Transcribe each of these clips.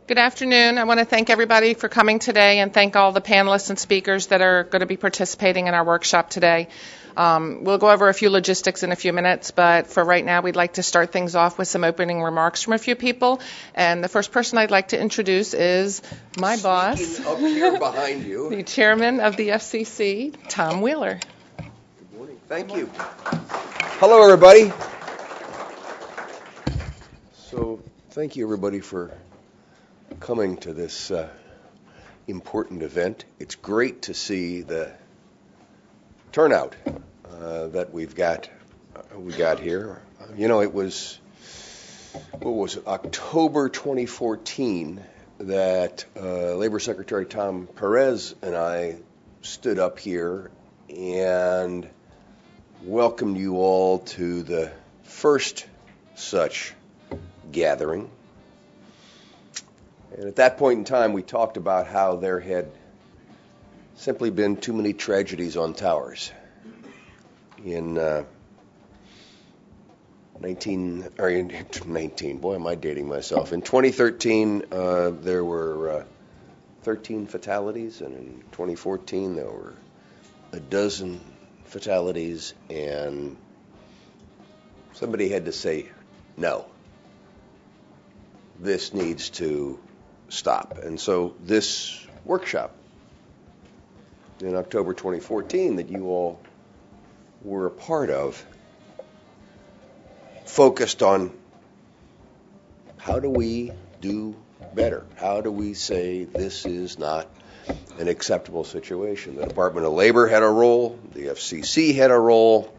Good afternoon. I want to thank everybody for coming today and thank all the panelists and speakers that are going to be participating in our workshop today. We'll go over a few logistics in a few minutes, but for right now, we'd like to start things off with some opening remarks from a few people. And the first person I'd like to introduce is my boss, Speaking up here behind you, the chairman of the FCC, Tom Wheeler. Good morning. Thank you. Hello, everybody. So, thank you, everybody, for coming to this important event. It's great to see the turnout that we got here. It was, October 2014 that Labor Secretary Tom Perez and I stood up here and welcomed you all to the first such gathering. And at that point in time, we talked about how there had simply been too many tragedies on towers. In 2013, boy, am I dating myself. In 2013, there were 13 fatalities, and in 2014, there were a dozen fatalities, and somebody had to say, no, this needs to stop. And so this workshop in October 2014 that you all were a part of focused on how do we do better? How do we say this is not an acceptable situation? The Department of Labor had a role, the FCC had a role,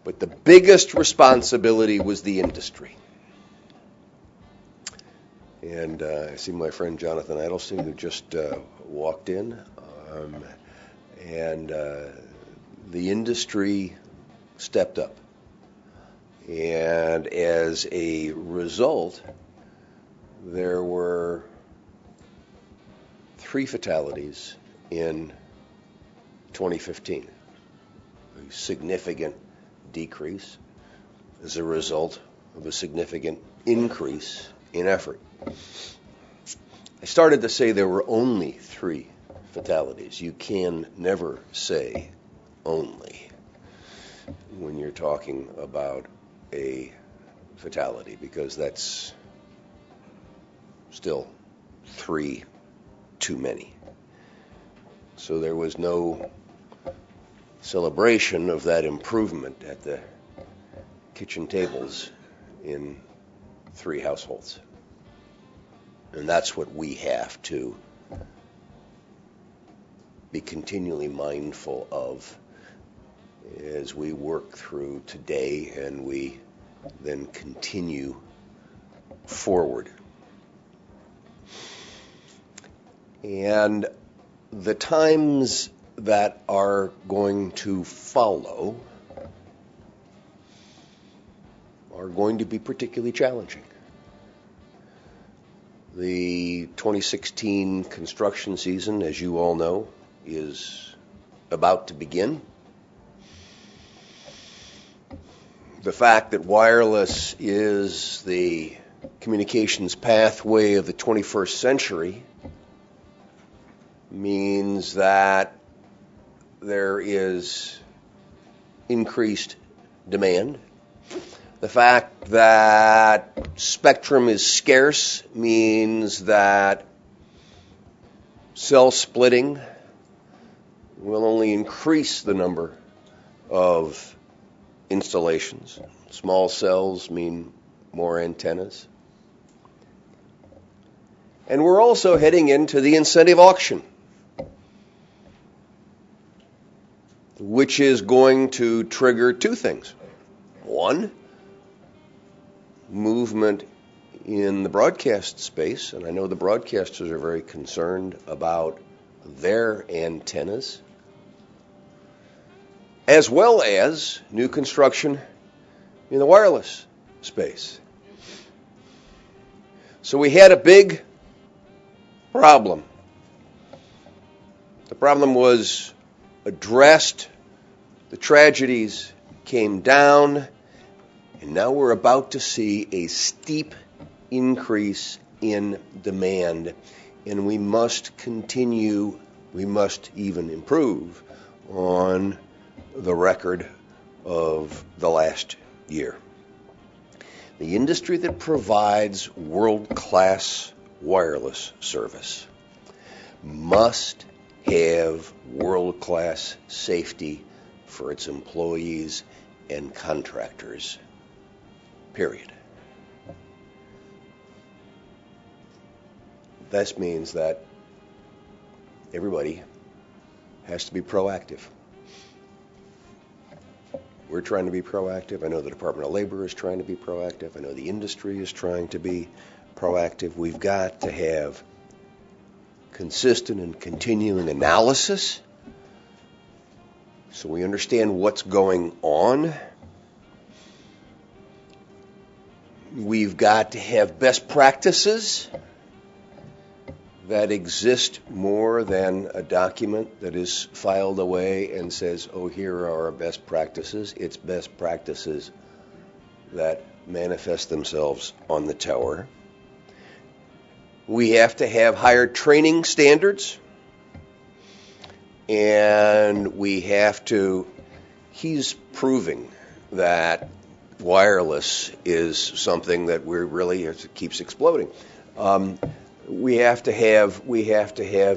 but the biggest responsibility was the industry. And I see my friend Jonathan Adelstein, who just walked in. And the industry stepped up. And as a result, there were 3 fatalities in 2015. A significant decrease as a result of a significant increase in effort. I started to say there were only 3 fatalities. You can never say only when you're talking about a fatality, because that's still 3 too many. So there was no celebration of that improvement at the kitchen tables in 3 households. And that's what we have to be continually mindful of as we work through today and we then continue forward. And the times that are going to follow are going to be particularly challenging. The 2016 construction season, as you all know, is about to begin. The fact that wireless is the communications pathway of the 21st century means that there is increased demand. The fact that spectrum is scarce means that cell splitting will only increase the number of installations. Small cells mean more antennas. And we're also heading into the incentive auction, which is going to trigger 2 things. One, movement in the broadcast space, and I know the broadcasters are very concerned about their antennas, as well as new construction in the wireless space. So we had a big problem. The problem was addressed, the tragedies came down, and now we're about to see a steep increase in demand, and we must continue, we must even improve on the record of the last year. The industry that provides world-class wireless service must have world-class safety for its employees and contractors, period. This means that everybody has to be proactive. We're trying to be proactive. I know the Department of Labor is trying to be proactive. I know the industry is trying to be proactive. We've got to have consistent and continuing analysis so we understand what's going on. We've got to have best practices that exist more than a document that is filed away and says, oh, here are our best practices. It's best practices that manifest themselves on the tower. We have to have higher training standards, and we have to, he's proving that wireless is something that we're really, it keeps exploding. We have to have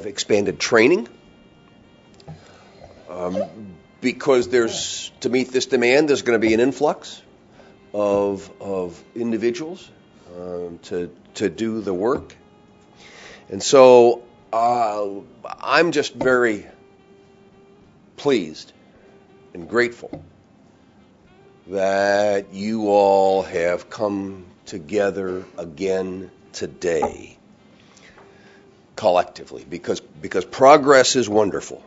expanded training because there's, to meet this demand, there's going to be an influx of individuals to do the work. And so I'm just very pleased and grateful that you all have come together again today collectively, because progress is wonderful.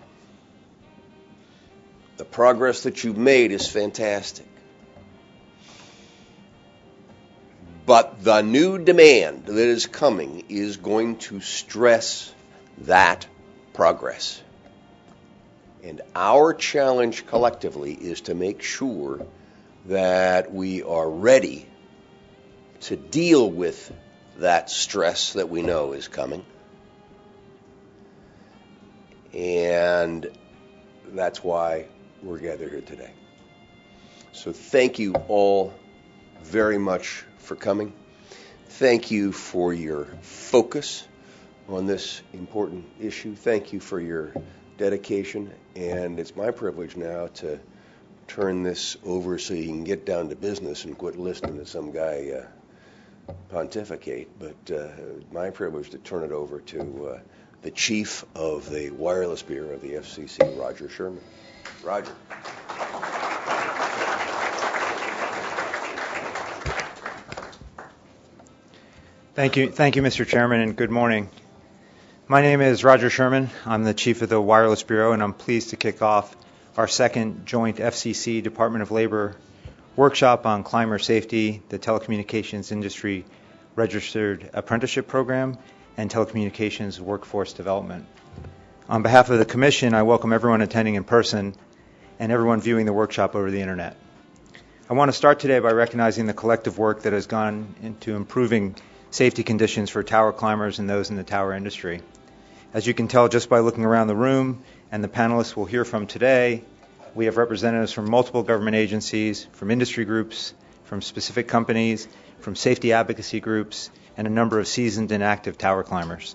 The progress that you've made is fantastic. But the new demand that is coming is going to stress that progress. And our challenge collectively is to make sure that we are ready to deal with that stress that we know is coming. And that's why we're gathered here today. So thank you all very much for coming. Thank you for your focus on this important issue. Thank you for your dedication. And it's my privilege now to turn this over so you can get down to business and quit listening to some guy pontificate. But my privilege to turn it over to the Chief of the Wireless Bureau of the FCC, Roger Sherman. Roger. Thank you, Mr. Chairman, and good morning. My name is Roger Sherman. I'm the Chief of the Wireless Bureau, and I'm pleased to kick off our second joint FCC Department of Labor workshop on climber safety, the telecommunications industry registered apprenticeship program, and telecommunications workforce development. On behalf of the Commission, I welcome everyone attending in person and everyone viewing the workshop over the Internet. I want to start today by recognizing the collective work that has gone into improving safety conditions for tower climbers and those in the tower industry. As you can tell just by looking around the room and the panelists we'll hear from today, we have representatives from multiple government agencies, from industry groups, from specific companies, from safety advocacy groups, and a number of seasoned and active tower climbers.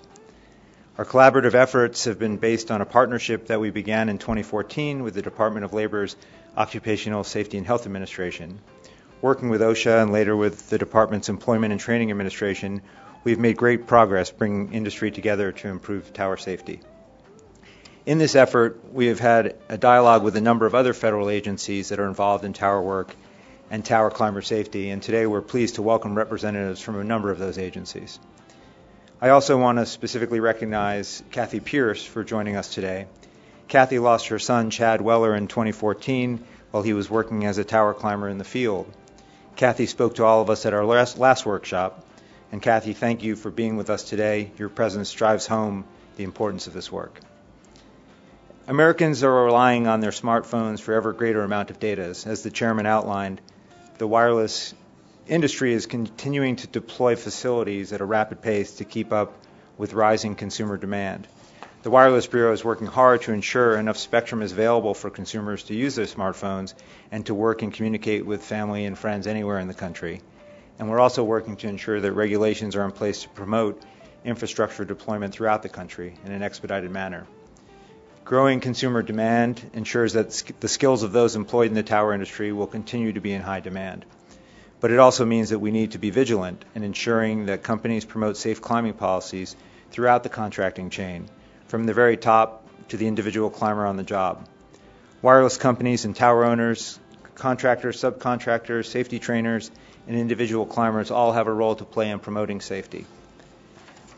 Our collaborative efforts have been based on a partnership that we began in 2014 with the Department of Labor's Occupational Safety and Health Administration. Working with OSHA and later with the Department's Employment and Training Administration, we've made great progress bringing industry together to improve tower safety. In this effort, we have had a dialogue with a number of other federal agencies that are involved in tower work and tower climber safety, and today we're pleased to welcome representatives from a number of those agencies. I also want to specifically recognize Kathy Pierce for joining us today. Kathy lost her son, Chad Weller, in 2014 while he was working as a tower climber in the field. Kathy spoke to all of us at our last workshop, and Kathy, thank you for being with us today. Your presence drives home the importance of this work. Americans are relying on their smartphones for ever greater amount of data. As the chairman outlined, the wireless industry is continuing to deploy facilities at a rapid pace to keep up with rising consumer demand. The Wireless Bureau is working hard to ensure enough spectrum is available for consumers to use their smartphones and to work and communicate with family and friends anywhere in the country. And we're also working to ensure that regulations are in place to promote infrastructure deployment throughout the country in an expedited manner. Growing consumer demand ensures that the skills of those employed in the tower industry will continue to be in high demand. But it also means that we need to be vigilant in ensuring that companies promote safe climbing policies throughout the contracting chain, from the very top to the individual climber on the job. Wireless companies and tower owners, contractors, subcontractors, safety trainers, and individual climbers all have a role to play in promoting safety.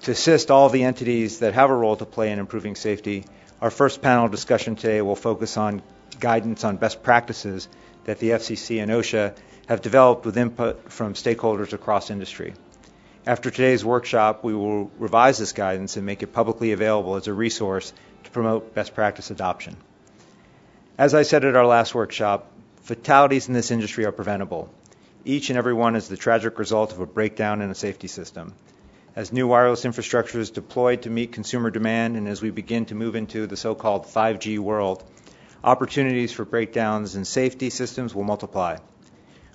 To assist all the entities that have a role to play in improving safety, our first panel discussion today will focus on guidance on best practices that the FCC and OSHA have developed with input from stakeholders across industry. After today's workshop, we will revise this guidance and make it publicly available as a resource to promote best practice adoption. As I said at our last workshop, fatalities in this industry are preventable. Each and every one is the tragic result of a breakdown in a safety system. As new wireless infrastructure is deployed to meet consumer demand and as we begin to move into the so-called 5G world, opportunities for breakdowns in safety systems will multiply.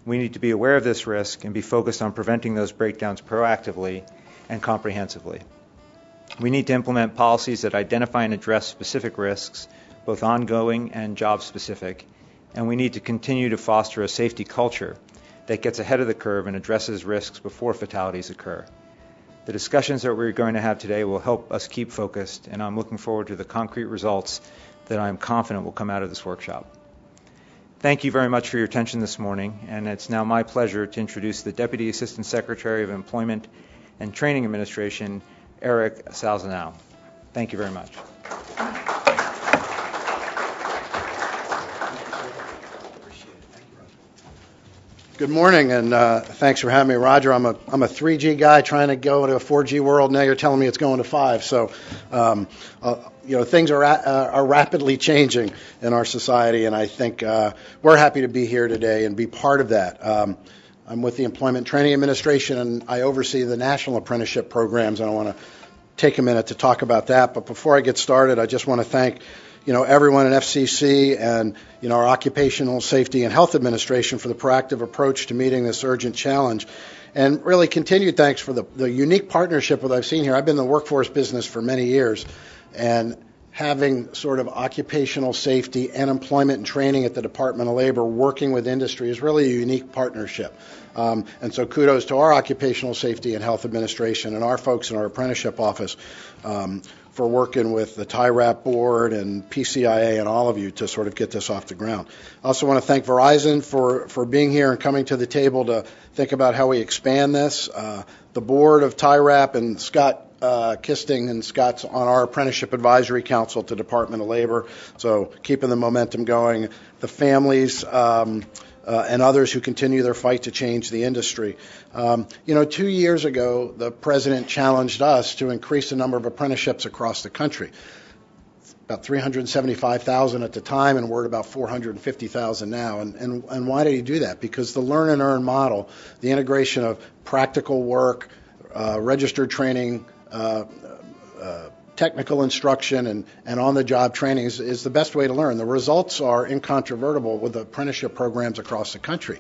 We need to be aware of this risk and be focused on preventing those breakdowns proactively and comprehensively. We need to implement policies that identify and address specific risks, both ongoing and job-specific, and we need to continue to foster a safety culture that gets ahead of the curve and addresses risks before fatalities occur. The discussions that we're going to have today will help us keep focused, and I'm looking forward to the concrete results that I'm confident will come out of this workshop. Thank you very much for your attention this morning, and it's now my pleasure to introduce the Deputy Assistant Secretary of Employment and Training Administration, Eric Salzanow. Thank you very much. Good morning, and thanks for having me, Roger. I'm a 3G guy trying to go to a 4G world. Now you're telling me it's going to 5. So, things are rapidly changing in our society, and I think we're happy to be here today and be part of that. I'm with the Employment Training Administration, and I oversee the national apprenticeship programs, and I want to take a minute to talk about that. But before I get started, I just want to thank everyone at FCC and, our Occupational Safety and Health Administration for the proactive approach to meeting this urgent challenge. And really continued thanks for the unique partnership that I've seen here. I've been in the workforce business for many years, and having sort of occupational safety and employment and training at the Department of Labor working with industry is really a unique partnership. And so kudos to our Occupational Safety and Health Administration and our folks in our apprenticeship office for working with the TIRAP board and PCIA and all of you to sort of get this off the ground. I also want to thank Verizon for being here and coming to the table to think about how we expand this. The board of TIRAP and Scott Kisting, and Scott's on our Apprenticeship Advisory Council to Department of Labor, so keeping the momentum going. The families and others who continue their fight to change the industry. 2 years ago, the president challenged us to increase the number of apprenticeships across the country. About 375,000 at the time, and we're at about 450,000 now. And why did he do that? Because the learn and earn model, the integration of practical work, registered training, technical instruction, and on-the-job training is the best way to learn. The results are incontrovertible with apprenticeship programs across the country.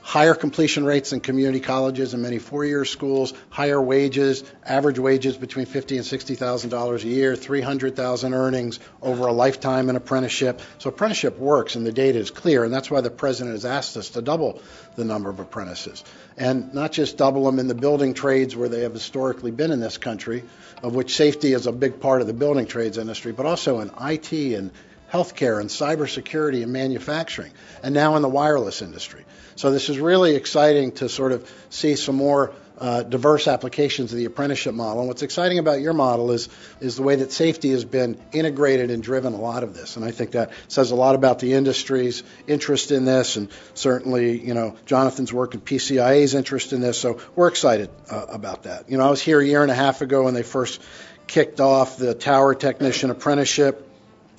Higher completion rates in community colleges and many four-year schools, higher wages, average wages between $50,000 and $60,000 a year, $300,000 earnings over a lifetime in apprenticeship. So apprenticeship works, and the data is clear, and that's why the president has asked us to double the number of apprentices. And not just double them in the building trades where they have historically been in this country, of which safety is a big part of the building trades industry, but also in IT and healthcare and cybersecurity and manufacturing, and now in the wireless industry. So this is really exciting to sort of see some more diverse applications of the apprenticeship model. And what's exciting about your model is the way that safety has been integrated and driven a lot of this. And I think that says a lot about the industry's interest in this, and certainly, Jonathan's work and PCIA's interest in this. So we're excited about that. I was here a year and a half ago when they first kicked off the tower technician apprenticeship.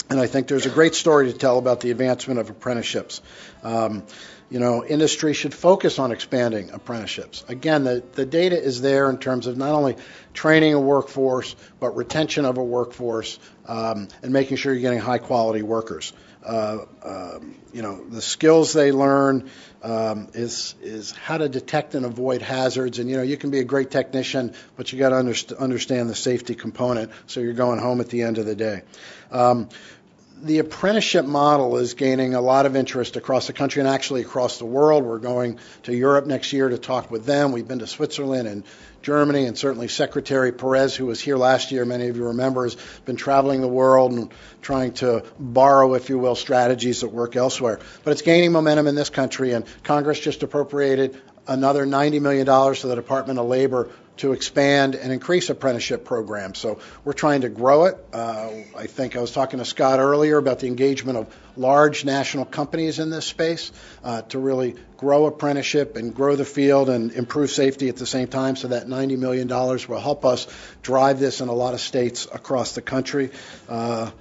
And I think there's a great story to tell about the advancement of apprenticeships. industry should focus on expanding apprenticeships. Again, the data is there in terms of not only training a workforce, but retention of a workforce, and making sure you're getting high-quality workers. The skills they learn is how to detect and avoid hazards. And, you can be a great technician, but you got to understand the safety component so you're going home at the end of the day. The apprenticeship model is gaining a lot of interest across the country and actually across the world. We're going to Europe next year to talk with them. We've been to Switzerland and Germany, and certainly Secretary Perez, who was here last year, many of you remember, has been traveling the world and trying to borrow, if you will, strategies that work elsewhere. But it's gaining momentum in this country, and Congress just appropriated another $90 million to the Department of Labor to expand and increase apprenticeship programs. So we're trying to grow it. I think I was talking to Scott earlier about the engagement of large national companies in this space to really grow apprenticeship and grow the field and improve safety at the same time. So that $90 million will help us drive this in a lot of states across the country. The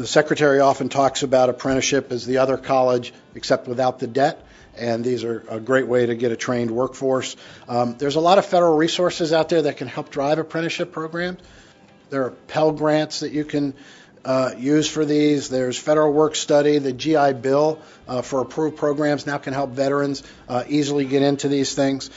Secretary often talks about apprenticeship as the other college except without the debt. And these are a great way to get a trained workforce. There's a lot of federal resources out there that can help drive apprenticeship programs. There are Pell Grants that you can use for these. There's federal work study. The GI Bill for approved programs now can help veterans easily get into these things.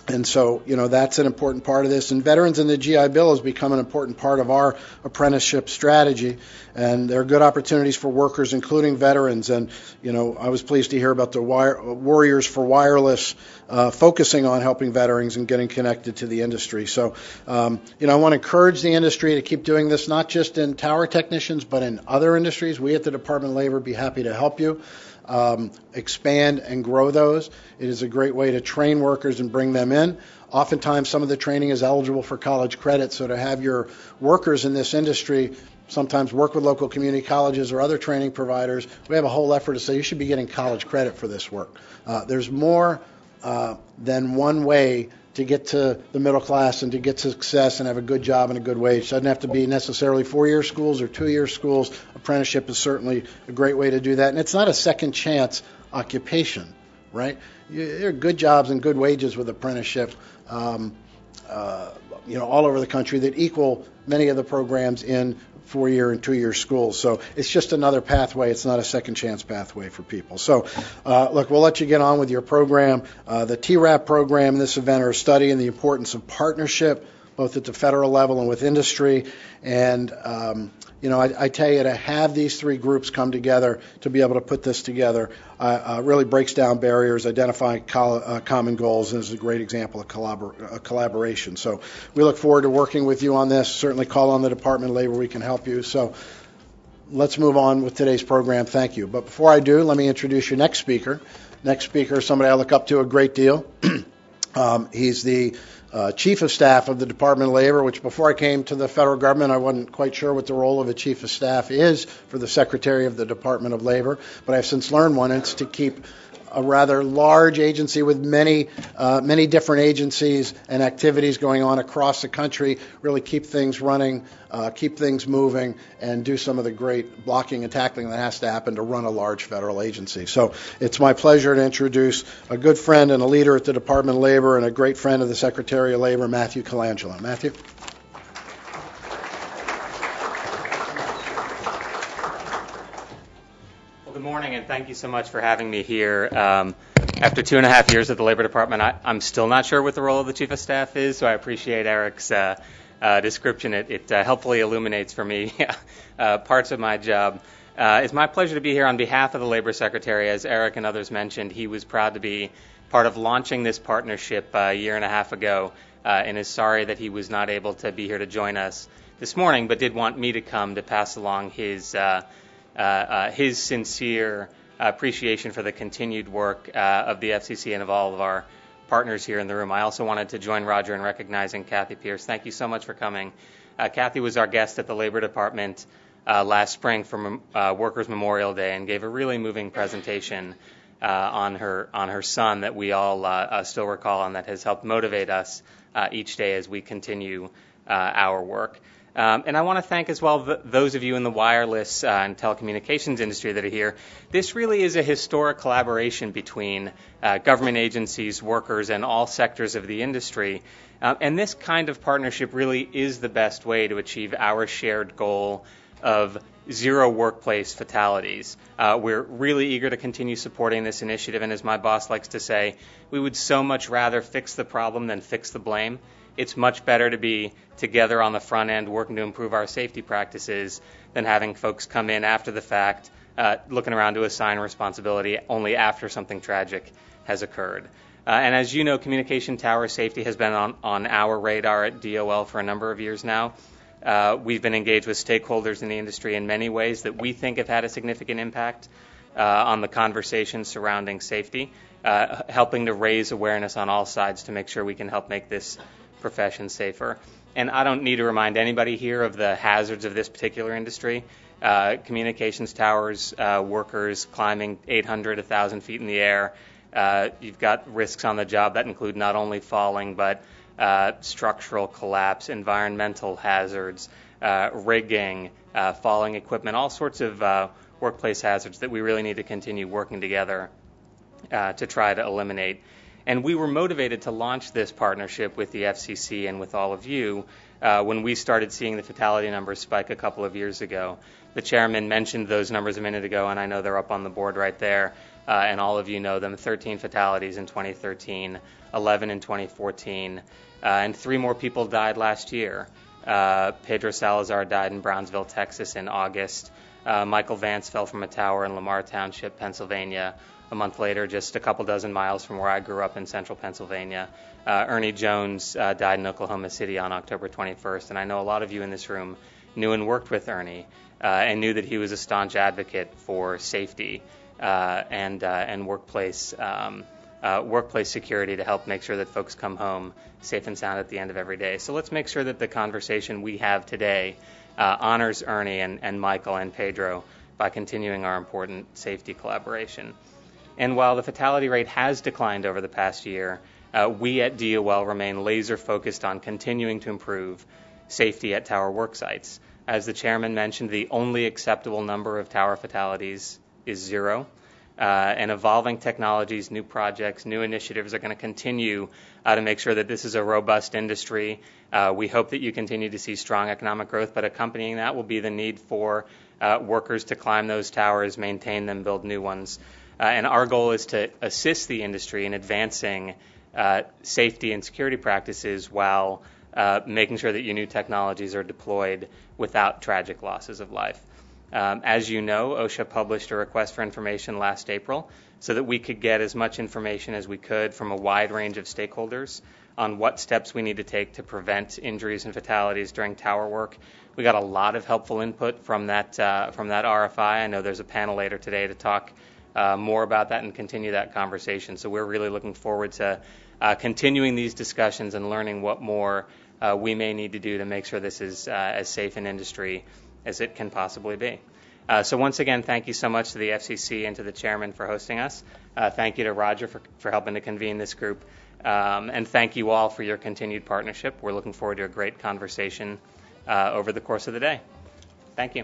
And so, that's an important part of this. And veterans in the GI Bill has become an important part of our apprenticeship strategy. And there are good opportunities for workers, including veterans. And, I was pleased to hear about the Warriors for Wireless focusing on helping veterans and getting connected to the industry. So, I want to encourage the industry to keep doing this, not just in tower technicians, but in other industries. We at the Department of Labor would be happy to help you. Expand and grow those. It is a great way to train workers and bring them in. Oftentimes, some of the training is eligible for college credit, so to have your workers in this industry sometimes work with local community colleges or other training providers, we have a whole effort to say you should be getting college credit for this work. There's more than one way to get to the middle class and to get success and have a good job and a good wage. It doesn't have to be necessarily 4-year schools or 2-year schools. Apprenticeship is certainly a great way to do that. And it's not a second chance occupation, right? There are good jobs and good wages with apprenticeship, all over the country that equal many of the programs in 4-year and 2-year schools. So it's just another pathway. It's not a second chance pathway for people. So, look, we'll let you get on with your program. The TRAP program and this event are studying the importance of partnership, both at the federal level and with industry. And, I tell you, to have these three groups come together to be able to put this together really breaks down barriers, identifying common goals, and is a great example of collaboration. So we look forward to working with you on this. Certainly call on the Department of Labor. We can help you. So let's move on with today's program. Thank you. But before I do, let me introduce your next speaker. Next speaker is somebody I look up to a great deal. He's the Chief of Staff of the Department of Labor, which before I came to the federal government, I wasn't quite sure what the role of a Chief of Staff is for the Secretary of the Department of Labor, but I've since learned one. It's to keep a rather large agency with many different agencies and activities going on across the country, really keep things running, keep things moving, and do some of the great blocking and tackling that has to happen to run a large federal agency. So it's my pleasure to introduce a good friend and a leader at the Department of Labor and a great friend of the Secretary of Labor, Matthew Colangelo. Matthew? Good morning, and thank you so much for having me here. After 2.5 years at the Labor Department, I'm still not sure what the role of the Chief of Staff is, so I appreciate Eric's description. It helpfully illuminates for me parts of my job. It's my pleasure to be here on behalf of the Labor Secretary. As Eric and others mentioned, he was proud to be part of launching this partnership a year and a half ago, and is sorry that he was not able to be here to join us this morning, but did want me to come to pass along his sincere appreciation for the continued work of the FCC and of all of our partners here in the room. I also wanted to join Roger in recognizing Kathy Pierce. Thank you so much for coming. Kathy was our guest at the Labor Department last spring for Workers' Memorial Day and gave a really moving presentation on her son that we all still recall and that has helped motivate us each day as we continue our work. And I want to thank as well those of you in the wireless and telecommunications industry that are here. This really is a historic collaboration between government agencies, workers, and all sectors of the industry. And this kind of partnership really is the best way to achieve our shared goal of zero workplace fatalities. We're really eager to continue supporting this initiative, and as my boss likes to say, we would so much rather fix the problem than fix the blame. It's much better to be together on the front end working to improve our safety practices than having folks come in after the fact, looking around to assign responsibility only after something tragic has occurred. And as you know, communication tower safety has been on our radar at DOL for a number of years now. We've been engaged with stakeholders in the industry in many ways that we think have had a significant impact on the conversation surrounding safety, helping to raise awareness on all sides to make sure we can help make this profession safer. And I don't need to remind anybody here of the hazards of this particular industry. Communications towers, workers climbing 800, 1,000 feet in the air. You've got risks on the job that include not only falling, but structural collapse, environmental hazards, rigging, falling equipment, all sorts of workplace hazards that we really need to continue working together to try to eliminate. And we were motivated to launch this partnership with the FCC and with all of you when we started seeing the fatality numbers spike a couple of years ago. The chairman mentioned those numbers a minute ago, and I know they're up on the board right there, and all of you know them. 13 fatalities in 2013, 11 in 2014, and 3 more people died last year. Pedro Salazar died in Brownsville, Texas in August. Michael Vance fell from a tower in Lamar Township, Pennsylvania, a month later, just a couple dozen miles from where I grew up in central Pennsylvania. Ernie Jones died in Oklahoma City on October 21st, and I know a lot of you in this room knew and worked with Ernie and knew that he was a staunch advocate for safety and workplace security to help make sure that folks come home safe and sound at the end of every day. So let's make sure that the conversation we have today honors Ernie and Michael and Pedro by continuing our important safety collaboration. And while the fatality rate has declined over the past year, we at DOL remain laser focused on continuing to improve safety at tower work sites. As the chairman mentioned, the only acceptable number of tower fatalities is 0. And evolving technologies, new projects, new initiatives are going to continue to make sure that this is a robust industry. We hope that you continue to see strong economic growth, but accompanying that will be the need for workers to climb those towers, maintain them, build new ones. And our goal is to assist the industry in advancing safety and security practices while making sure that your new technologies are deployed without tragic losses of life. As you know, OSHA published a request for information last April so that we could get as much information as we could from a wide range of stakeholders on what steps we need to take to prevent injuries and fatalities during tower work. We got a lot of helpful input from that RFI. I know there's a panel later today to talk more about that and continue that conversation. So we're really looking forward to continuing these discussions and learning what more we may need to do to make sure this is as safe an industry as it can possibly be. So once again, thank you so much to the FCC and to the chairman for hosting us. Thank you to Roger for helping to convene this group. And thank you all for your continued partnership. We're looking forward to a great conversation over the course of the day. Thank you.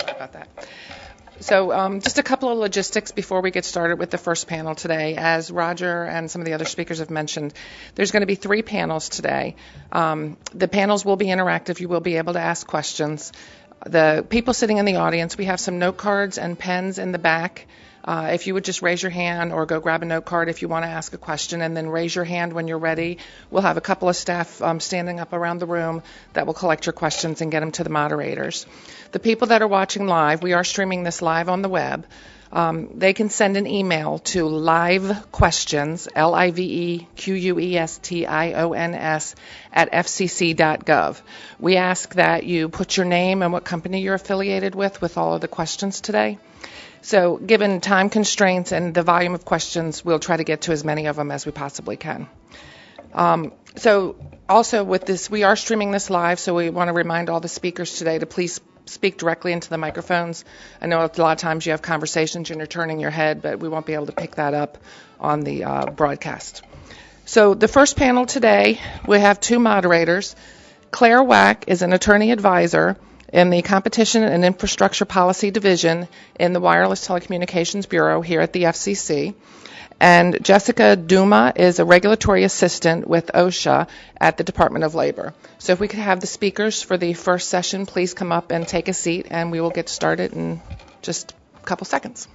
About that. So just a couple of logistics before we get started with the first panel today. As Roger and some of the other speakers have mentioned, there's going to be 3 panels today. The panels will be interactive. You will be able to ask questions. The people sitting in the audience, we have some note cards and pens in the back. If you would just raise your hand or go grab a note card if you want to ask a question, and then raise your hand when you're ready. We'll have a couple of staff standing up around the room that will collect your questions and get them to the moderators. The people that are watching live, we are streaming this live on the web. They can send an email to livequestions, livequestions, @fcc.gov. We ask that you put your name and what company you're affiliated with all of the questions today. So given time constraints and the volume of questions, we'll try to get to as many of them as we possibly can. So Also, with this, we are streaming this live, so we want to remind all the speakers today to please speak directly into the microphones. I know a lot of times you have conversations and you're turning your head, but we won't be able to pick that up on the broadcast. So the first panel today, we have two moderators. Claire Wack is an attorney advisor in the Competition and Infrastructure Policy Division in the Wireless Telecommunications Bureau here at the FCC. And Jessica Duma is a regulatory assistant with OSHA at the Department of Labor. So if we could have the speakers for the first session, please come up and take a seat, and we will get started in just a couple seconds.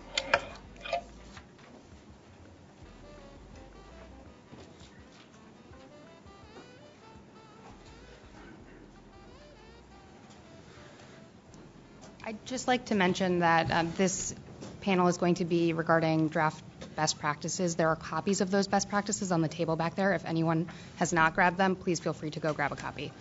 I'd just like to mention that this panel is going to be regarding draft best practices. There are copies of those best practices on the table back there. If anyone has not grabbed them, please feel free to go grab a copy.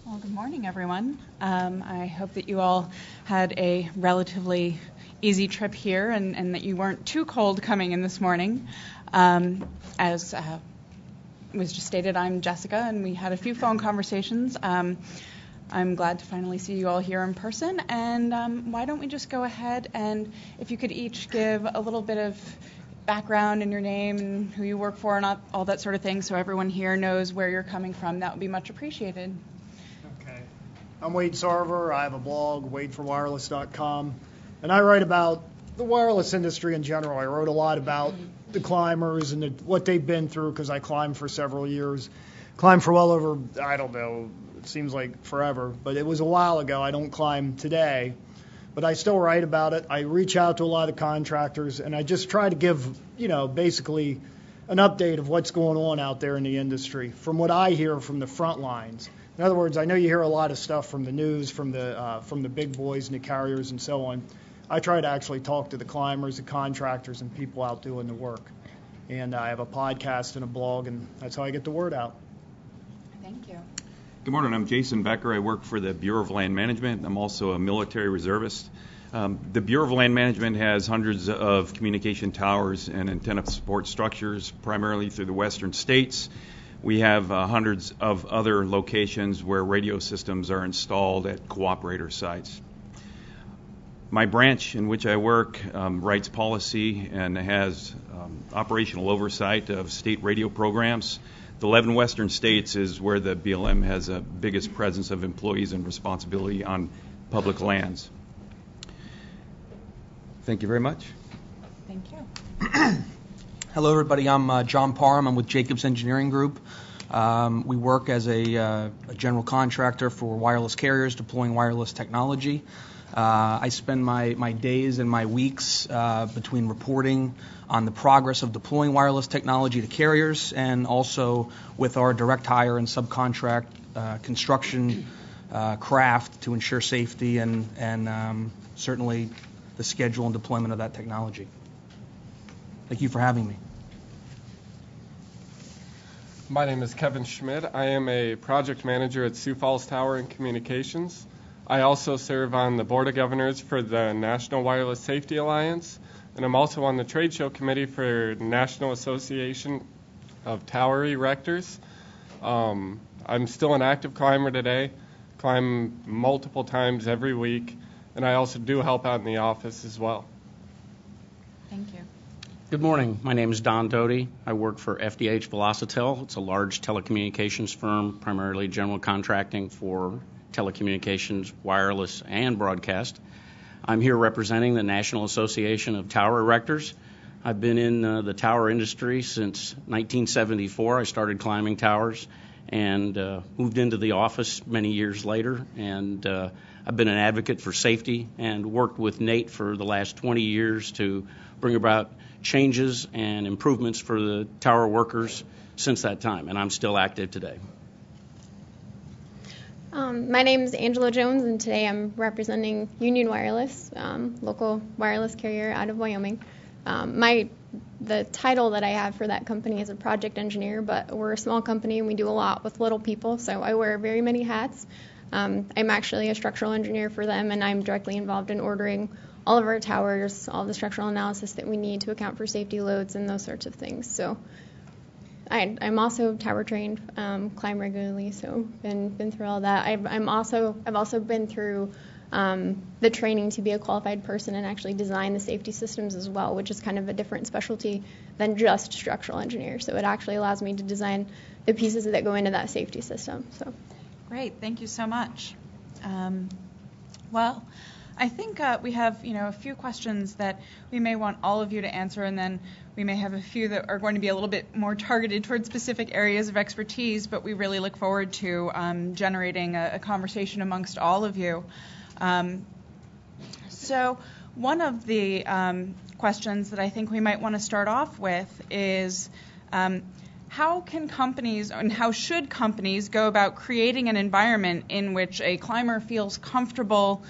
Well, good morning, everyone. I hope that you all had a relatively easy trip here and that you weren't too cold coming in this morning. As was just stated, I'm Jessica, and we had a few phone conversations. I'm glad to finally see you all here in person, and why don't we just go ahead and if you could each give a little bit of background and your name and who you work for and all that sort of thing so everyone here knows where you're coming from, that would be much appreciated. Okay. I'm Wade Sarver. I have a blog, wadeforwireless.com, and I write about the wireless industry in general. I wrote a lot about the climbers and what they've been through because I climbed for several years. Climbed for well over, I don't know, it seems like forever, but it was a while ago. I don't climb today, but I still write about it. I reach out to a lot of contractors, and I just try to give, basically an update of what's going on out there in the industry from what I hear from the front lines. In other words, I know you hear a lot of stuff from the news, from the big boys and the carriers and so on. I try to actually talk to the climbers, the contractors, and people out doing the work. And I have a podcast and a blog, and that's how I get the word out. Thank you. Good morning. I'm Jason Becker. I work for the Bureau of Land Management. I'm also a military reservist. The Bureau of Land Management has hundreds of communication towers and antenna support structures, primarily through the western states. We have hundreds of other locations where radio systems are installed at cooperator sites. My branch in which I work writes policy and has operational oversight of state radio programs. The 11 western states is where the BLM has the biggest presence of employees and responsibility on public lands. Thank you very much. Thank you. Hello, everybody. I'm John Parham. I'm with Jacobs Engineering Group. We work as a general contractor for wireless carriers deploying wireless technology. I spend my days and my weeks between reporting on the progress of deploying wireless technology to carriers and also with our direct hire and subcontract construction craft to ensure safety and certainly the schedule and deployment of that technology. Thank you for having me. My name is Kevin Schmidt. I am a project manager at Sioux Falls Tower and Communications. I also serve on the Board of Governors for the National Wireless Safety Alliance, and I'm also on the trade show committee for National Association of Tower Erectors. I'm still an active climber today, climb multiple times every week, and I also do help out in the office as well. Thank you. Good morning. My name is Don Doty. I work for FDH Velocitel. It's a large telecommunications firm, primarily general contracting for telecommunications, wireless, and broadcast. I'm here representing the National Association of Tower Erectors. I've been in the tower industry since 1974. I started climbing towers and moved into the office many years later. And I've been an advocate for safety and worked with Nate for the last 20 years to bring about changes and improvements for the tower workers since that time. And I'm still active today. My name is Angela Jones, and today I'm representing Union Wireless, local wireless carrier out of Wyoming. The title that I have for that company is a project engineer, but we're a small company and we do a lot with little people, so I wear very many hats. I'm actually a structural engineer for them, and I'm directly involved in ordering all of our towers, all the structural analysis that we need to account for safety loads and those sorts of things. So I'm also tower trained, climb regularly, so been through all that. I've also been through the training to be a qualified person and actually design the safety systems as well, which is kind of a different specialty than just structural engineer. So it actually allows me to design the pieces that go into that safety system. So great, thank you so much. Well, I think we have a few questions that we may want all of you to answer, and then we may have a few that are going to be a little bit more targeted towards specific areas of expertise, but we really look forward to generating a conversation amongst all of you. So one of the questions that I think we might want to start off with is how can companies and how should companies go about creating an environment in which a climber feels comfortable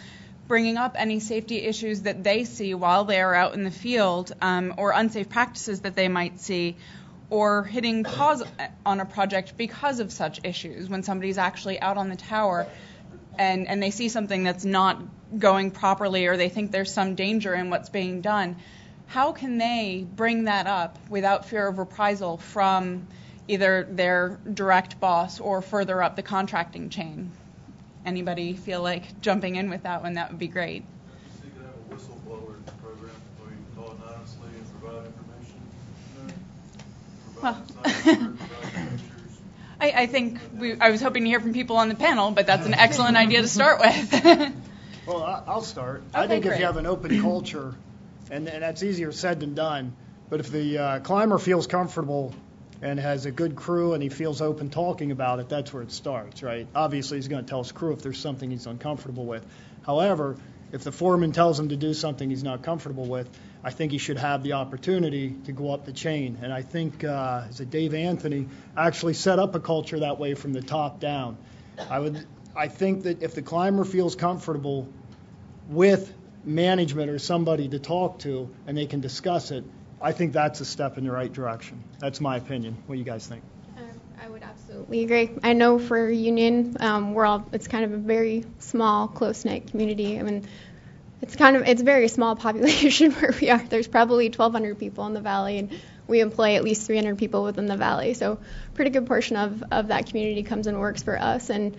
bringing up any safety issues that they see while they are out in the field, or unsafe practices that they might see, or hitting pause on a project because of such issues when somebody's actually out on the tower and they see something that's not going properly, or they think there's some danger in what's being done. How can they bring that up without fear of reprisal from either their direct boss or further up the contracting chain? Anybody feel like jumping in with that one? That would be great. So you could have a whistleblower program where you can call anonymously and provide information. I think I was hoping to hear from people on the panel, but that's an excellent idea to start with. Well, I'll start. Okay, I think great. if you have an open culture, and that's easier said than done, but if the climber feels comfortable and has a good crew and he feels open talking about it, that's where it starts, right? Obviously, he's going to tell his crew if there's something he's uncomfortable with. However, if the foreman tells him to do something he's not comfortable with, I think he should have the opportunity to go up the chain. And I think Dave Anthony actually set up a culture that way from the top down. I think that if the climber feels comfortable with management or somebody to talk to and they can discuss it, I think that's a step in the right direction. That's my opinion. What do you guys think? I would absolutely agree. I know for Union, it's kind of a very small, close-knit community. I mean, it's a very small population where we are. There's probably 1,200 people in the valley, and we employ at least 300 people within the valley. So a pretty good portion of that community comes and works for us, and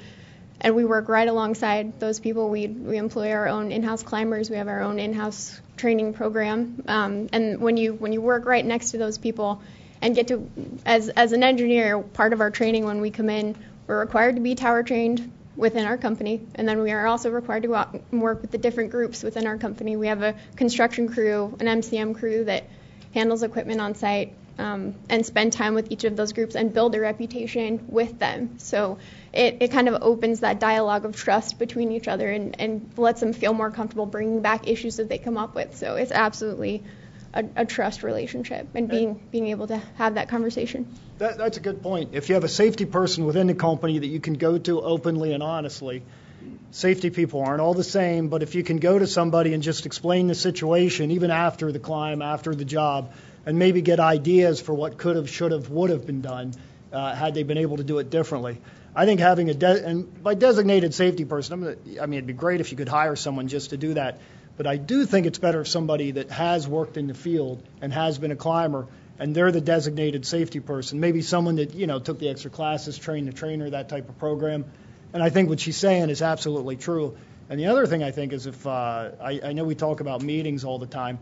we work right alongside those people. We employ our own in-house climbers. We have our own in-house training program. And when you work right next to those people and get to, as an engineer, part of our training when we come in, we're required to be tower trained within our company, and then we are also required to go out and work with the different groups within our company. We have a construction crew, an MCM crew that handles equipment on site, and spend time with each of those groups and build a reputation with them. So it kind of opens that dialogue of trust between each other and lets them feel more comfortable bringing back issues that they come up with. So it's absolutely a trust relationship and being able to have that conversation. That's a good point. If you have a safety person within the company that you can go to openly and honestly, safety people aren't all the same, but if you can go to somebody and just explain the situation, even after the climb, after the job, and maybe get ideas for what could have, should have, would have been done had they been able to do it differently. I think having and by designated safety person, it'd be great if you could hire someone just to do that. But I do think it's better if somebody that has worked in the field and has been a climber, and they're the designated safety person, maybe someone that, took the extra classes, trained the trainer, that type of program. And I think what she's saying is absolutely true. And the other thing I think is if, I know we talk about meetings all the time,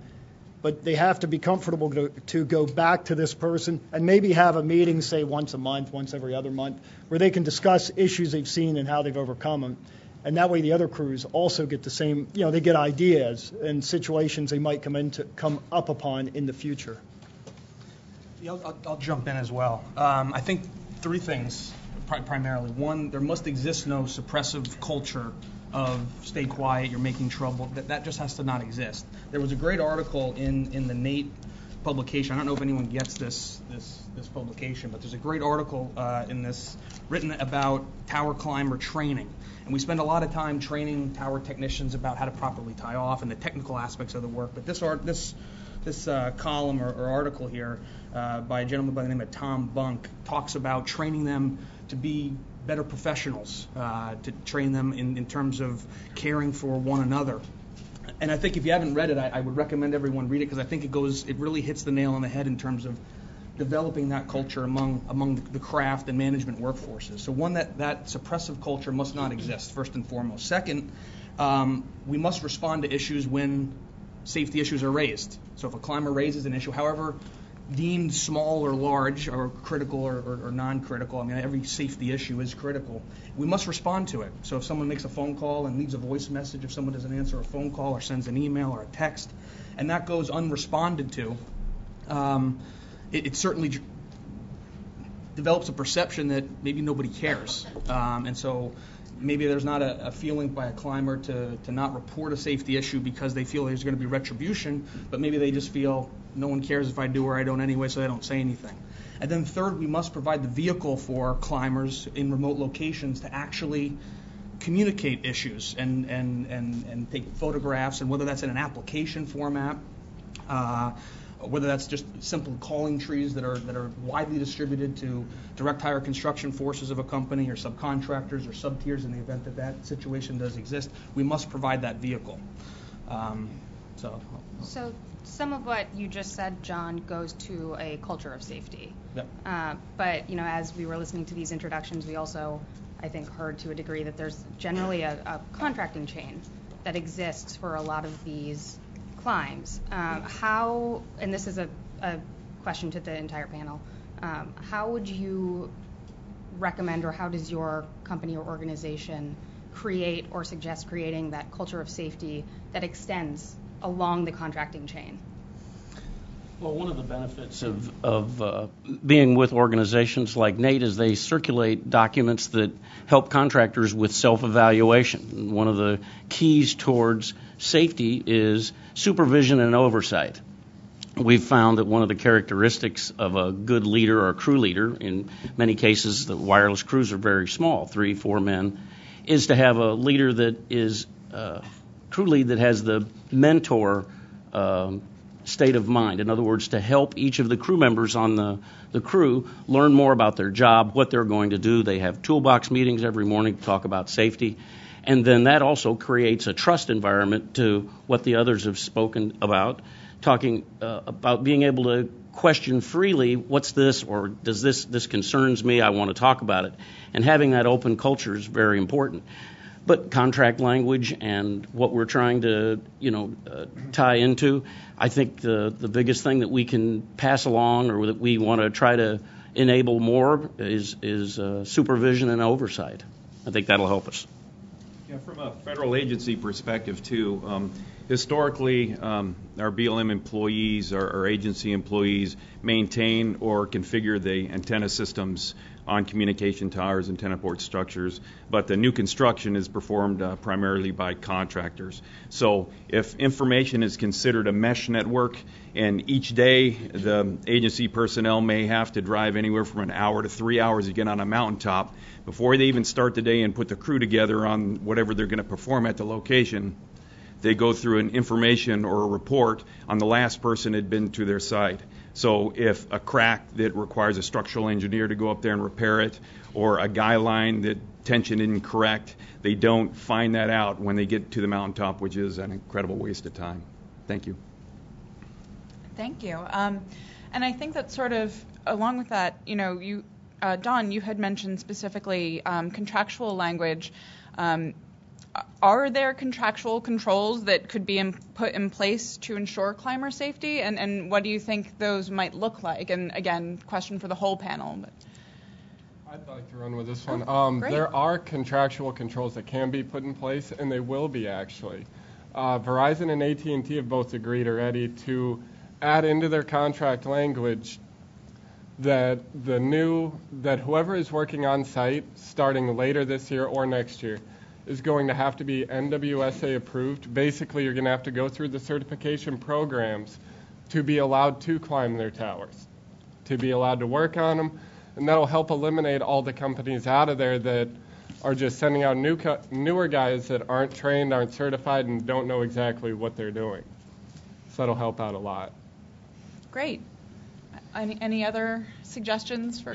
but they have to be comfortable to go back to this person and maybe have a meeting, say once a month, once every other month, where they can discuss issues they've seen and how they've overcome them. And that way the other crews also get the same, they get ideas and situations they might come up upon in the future. Yeah, I'll jump in as well. I think three things primarily. One, there must exist no suppressive culture of stay quiet, you're making trouble. That just has to not exist. There was a great article in the NATE publication. I don't know if anyone gets this publication, but there's a great article in this written about tower climber training. And we spend a lot of time training tower technicians about how to properly tie off and the technical aspects of the work. But this column or article here by a gentleman by the name of Tom Bunk talks about training them to be better professionals, to train them in terms of caring for one another. And I think if you haven't read it, I would recommend everyone read it, because I think it really hits the nail on the head in terms of developing that culture among the craft and management workforces. So one, that suppressive culture must not exist, first and foremost. Second, we must respond to issues when safety issues are raised. So if a climber raises an issue, however deemed small or large or critical or non-critical, I mean, every safety issue is critical, we must respond to it. So if someone makes a phone call and leaves a voice message, if someone doesn't answer a phone call or sends an email or a text, and that goes unresponded to, it certainly develops a perception that maybe nobody cares. And so maybe there's not a feeling by a climber to not report a safety issue because they feel there's going to be retribution, but maybe they just feel no one cares if I do or I don't anyway, so they don't say anything. And then third, we must provide the vehicle for climbers in remote locations to actually communicate issues and take photographs, and whether that's in an application format, whether that's just simple calling trees that are widely distributed to direct hire construction forces of a company or subcontractors or sub-tiers in the event that situation does exist, we must provide that vehicle. So some of what you just said, John, goes to a culture of safety. Yep. But as we were listening to these introductions, we also, I think, heard to a degree that there's generally a contracting chain that exists for a lot of these climbs. How, and this is a question to the entire panel, how would you recommend, or how does your company or organization create or suggest creating that culture of safety that extends along the contracting chain? Well, one of the benefits of being with organizations like NATE is they circulate documents that help contractors with self-evaluation. One of the keys towards safety is supervision and oversight. We've found that one of the characteristics of a good leader or crew leader, in many cases the wireless crews are very small, 3-4 men, is to have a leader that is crew lead that has the mentor state of mind. In other words, to help each of the crew members on the crew learn more about their job, what they're going to do. They have toolbox meetings every morning to talk about safety. And then that also creates a trust environment to what the others have spoken about, talking about being able to question freely, what's this, or does this concerns me, I want to talk about it. And having that open culture is very important. But contract language and what we're trying to, tie into, I think the biggest thing that we can pass along, or that we want to try to enable more, is supervision and oversight. I think that'll help us. Yeah, from a federal agency perspective, too, historically, our BLM employees, our agency employees, maintain or configure the antenna systems on communication towers, antenna port structures, but the new construction is performed primarily by contractors. So if information is considered a mesh network, and each day the agency personnel may have to drive anywhere from an hour to 3 hours to get on a mountaintop, before they even start the day and put the crew together on whatever they're going to perform at the location, they go through an information or a report on the last person that had been to their site. So if a crack that requires a structural engineer to go up there and repair it, or a guy line that tension isn't correct, they don't find that out when they get to the mountaintop, which is an incredible waste of time. Thank you. Thank you. And I think that sort of, along with that, Don, you had mentioned specifically contractual language. Are there contractual controls that could be put in place to ensure climber safety? And what do you think those might look like? And again, question for the whole panel. But I'd like to run with this one. There are contractual controls that can be put in place, and they will be actually. Verizon and AT&T have both agreed already to add into their contract language that whoever is working on site starting later this year or next year is going to have to be NWSA approved. Basically, you're going to have to go through the certification programs to be allowed to climb their towers, to be allowed to work on them, and that'll help eliminate all the companies out of there that are just sending out newer guys that aren't trained, aren't certified, and don't know exactly what they're doing. So that'll help out a lot. Great. Any other suggestions for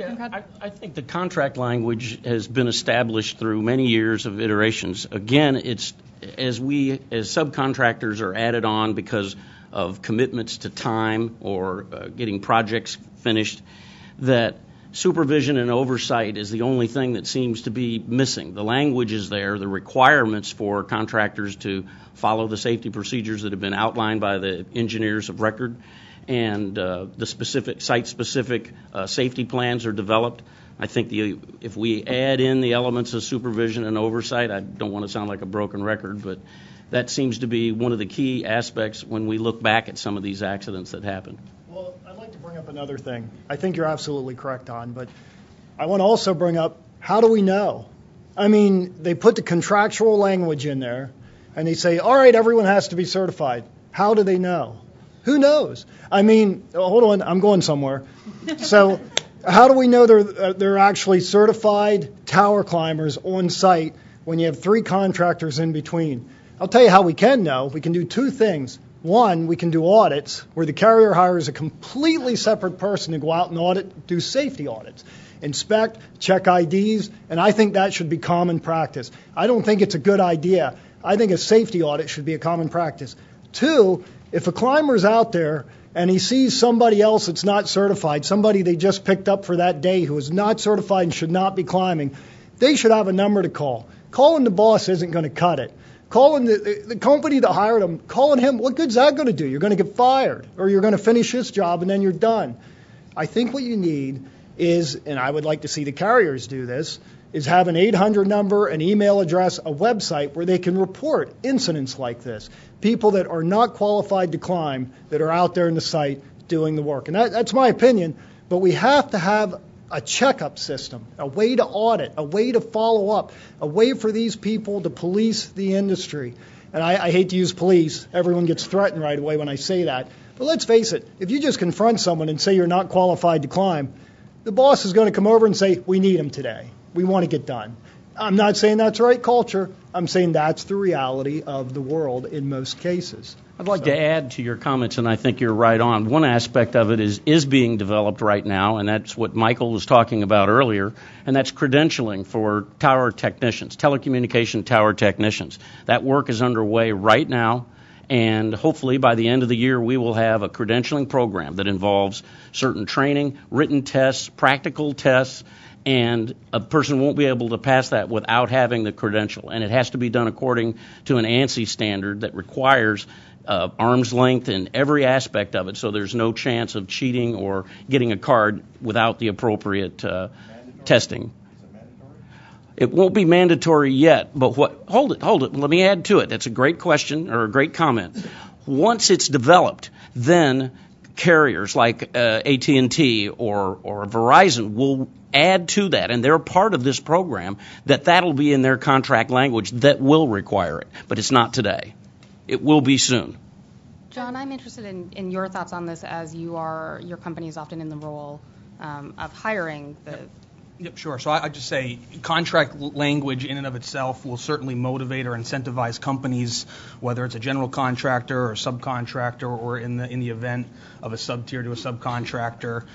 I think the contract language has been established through many years of iterations. Again, it's as subcontractors are added on because of commitments to time or getting projects finished, that supervision and oversight is the only thing that seems to be missing. The language is there, the requirements for contractors to follow the safety procedures that have been outlined by the engineers of record, and the specific site-specific safety plans are developed. I think if we add in the elements of supervision and oversight, I don't want to sound like a broken record, but that seems to be one of the key aspects when we look back at some of these accidents that happen. Well, I'd like to bring up another thing. I think you're absolutely correct, Don, but I want to also bring up, how do we know? I mean, they put the contractual language in there, and they say, all right, everyone has to be certified. How do they know? Who knows? I mean, hold on, I'm going somewhere. So how do we know they're actually certified tower climbers on site when you have 3 contractors in between? I'll tell you how we can know. We can do 2 things. One, we can do audits where the carrier hires a completely separate person to go out and audit, do safety audits, inspect, check IDs, and I think that should be common practice. I don't think it's a good idea. I think a safety audit should be a common practice. 2, if a climber's out there and he sees somebody else that's not certified, somebody they just picked up for that day who is not certified and should not be climbing, they should have a number to call. Calling the boss isn't going to cut it. Calling the company that hired him, calling him, what good's that going to do? You're going to get fired, or you're going to finish this job and then you're done. I think what you need is, and I would like to see the carriers do this, is have an 800 number, an email address, a website where they can report incidents like this. People that are not qualified to climb that are out there in the site doing the work. And that's my opinion, but we have to have a checkup system, a way to audit, a way to follow up, a way for these people to police the industry. And I hate to use police. Everyone gets threatened right away when I say that. But let's face it, if you just confront someone and say you're not qualified to climb, the boss is going to come over and say, we need him today. We want to get done. I'm not saying that's the right culture. I'm saying that's the reality of the world in most cases. I'd like to add to your comments, and I think you're right on. One aspect of it is being developed right now, and that's what Michael was talking about earlier, and that's credentialing for tower technicians, telecommunication tower technicians. That work is underway right now, and hopefully by the end of the year we will have a credentialing program that involves certain training, written tests, practical tests, and a person won't be able to pass that without having the credential. And it has to be done according to an ANSI standard that requires arm's length in every aspect of it, so there's no chance of cheating or getting a card without the appropriate testing. It won't be mandatory yet, but hold it. Let me add to it. That's a great question or a great comment. Once it's developed, then carriers like AT&T or Verizon will add to that, and they're part of this program, that'll be in their contract language that will require it, but it's not today. It will be soon. John, I'm interested in your thoughts on this, as your company is often in the role of hiring the... Yep, sure. So I just say contract language in and of itself will certainly motivate or incentivize companies, whether it's a general contractor or subcontractor, or in the event of a sub-tier to a subcontractor,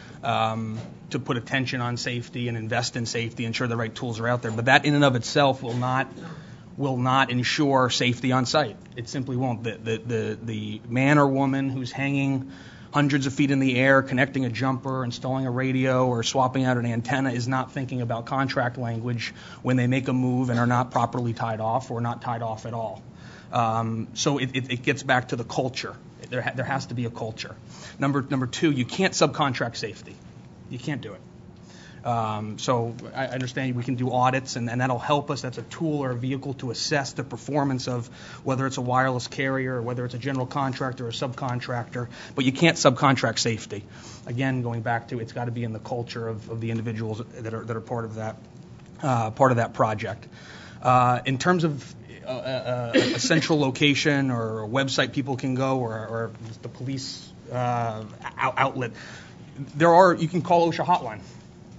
to put attention on safety and invest in safety, ensure the right tools are out there. But that in and of itself will not ensure safety on site. It simply won't. The man or woman who's hanging hundreds of feet in the air, connecting a jumper, installing a radio, or swapping out an antenna is not thinking about contract language when they make a move and are not properly tied off or not tied off at all. So it gets back to the culture. There has to be a culture. Number 2, you can't subcontract safety. You can't do it. So I understand we can do audits, and that'll help us. That's a tool or a vehicle to assess the performance of whether it's a wireless carrier or whether it's a general contractor or subcontractor, but you can't subcontract safety. Again, going back to it's got to be in the culture of the individuals that are part of that project. In terms of a central location or a website people can go, or the police outlet. You can call OSHA hotline.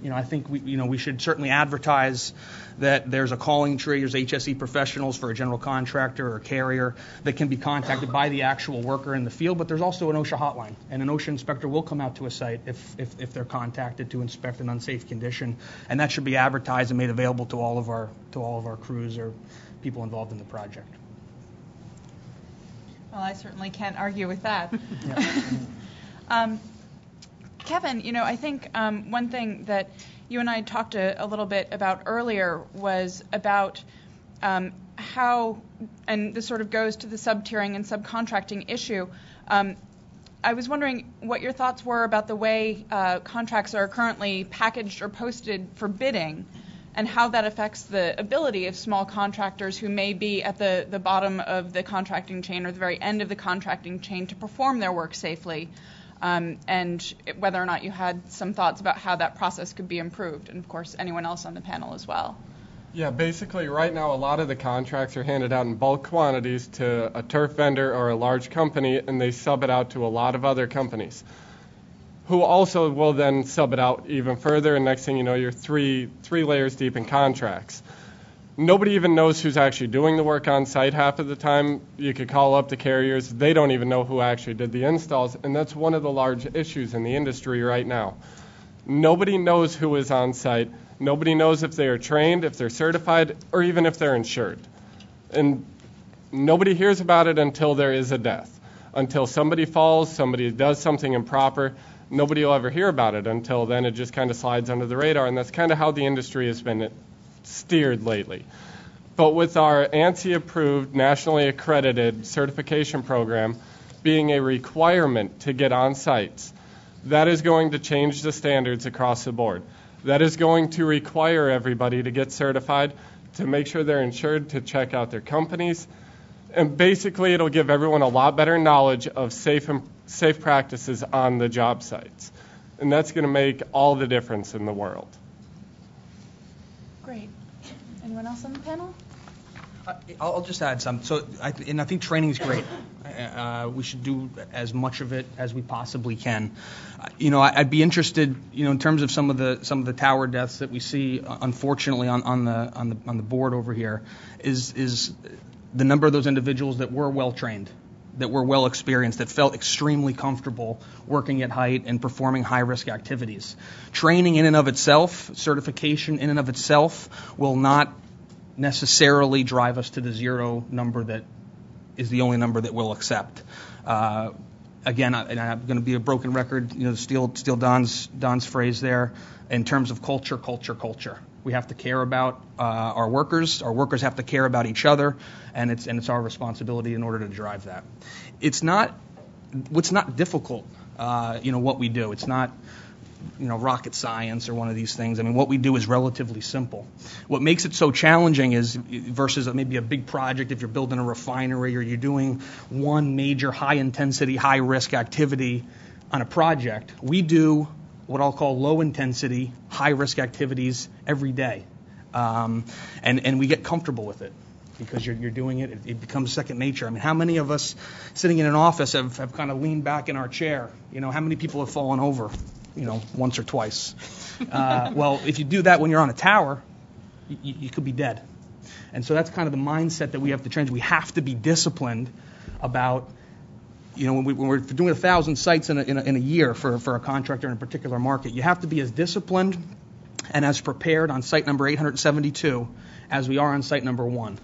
I think we should certainly advertise that there's a calling tree, there's HSE professionals for a general contractor or carrier that can be contacted by the actual worker in the field, but there's also an OSHA hotline, and an OSHA inspector will come out to a site if they're contacted to inspect an unsafe condition, and that should be advertised and made available to all of our crews or people involved in the project. Well, I certainly can't argue with that. Kevin, I think one thing that you and I talked a little bit about earlier was about how, and this sort of goes to the sub-tiering and subcontracting issue. I was wondering what your thoughts were about the way contracts are currently packaged or posted for bidding, and how that affects the ability of small contractors who may be at the bottom of the contracting chain or the very end of the contracting chain to perform their work safely. And whether or not you had some thoughts about how that process could be improved, and of course anyone else on the panel as well. Yeah, basically right now a lot of the contracts are handed out in bulk quantities to a turf vendor or a large company, and they sub it out to a lot of other companies who also will then sub it out even further, and next thing you know you're three layers deep in contracts. Nobody even knows who's actually doing the work on site half of the time. You could call up the carriers. They don't even know who actually did the installs, and that's one of the large issues in the industry right now. Nobody knows who is on site. Nobody knows if they are trained, if they're certified, or even if they're insured. And nobody hears about it until there is a death. Until somebody falls, somebody does something improper, nobody will ever hear about it. Until then, it just kind of slides under the radar, and that's kind of how the industry has been steered lately. But with our ANSI-approved, nationally accredited certification program being a requirement to get on sites, that is going to change the standards across the board. That is going to require everybody to get certified, to make sure they're insured, to check out their companies, and basically it'll give everyone a lot better knowledge of safe practices on the job sites. And that's going to make all the difference in the world. Great. Anyone else on the panel? I'll just add some. I think training is great. We should do as much of it as we possibly can. I'd be interested, in terms of some of the tower deaths that we see, unfortunately, on the board over here, is the number of those individuals that were well trained, that were well experienced, that felt extremely comfortable working at height and performing high risk activities. Training in and of itself, certification in and of itself, will not necessarily drive us to the zero number that is the only number that we'll accept. Again, and I'm going to be a broken record, steal Don's phrase there, in terms of culture. We have to care about our workers. Our workers have to care about each other, and it's our responsibility in order to drive that. It's not difficult, what we do. It's not, rocket science or one of these things. I mean, what we do is relatively simple. What makes it so challenging is, versus maybe a big project, if you're building a refinery or you're doing one major high-intensity, high-risk activity on a project, we do what I'll call low-intensity, high-risk activities every day. And we get comfortable with it because you're doing it. It becomes second nature. I mean, how many of us sitting in an office have kind of leaned back in our chair? How many people have fallen over? Once or twice. Well, if you do that when you're on a tower, you could be dead. And so that's kind of the mindset that we have to change. We have to be disciplined about, when we're doing 1,000 sites in a year for a contractor in a particular market, you have to be as disciplined and as prepared on site number 872 as we are on site number 1.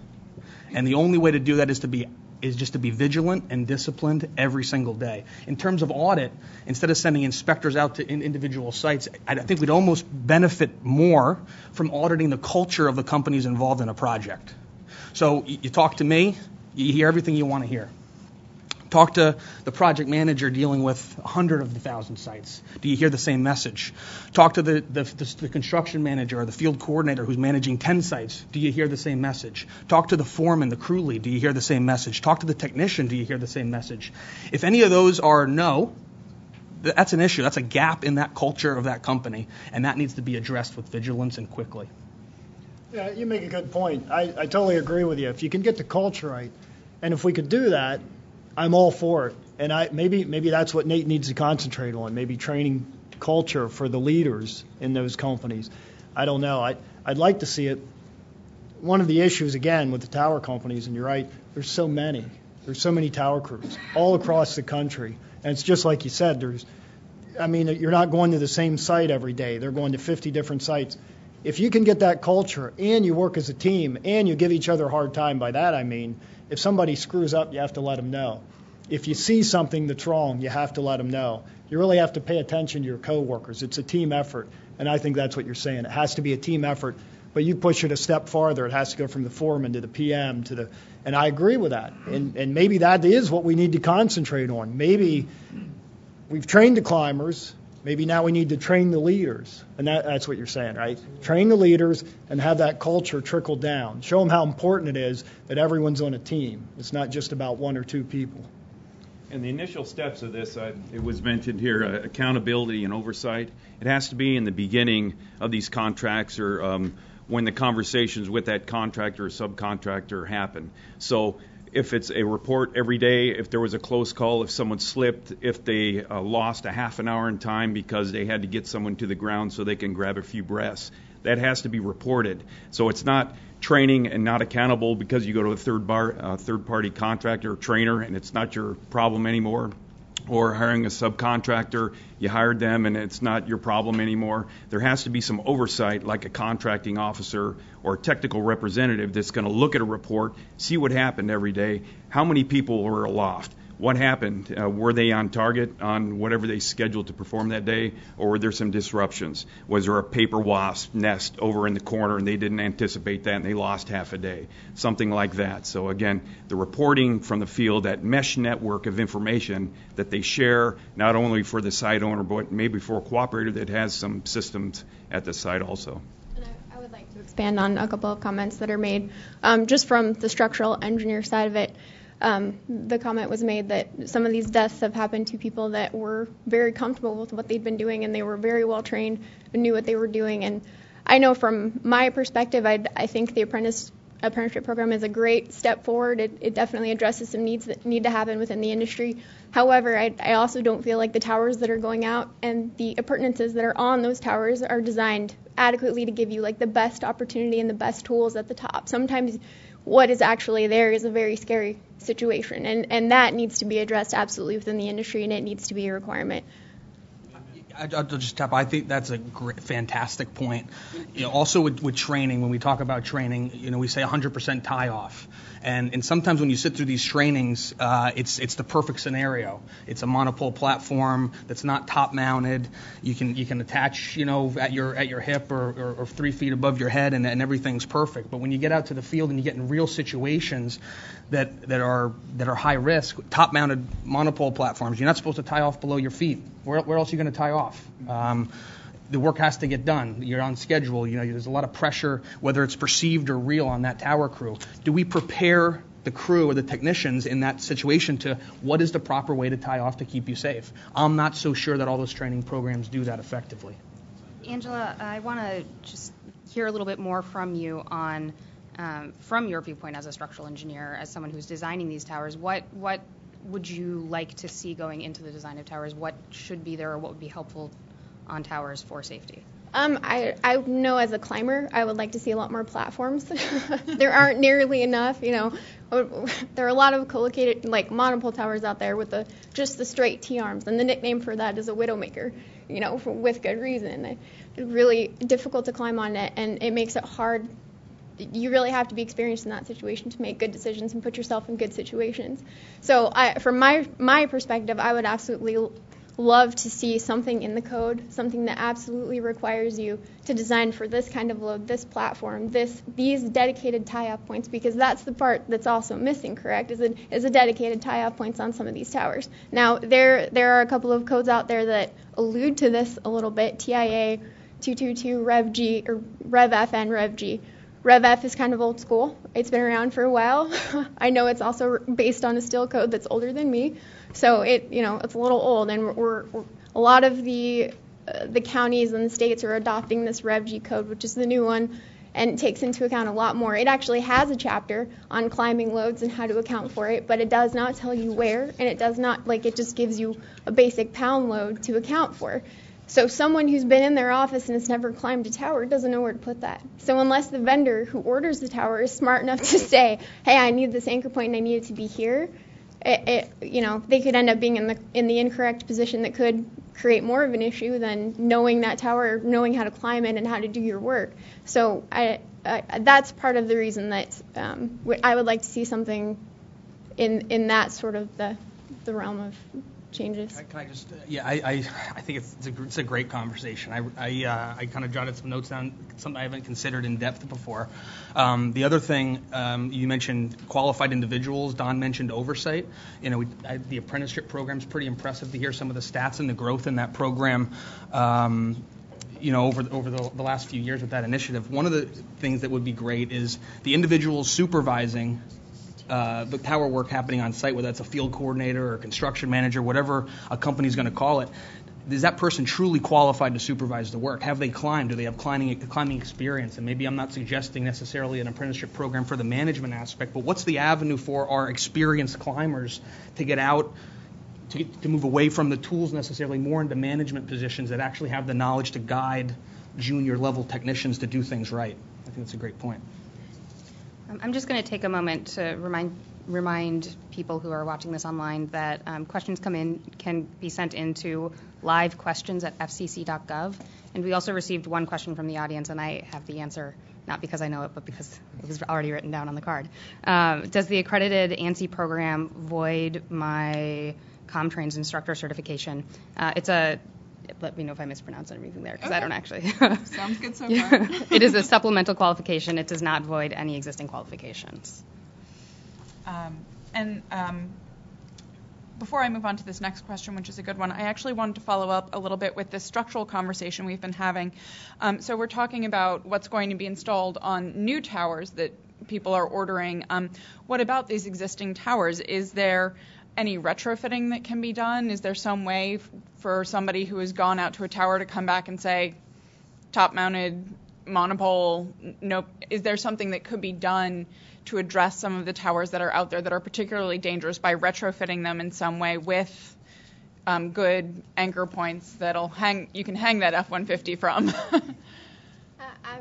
And the only way to do that is just to be vigilant and disciplined every single day. In terms of audit, instead of sending inspectors out to individual sites, I think we'd almost benefit more from auditing the culture of the companies involved in a project. So you talk to me, you hear everything you want to hear. Talk to the project manager dealing with 100 of the 1,000 sites. Do you hear the same message? Talk to the construction manager or the field coordinator who's managing 10 sites. Do you hear the same message? Talk to the foreman, the crew lead. Do you hear the same message? Talk to the technician. Do you hear the same message? If any of those are no, that's an issue. That's a gap in that culture of that company, and that needs to be addressed with vigilance and quickly. Yeah, you make a good point. I totally agree with you. If you can get the culture right, and if we could do that, I'm all for it. And maybe that's what Nate needs to concentrate on, maybe training culture for the leaders in those companies. I don't know. I'd like to see it. One of the issues, again, with the tower companies, and you're right, there's so many. There's so many tower crews all across the country. And it's just like you said, you're not going to the same site every day. They're going to 50 different sites. If you can get that culture and you work as a team and you give each other a hard time, by that I mean if somebody screws up, you have to let them know. If you see something that's wrong, you have to let them know. You really have to pay attention to your coworkers. It's a team effort, and I think that's what you're saying. It has to be a team effort, but you push it a step farther. It has to go from the foreman to the PM and I agree with that. And maybe that is what we need to concentrate on. Maybe we've trained the climbers. Maybe now we need to train the leaders, and that's what you're saying, right? Train the leaders and have that culture trickle down. Show them how important it is that everyone's on a team. It's not just about one or two people. And the initial steps of this, it was mentioned here, accountability and oversight. It has to be in the beginning of these contracts or when the conversations with that contractor or subcontractor happen. So if it's a report every day, if there was a close call, if someone slipped, if they lost a half an hour in time because they had to get someone to the ground so they can grab a few breaths, that has to be reported. So it's not training and not accountable because you go to a third-party contractor or trainer and it's not your problem anymore. Or hiring a subcontractor, you hired them and it's not your problem anymore. There has to be some oversight, like a contracting officer or a technical representative that's going to look at a report, see what happened every day, how many people were aloft, what happened, were they on target on whatever they scheduled to perform that day, or were there some disruptions? Was there a paper wasp nest over in the corner and they didn't anticipate that and they lost half a day? Something like that. So again, the reporting from the field, that mesh network of information that they share, not only for the site owner, but maybe for a cooperator that has some systems at the site also. And I would like to expand on a couple of comments that are made. Just from the structural engineer side of it, the comment was made that some of these deaths have happened to people that were very comfortable with what they'd been doing and they were very well trained and knew what they were doing. And I know from my perspective, I think the apprenticeship program is a great step forward. It definitely addresses some needs that need to happen within the industry. However, I also don't feel like the towers that are going out and the appurtenances that are on those towers are designed adequately to give you like the best opportunity and the best tools at the top. Sometimes what is actually there is a very scary situation, and that needs to be addressed absolutely within the industry, and it needs to be a requirement. I'll just tap. I think that's a fantastic point. Also with training, when we talk about training, we say 100% tie off, and sometimes when you sit through these trainings, it's the perfect scenario. It's a monopole platform that's not top mounted. You can attach at your hip or 3 feet above your head, and everything's perfect. But when you get out to the field and you get in real situations that are high risk, top mounted monopole platforms, you're not supposed to tie off below your feet. Where else are you going to tie off? The work has to get done. You're on schedule. There's a lot of pressure, whether it's perceived or real, on that tower crew. Do we prepare the crew or the technicians in that situation to what is the proper way to tie off to keep you safe? I'm not so sure that all those training programs do that effectively. Angela, I want to just hear a little bit more from you on, from your viewpoint as a structural engineer, as someone who's designing these towers, what would you like to see going into the design of towers? What should be there, or what would be helpful on towers for safety? I know as a climber, I would like to see a lot more platforms. There aren't nearly enough, There are a lot of collocated, like monopole towers out there with just the straight T-arms, and the nickname for that is a widowmaker, with good reason. It's really difficult to climb on it, and it makes it hard. You really have to be experienced in that situation to make good decisions and put yourself in good situations. So from my perspective, I would absolutely love to see something in the code, something that absolutely requires you to design for this kind of load, this platform, these dedicated tie-off points, because that's the part that's also missing, correct, is a dedicated tie-off points on some of these towers. Now, there are a couple of codes out there that allude to this a little bit, TIA 222, Rev G, or Rev F and Rev G. Rev F is kind of old school. It's been around for a while. I know it's also based on a steel code that's older than me, so it's a little old. And we're a lot of the counties and the states are adopting this Rev G code, which is the new one. and takes into account a lot more. It actually has a chapter on climbing loads and how to account for it, but it does not tell you where, and it does not, it just gives you a basic pound load to account for. So someone who's been in their office and has never climbed a tower doesn't know where to put that. So unless the vendor who orders the tower is smart enough to say, hey, I need this anchor point and I need it to be here, they could end up being in the incorrect position that could create more of an issue than knowing that tower, knowing how to climb it and how to do your work. So that's part of the reason that I would like to see something in that sort of the realm of changes. Can I just? I think it's a great conversation. I kind of jotted some notes down, something I haven't considered in depth before. The other thing you mentioned, qualified individuals. Don mentioned oversight. The apprenticeship program is pretty impressive to hear some of the stats and the growth in that program. Over the last few years with that initiative. One of the things that would be great is the individuals supervising the tower work happening on site, whether that's a field coordinator or a construction manager, whatever a company's going to call it. Is that person truly qualified to supervise the work? Have they climbed? Do they have climbing experience? And maybe I'm not suggesting necessarily an apprenticeship program for the management aspect, but what's the avenue for our experienced climbers to get out, to move away from the tools necessarily, more into management positions that actually have the knowledge to guide junior level technicians to do things right? I think that's a great point. I'm just going to take a moment to remind people who are watching this online that questions can be sent into livequestions@fcc.gov. And we also received one question from the audience, and I have the answer, not because I know it, but because it was already written down on the card. Does the accredited ANSI program void my Comtrains instructor certification? Let me know if I mispronounce anything there, because I don't actually. Sounds good so far. It is a supplemental qualification. It does not void any existing qualifications. Before I move on to this next question, which is a good one, I actually wanted to follow up a little bit with this structural conversation we've been having. So we're talking about what's going to be installed on new towers that people are ordering. What about these existing towers? Is there any retrofitting that can be done? Is there some way for somebody who has gone out to a tower to come back and say, top-mounted monopole, nope? Is there something that could be done to address some of the towers that are out there that are particularly dangerous by retrofitting them in some way with good anchor points that'll you can hang that F-150 from?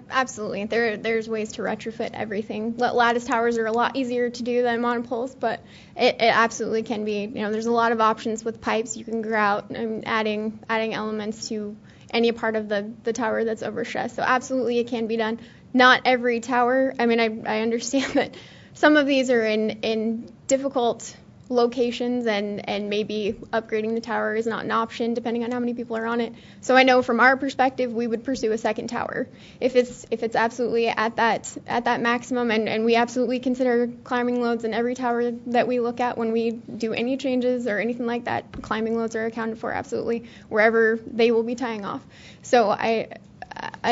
Absolutely. There's ways to retrofit everything. Lattice towers are a lot easier to do than monopoles, but it absolutely can be. There's a lot of options with pipes. You can go out and adding elements to any part of the tower that's overstressed. So absolutely it can be done. Not every tower. I mean, I understand that some of these are in difficult locations, and maybe upgrading the tower is not an option depending on how many people are on it. So I know from our perspective, we would pursue a second tower if it's absolutely at that maximum, and we absolutely consider climbing loads in every tower that we look at when we do any changes or anything like that. Climbing loads are accounted for absolutely wherever they will be tying off. So I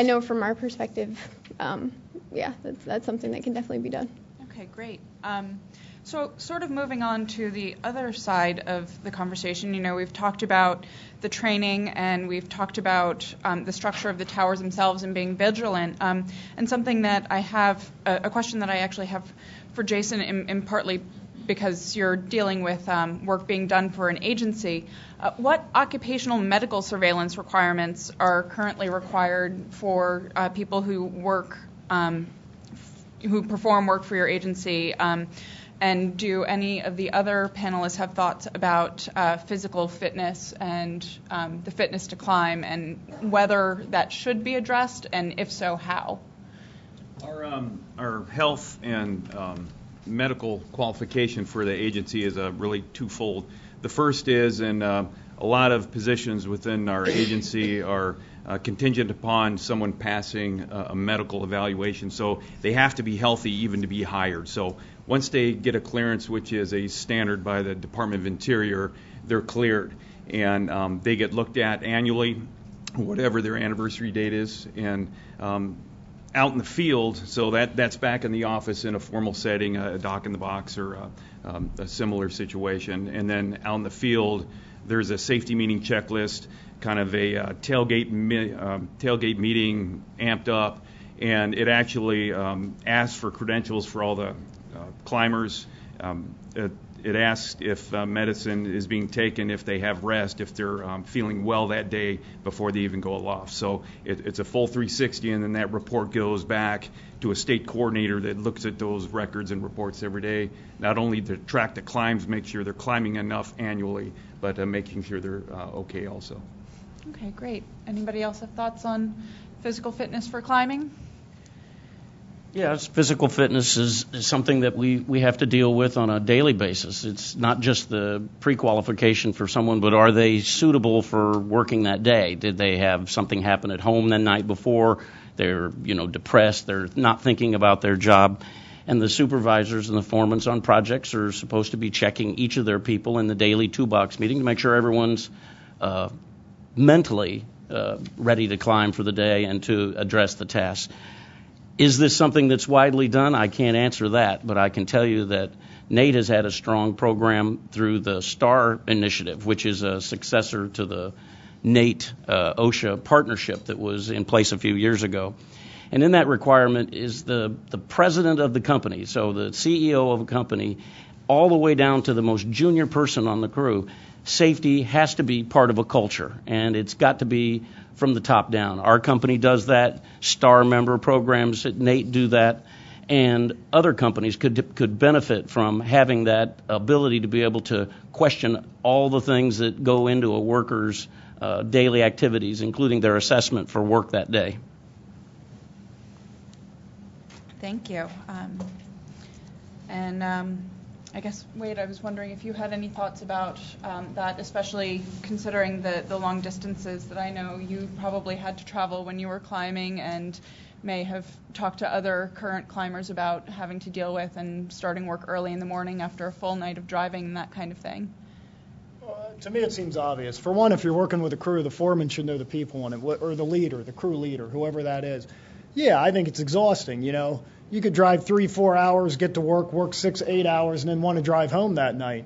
know from our perspective, that's something that can definitely be done. Okay, great. So sort of moving on to the other side of the conversation, we've talked about the training and we've talked about the structure of the towers themselves and being vigilant. And something that I have, a question that I actually have for Jason, in partly because you're dealing with work being done for an agency, what occupational medical surveillance requirements are currently required for people who work, who perform work for your agency? And do any of the other panelists have thoughts about physical fitness and the fitness to climb, and whether that should be addressed, and if so, how? Our health and medical qualification for the agency is really twofold. The first is, and a lot of positions within our agency are contingent upon someone passing a medical evaluation, so they have to be healthy even to be hired. So once they get a clearance, which is a standard by the Department of Interior, they're cleared, and they get looked at annually, whatever their anniversary date is, and out in the field, so that's back in the office in a formal setting, a dock in the box or a similar situation, and then out in the field, there's a safety meeting checklist, kind of a tailgate meeting amped up, and it actually asks for credentials for all the climbers. It asks if medicine is being taken, if they have rest, if they're feeling well that day before they even go aloft. So it's a full 360, and then that report goes back to a state coordinator that looks at those records and reports every day, not only to track the climbs, make sure they're climbing enough annually, but making sure they're okay also. Okay, great. Anybody else have thoughts on physical fitness for climbing? Yes, physical fitness is something that we have to deal with on a daily basis. It's not just the pre-qualification for someone, but are they suitable for working that day? Did they have something happen at home the night before? They're, depressed. They're not thinking about their job. And the supervisors and the foremen on projects are supposed to be checking each of their people in the daily toolbox meeting to make sure everyone's mentally ready to climb for the day and to address the tasks. Is this something that's widely done? I can't answer that, but I can tell you that Nate has had a strong program through the STAR initiative, which is a successor to the Nate OSHA partnership that was in place a few years ago. And in that requirement is the president of the company, so the CEO of a company, all the way down to the most junior person on the crew. Safety has to be part of a culture, and it's got to be from the top down. Our company does that. STAR member programs at Nate do that. And other companies could benefit from having that ability to be able to question all the things that go into a worker's daily activities, including their assessment for work that day. Thank you. I guess, Wade, I was wondering if you had any thoughts about that, especially considering the long distances that I know you probably had to travel when you were climbing, and may have talked to other current climbers about having to deal with and starting work early in the morning after a full night of driving and that kind of thing. To me, it seems obvious. For one, if you're working with a crew, the foreman should know the people on it, or the leader, the crew leader, whoever that is. Yeah, I think it's exhausting, You could drive 3-4 hours, get to work 6-8 hours, and then want to drive home that night.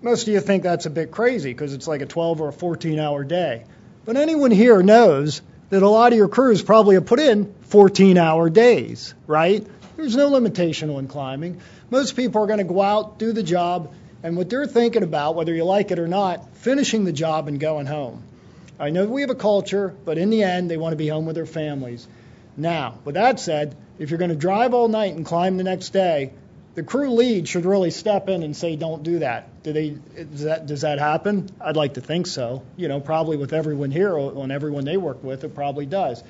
Most of you think that's a bit crazy because it's like a 12 or a 14-hour day. But anyone here knows that a lot of your crews probably have put in 14-hour days, right? There's no limitation on climbing. Most people are going to go out, do the job, and what they're thinking about, whether you like it or not, finishing the job and going home. I know we have a culture, but in the end, they want to be home with their families. Now, with that said, if you're going to drive all night and climb the next day, the crew lead should really step in and say, don't do that. Does that happen? I'd like to think so. Probably with everyone here, on everyone they work with, it probably does.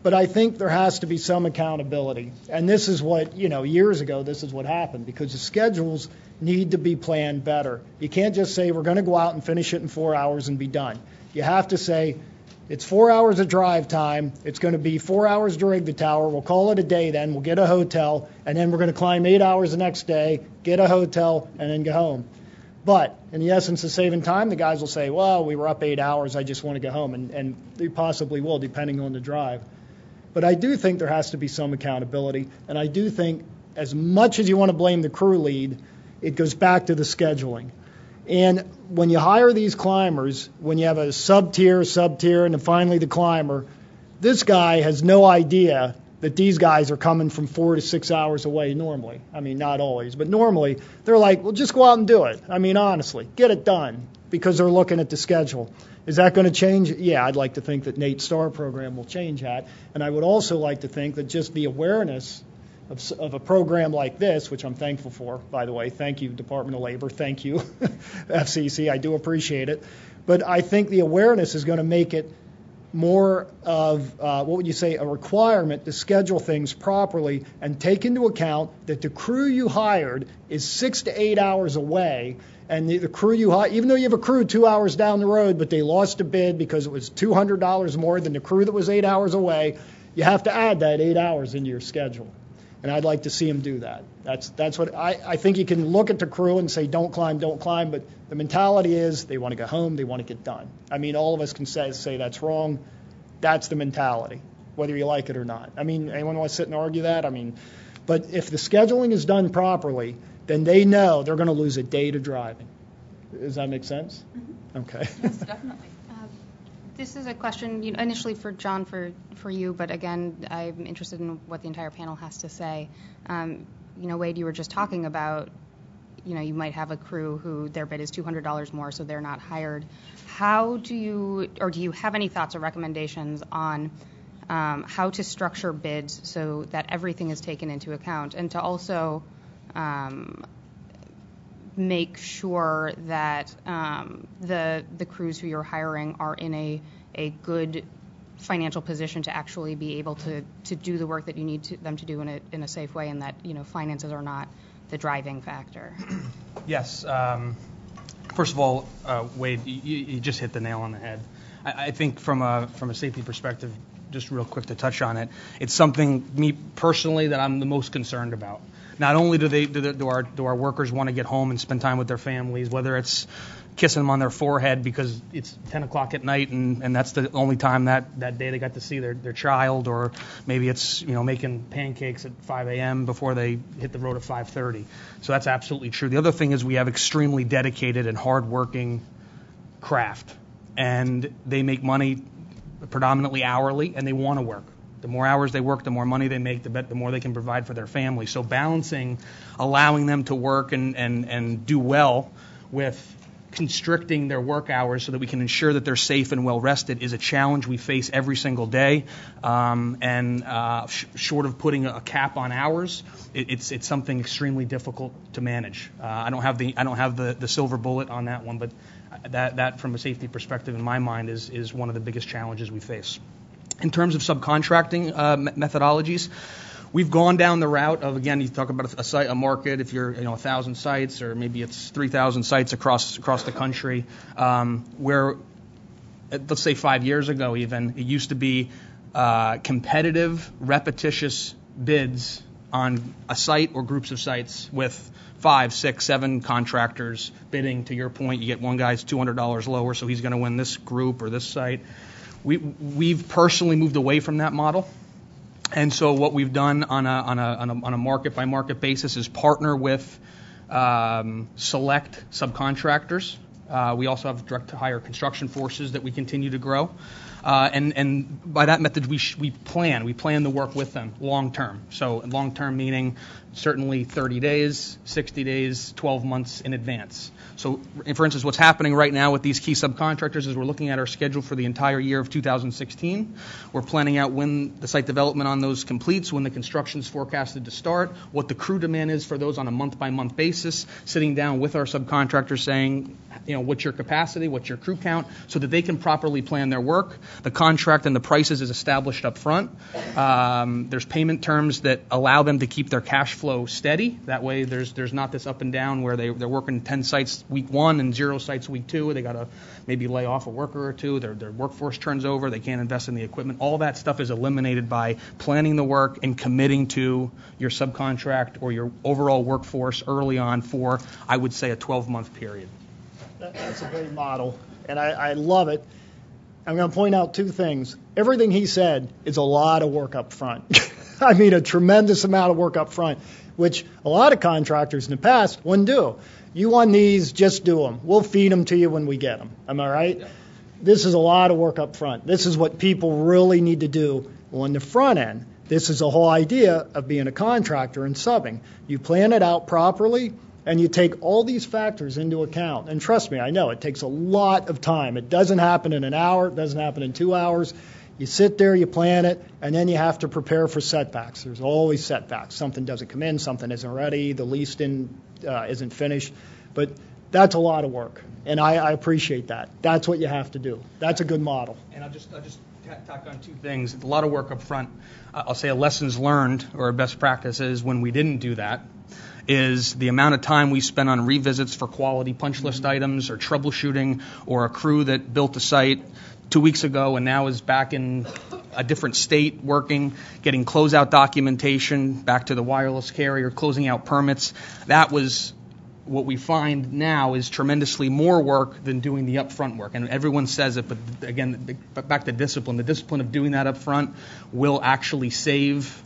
But I think there has to be some accountability. And this is what, years ago, this is what happened, because the schedules need to be planned better. You can't just say, we're going to go out and finish it in 4 hours and be done. You have to say, it's 4 hours of drive time. It's going to be 4 hours to rig the tower. We'll call it a day then. We'll get a hotel. And then we're going to climb 8 hours the next day, get a hotel, and then go home. But in the essence of saving time, the guys will say, well, we were up 8 hours. I just want to go home. And they possibly will, depending on the drive. But I do think there has to be some accountability. And I do think as much as you want to blame the crew lead, it goes back to the scheduling. And when you hire these climbers, when you have a sub-tier, and then finally the climber, this guy has no idea that these guys are coming from 4 to 6 hours away normally. I mean, not always, but normally they're like, well, just go out and do it. I mean, honestly, get it done, because they're looking at the schedule. Is that going to change? Yeah, I'd like to think that Nate's STAR program will change that. And I would also like to think that just the awareness of a program like this, which I'm thankful for, by the way. Thank you, Department of Labor. Thank you, FCC. I do appreciate it. But I think the awareness is going to make it more of, what would you say, a requirement to schedule things properly and take into account that the crew you hired is 6 to 8 hours away. And the crew you hire, even though you have a crew 2 hours down the road, but they lost a bid because it was $200 more than the crew that was 8 hours away, you have to add that 8 hours into your schedule. And I'd like to see them do that. That's what I think. You can look at the crew and say, don't climb, but the mentality is they want to go home, they want to get done. I mean, all of us can say that's wrong. That's the mentality, whether you like it or not. I mean, anyone want to sit and argue that? I mean, but if the scheduling is done properly, then they know they're going to lose a day to driving. Does that make sense? Mm-hmm. Okay. Yes, definitely. This is a question initially for John, for you, but again, I'm interested in what the entire panel has to say. Wade, you were just talking about, you might have a crew who their bid is $200 more, so they're not hired. How do you have any thoughts or recommendations on how to structure bids so that everything is taken into account, and to also make sure that the crews who you're hiring are in a good financial position to actually be able to do the work that you need them to do in a safe way, and that finances are not the driving factor? Yes. First of all, Wade, you just hit the nail on the head. I think from a safety perspective, just real quick to touch on it, it's something, me personally, that I'm the most concerned about. Not only do our workers want to get home and spend time with their families, whether it's kissing them on their forehead because it's 10 o'clock at night and that's the only time that day they got to see their child, or maybe it's making pancakes at 5 a.m. before they hit the road at 5:30. So that's absolutely true. The other thing is we have extremely dedicated and hardworking craft, and they make money predominantly hourly, and they want to work. The more hours they work, the more money they make, the more they can provide for their family. So balancing, allowing them to work and do well with constricting their work hours so that we can ensure that they're safe and well rested is a challenge we face every single day. Short of putting a cap on hours, it's something extremely difficult to manage. I don't have the silver bullet on that one, but that from a safety perspective in my mind is one of the biggest challenges we face. In terms of subcontracting methodologies, we've gone down the route of, again, you talk about a market, if you're 1,000 sites, or maybe it's 3,000 sites across the country, where, let's say 5 years ago even, it used to be competitive, repetitious bids on a site or groups of sites with 5, 6, 7 contractors bidding. To your point, you get one guy's $200 lower, so he's going to win this group or this site. We've personally moved away from that model, and so what we've done on a market by market basis is partner with select subcontractors. We also have direct to hire construction forces that we continue to grow, and by that method we plan the work with them long term. So long term meaning certainly 30 days, 60 days, 12 months in advance. So, for instance, what's happening right now with these key subcontractors is we're looking at our schedule for the entire year of 2016. We're planning out when the site development on those completes, when the construction's forecasted to start, what the crew demand is for those on a month-by-month basis, sitting down with our subcontractors saying, what's your capacity, what's your crew count, so that they can properly plan their work. The contract and the prices is established up front. There's payment terms that allow them to keep their cash flow steady. That way there's not this up and down where they're working 10 sites week 1 and 0 sites week 2. They got to maybe lay off a worker or two. Their workforce turns over. They can't invest in the equipment. All that stuff is eliminated by planning the work and committing to your subcontract or your overall workforce early on for, I would say, a 12-month period. That's a great model, and I love it. I'm going to point out 2 things. Everything he said is a lot of work up front. I mean, a tremendous amount of work up front, which a lot of contractors in the past wouldn't do. You want these, just do them. We'll feed them to you when we get them. Am I right? Yeah. This is a lot of work up front. This is what people really need to do on the front end. This is the whole idea of being a contractor and subbing. You plan it out properly, and you take all these factors into account. And trust me, I know it takes a lot of time. It doesn't happen in an hour. It doesn't happen in 2 hours. You sit there, you plan it, and then you have to prepare for setbacks. There's always setbacks. Something doesn't come in, something isn't ready, the lease isn't finished. But that's a lot of work, and I appreciate that. That's what you have to do. That's a good model. And I'll just tack on 2 things. A lot of work up front. I'll say a lessons learned or a best practice is when we didn't do that is the amount of time we spent on revisits for quality punch list items or troubleshooting, or a crew that built a site 2 weeks ago and now is back in a different state working, getting closeout documentation back to the wireless carrier, closing out permits. That was what we find now is tremendously more work than doing the upfront work. And everyone says it, but again, back to discipline. The discipline of doing that upfront will actually save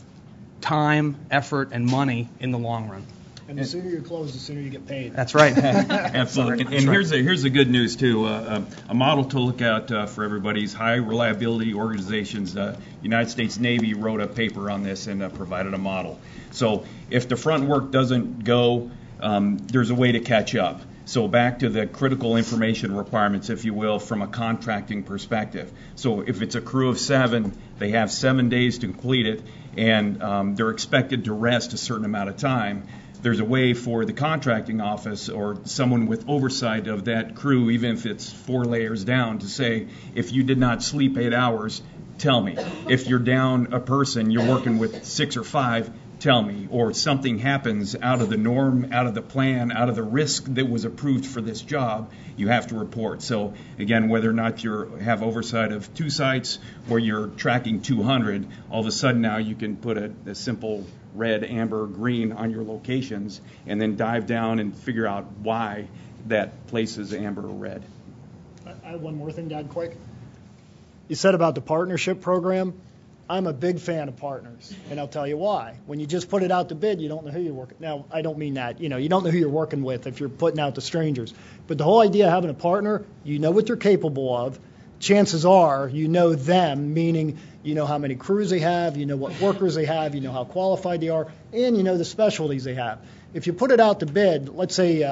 time, effort, and money in the long run. And the sooner you close, the sooner you get paid. That's right. Absolutely. And here's the good news, too. A model to look at for everybody's high reliability organizations. United States Navy wrote a paper on this and provided a model. So if the front work doesn't go, there's a way to catch up. So back to the critical information requirements, if you will, from a contracting perspective. So if it's a crew of 7, they have 7 days to complete it, and they're expected to rest a certain amount of time. There's a way for the contracting office or someone with oversight of that crew, even if it's 4 layers down, to say, if you did not sleep 8 hours, tell me. If you're down a person, you're working with 6 or 5, tell me. Or something happens out of the norm, out of the plan, out of the risk that was approved for this job, you have to report. So again, whether or not you have oversight of 2 sites or you're tracking 200, all of a sudden now you can put a simple red, amber, green on your locations and then dive down and figure out why that place is amber or red. I have one more thing to add quick. You said about the partnership program. I'm a big fan of partners, and I'll tell you why. When you just put it out to bid, you don't know who you're working. Now, I don't mean that. You don't know who you're working with if you're putting out to strangers. But the whole idea of having a partner, you know what they're capable of. Chances are you know them, meaning you know how many crews they have, you know what workers they have, you know how qualified they are, and you know the specialties they have. If you put it out to bid, let's say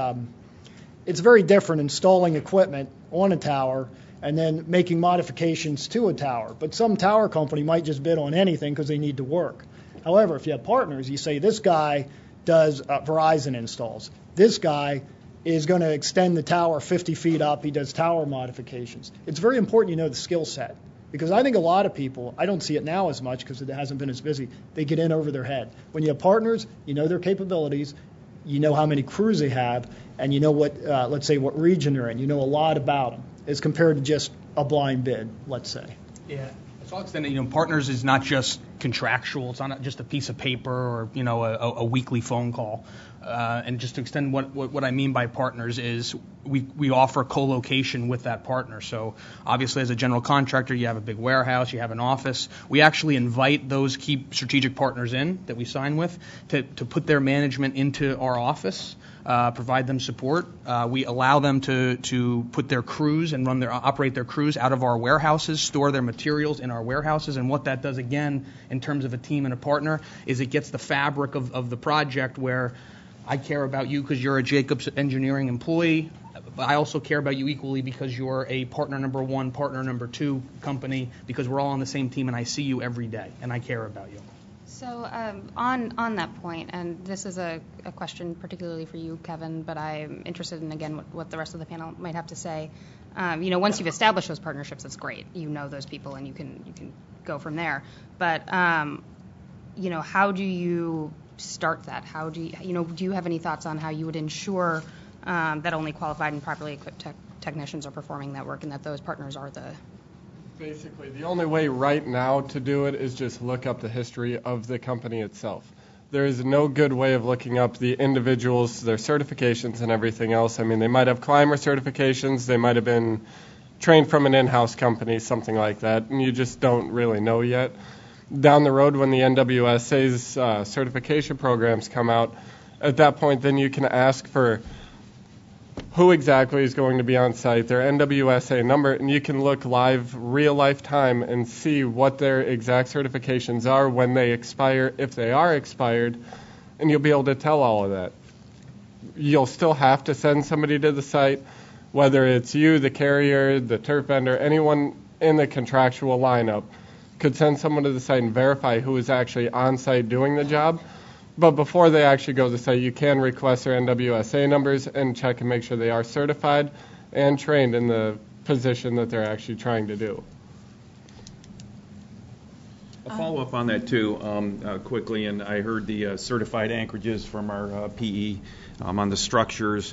it's very different installing equipment on a tower and then making modifications to a tower. But some tower company might just bid on anything because they need to work. However, if you have partners, you say this guy does Verizon installs. This guy is going to extend the tower 50 feet up. He does tower modifications. It's very important you know the skill set, because I think a lot of people, I don't see it now as much because it hasn't been as busy, they get in over their head. When you have partners, you know their capabilities, you know how many crews they have, and you know what, let's say, what region they're in. You know a lot about them as compared to just a blind bid, let's say. Yeah. So I'll extend partners is not just contractual. It's not just a piece of paper or, a weekly phone call. And just to extend what I mean by partners is we offer co-location with that partner. So obviously as a general contractor, you have a big warehouse, you have an office. We actually invite those key strategic partners in that we sign with to put their management into our office. Provide them support. We allow them to put their crews and operate their crews out of our warehouses, store their materials in our warehouses, and what that does again in terms of a team and a partner is it gets the fabric of the project where I care about you because you're a Jacobs Engineering employee, but I also care about you equally because you're a partner number 1, partner number 2 company, because we're all on the same team and I see you every day and I care about you. So on that point, and this is a question particularly for you, Kevin, but I'm interested in, again, what the rest of the panel might have to say. Once you've established those partnerships, that's great. You know those people and you can go from there. But, how do you start that? How do you have any thoughts on how you would ensure that only qualified and properly equipped technicians are performing that work and that those partners are the... Basically, the only way right now to do it is just look up the history of the company itself. There is no good way of looking up the individuals, their certifications and everything else. I mean, they might have climber certifications, they might have been trained from an in-house company, something like that, and you just don't really know yet. Down the road, when the NWSA's certification programs come out, at that point then you can ask for who exactly is going to be on site, their NWSA number, and you can look live, real life time, and see what their exact certifications are, when they expire, if they are expired, and you'll be able to tell all of that. You'll still have to send somebody to the site, whether it's you, the carrier, the turf vendor, anyone in the contractual lineup could send someone to the site and verify who is actually on site doing the job. But before they actually go to the site, you can request their NWSA numbers and check and make sure they are certified and trained in the position that they're actually trying to do. A follow-up on that, too, quickly, and I heard the certified anchorages from our PE on the structures.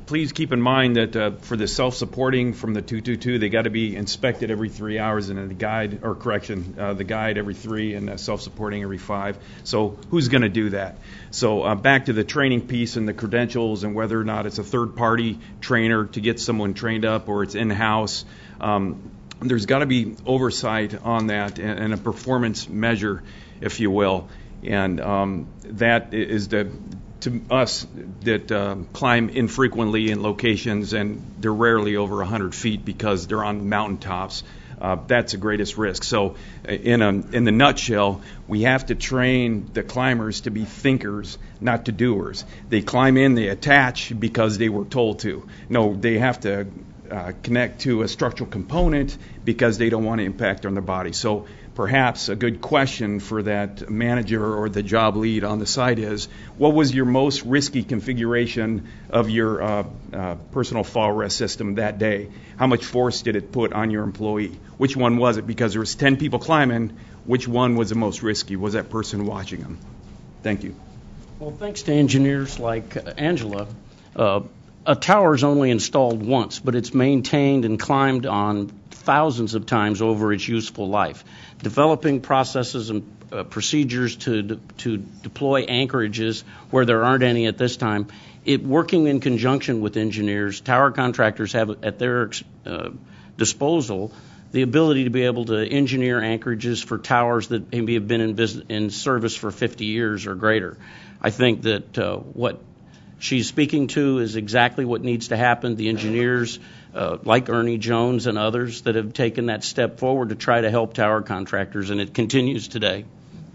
Please keep in mind that for the self-supporting from the 222, they got to be inspected every 3 hours, and the guide every 3, and self-supporting every 5. So who's going to do that? So back to the training piece and the credentials and whether or not it's a third-party trainer to get someone trained up or it's in-house. There's got to be oversight on that and a performance measure, if you will. And that is the to us that climb infrequently in locations, and they're rarely over 100 feet because they're on mountaintops. That's the greatest risk. So in the nutshell, we have to train the climbers to be thinkers, not to doers. They climb in, they attach because they were told to. No, they have to connect to a structural component because they don't want to impact on their body. So perhaps a good question for that manager or the job lead on the site is, what was your most risky configuration of your personal fall rest system that day? How much force did it put on your employee? Which one was it? Because there was 10 people climbing, which one was the most risky? Was that person watching them? Thank you. Well, thanks to engineers like Angela, a tower is only installed once, but it's maintained and climbed on thousands of times over its useful life. Developing processes and procedures to deploy anchorages where there aren't any at this time, working in conjunction with engineers, tower contractors have at their disposal the ability to be able to engineer anchorages for towers that maybe have been in service for 50 years or greater. I think that what she's speaking to is exactly what needs to happen. The engineers, like Ernie Jones and others, that have taken that step forward to try to help tower contractors, and it continues today.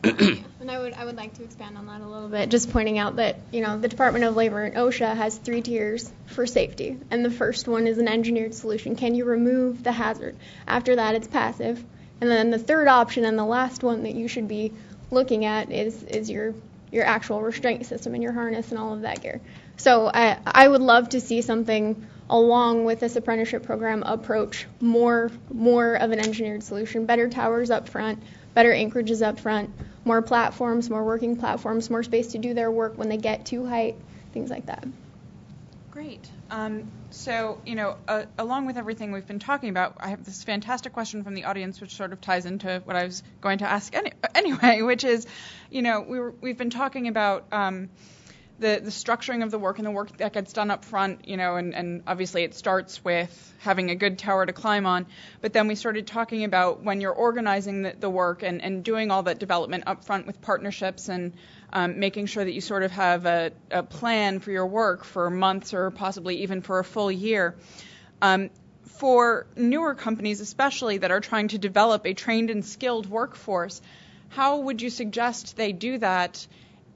And I would like to expand on that a little bit, just pointing out that, the Department of Labor and OSHA has 3 tiers for safety, and the first one is an engineered solution. Can you remove the hazard? After that, it's passive. And then the third option and the last one that you should be looking at is your actual restraint system and your harness and all of that gear. So I would love to see something along with this apprenticeship program approach more of an engineered solution, better towers up front, better anchorages up front, more platforms, more working platforms, more space to do their work when they get to height, things like that. Great. So, along with everything we've been talking about, I have this fantastic question from the audience, which sort of ties into what I was going to ask anyway, which is, we've been talking about the structuring of the work and the work that gets done up front, and obviously it starts with having a good tower to climb on. But then we started talking about when you're organizing the work and doing all that development up front with partnerships and making sure that you sort of have a plan for your work for months or possibly even for a full year. For newer companies especially that are trying to develop a trained and skilled workforce, how would you suggest they do that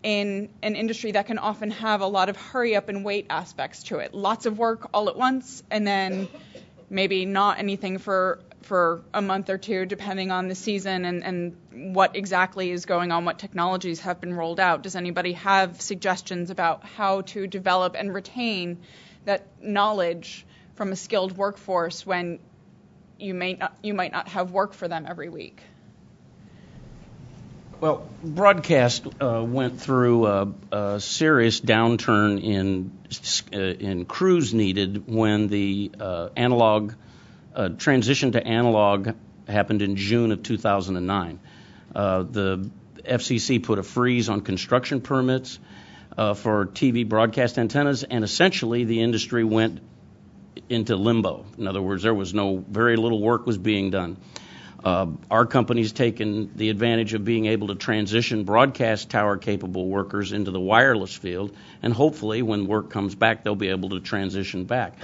in an industry that can often have a lot of hurry up and wait aspects to it? Lots of work all at once, and then maybe not anything for a month or two, depending on the season and what exactly is going on, what technologies have been rolled out. Does anybody have suggestions about how to develop and retain that knowledge from a skilled workforce when you might not have work for them every week? Well, broadcast went through a serious downturn in crews needed when the analog transition to analog happened in June of 2009. The FCC put a freeze on construction permits for TV broadcast antennas, and essentially the industry went into limbo. In other words, very little work was being done. Our company's taken the advantage of being able to transition broadcast tower-capable workers into the wireless field, and hopefully when work comes back, they'll be able to transition back.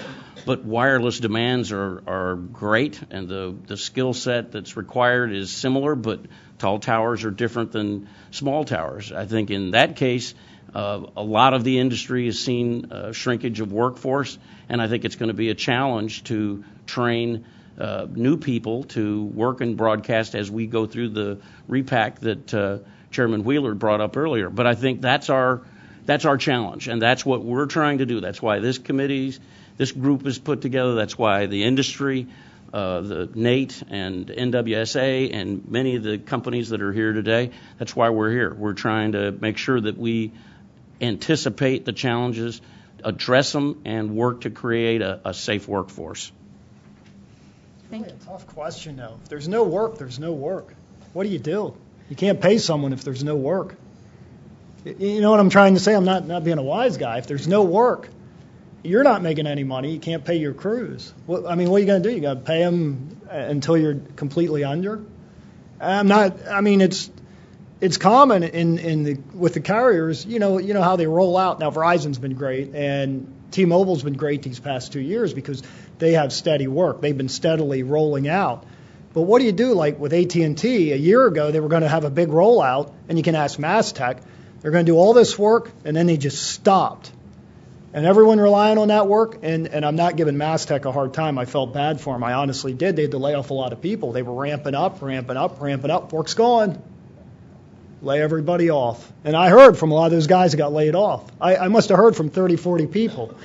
But wireless demands are great, and the skill set that's required is similar, but tall towers are different than small towers. I think in that case, a lot of the industry has seen shrinkage of workforce, and I think it's going to be a challenge to train new people to work in broadcast as we go through the repack that Chairman Wheeler brought up earlier. But I think that's our challenge, and that's what we're trying to do. That's why this group is put together. That's why the industry, the NATE and NWSA and many of the companies that are here today, that's why we're here. We're trying to make sure that we anticipate the challenges, address them, and work to create a safe workforce. Really a tough question, though. If there's no work, there's no work. What do? You can't pay someone if there's no work. You know what I'm trying to say? I'm not being a wise guy. If there's no work, you're not making any money. You can't pay your crews. What are you going to do? You got to pay them until you're completely under? It's it's common with the carriers. You know how they roll out. Now Verizon's been great, and T-Mobile's been great these past 2 years because they have steady work. They've been steadily rolling out. But what do you do? Like with AT&T, a year ago they were going to have a big rollout, and you can ask MasTech. They're going to do all this work, and then they just stopped. And everyone relying on that work, and I'm not giving MasTech a hard time. I felt bad for them. I honestly did. They had to lay off a lot of people. They were ramping up. Work's gone. Lay everybody off. And I heard from a lot of those guys that got laid off. I must have heard from 30, 40 people.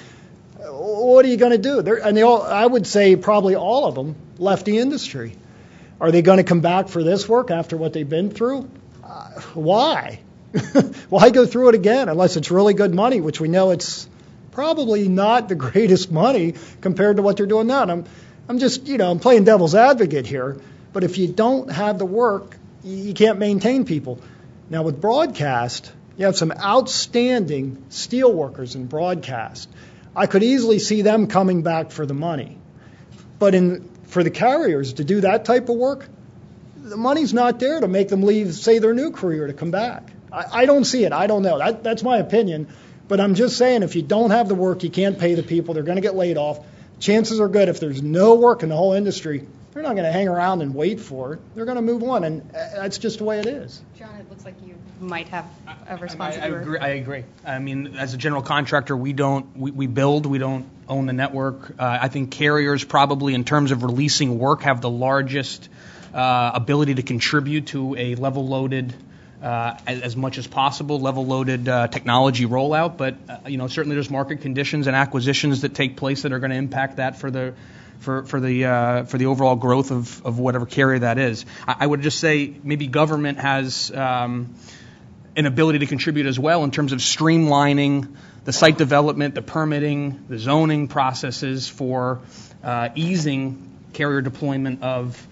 What are you going to do? I would say probably all of them left the industry. Are they going to come back for this work after what they've been through? Why? Why go through it again unless it's really good money, which we know it's probably not the greatest money compared to what they're doing now. And I'm just, I'm playing devil's advocate here. But if you don't have the work, you can't maintain people. Now with broadcast, you have some outstanding steel workers in broadcast. I could easily see them coming back for the money. But for the carriers to do that type of work, the money's not there to make them leave, say, their new career to come back. I don't see it. I don't know. That's my opinion. But I'm just saying, if you don't have the work, you can't pay the people. They're going to get laid off. Chances are good if there's no work in the whole industry, they're not going to hang around and wait for it. They're going to move on, and that's just the way it is. John, it looks like you might have a response. I agree. I mean, as a general contractor, we build, we don't own the network. I think carriers probably, in terms of releasing work, have the largest ability to contribute to a level-loaded, as much as possible, level-loaded technology rollout. But certainly there's market conditions and acquisitions that take place that are going to impact that for the overall growth of whatever carrier that is. I would just say maybe government has an ability to contribute as well in terms of streamlining the site development, the permitting, the zoning processes for easing carrier deployment of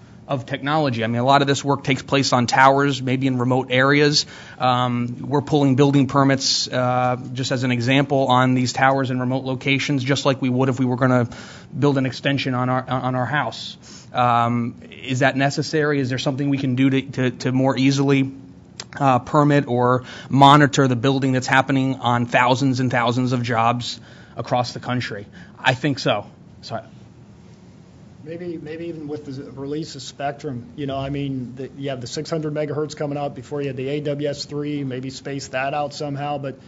technology. I mean, a lot of this work takes place on towers, maybe in remote areas. We're pulling building permits, just as an example, on these towers in remote locations, just like we would if we were going to build an extension on our house. Is that necessary? Is there something we can do to more easily permit or monitor the building that's happening on thousands and thousands of jobs across the country? I think so. Maybe even with the release of spectrum, you have the 600 megahertz coming out before you had the AWS-3, maybe space that out somehow. But,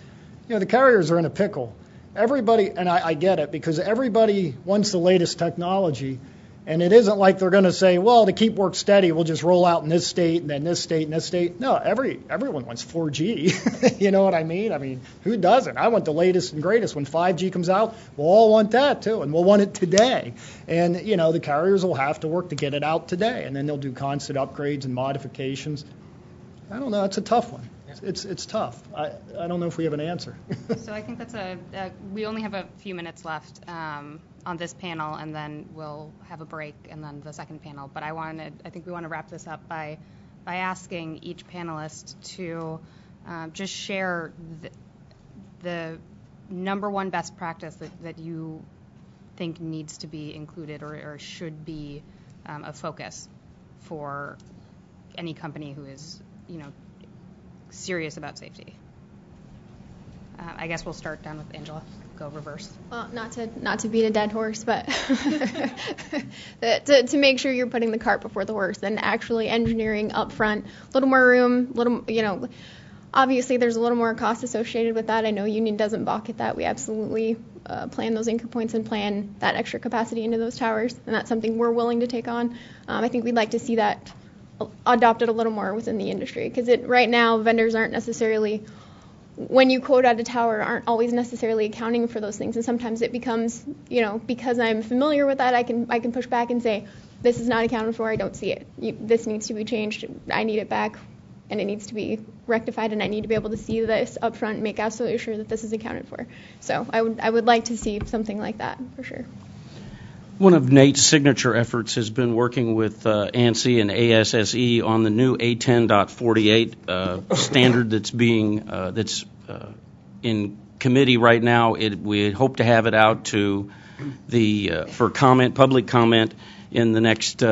the carriers are in a pickle. Everybody, and I get it, because everybody wants the latest technology. And it isn't like they're going to say, well, to keep work steady, we'll just roll out in this state and then this state and this state. No, everyone wants 4G. You know what I mean? I mean, who doesn't? I want the latest and greatest. When 5G comes out, we'll all want that too, and we'll want it today. And, the carriers will have to work to get it out today, and then they'll do constant upgrades and modifications. I don't know. It's a tough one. It's tough. I don't know if we have an answer. So I think we only have a few minutes left on this panel, and then we'll have a break, and then the second panel. But I think we want to wrap this up by asking each panelist to just share the number one best practice that you think needs to be included or should be a focus for any company who is, serious about safety. I guess we'll start down with Angela. Go reverse. Well, not to beat a dead horse, but to make sure you're putting the cart before the horse and actually engineering up front, a little more room, obviously there's a little more cost associated with that. I know Union doesn't balk at that. We absolutely plan those anchor points and plan that extra capacity into those towers, and that's something we're willing to take on. I think we'd like to see that adopted a little more within the industry, because right now vendors aren't necessarily, when you quote out a tower, aren't always necessarily accounting for those things, and sometimes it becomes, because I'm familiar with that, I can push back and say, this is not accounted for, I don't see it. This needs to be changed, I need it back, and it needs to be rectified, and I need to be able to see this up front and make absolutely sure that this is accounted for. So I would like to see something like that, for sure. One of Nate's signature efforts has been working with ANSI and ASSE on the new A10.48 standard that's in committee right now. We hope to have it out to for public comment in the next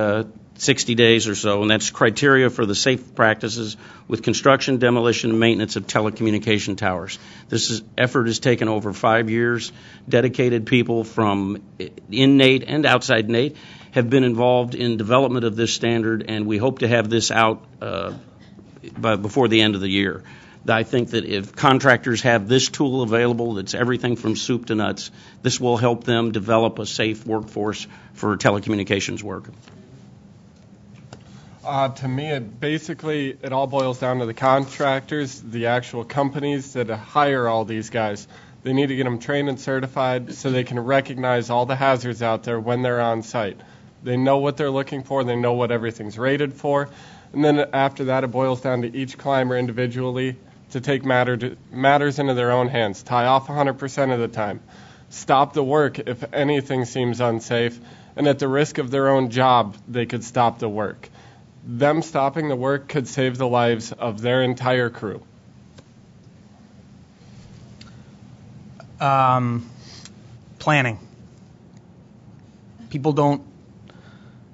60 days or so, and that's criteria for the safe practices with construction, demolition, and maintenance of telecommunication towers. This effort has taken over 5 years. Dedicated people from in NATE and outside NATE have been involved in development of this standard, and we hope to have this out before the end of the year. I think that if contractors have this tool available, that's everything from soup to nuts, this will help them develop a safe workforce for telecommunications work. To me, it all boils down to the contractors, the actual companies that hire all these guys. They need to get them trained and certified so they can recognize all the hazards out there when they're on site. They know what they're looking for. They know what everything's rated for. And then after that, it boils down to each climber individually to take matters into their own hands, tie off 100% of the time, stop the work if anything seems unsafe, and at the risk of their own job, they could stop the work. Them stopping the work could save the lives of their entire crew. Planning. People don't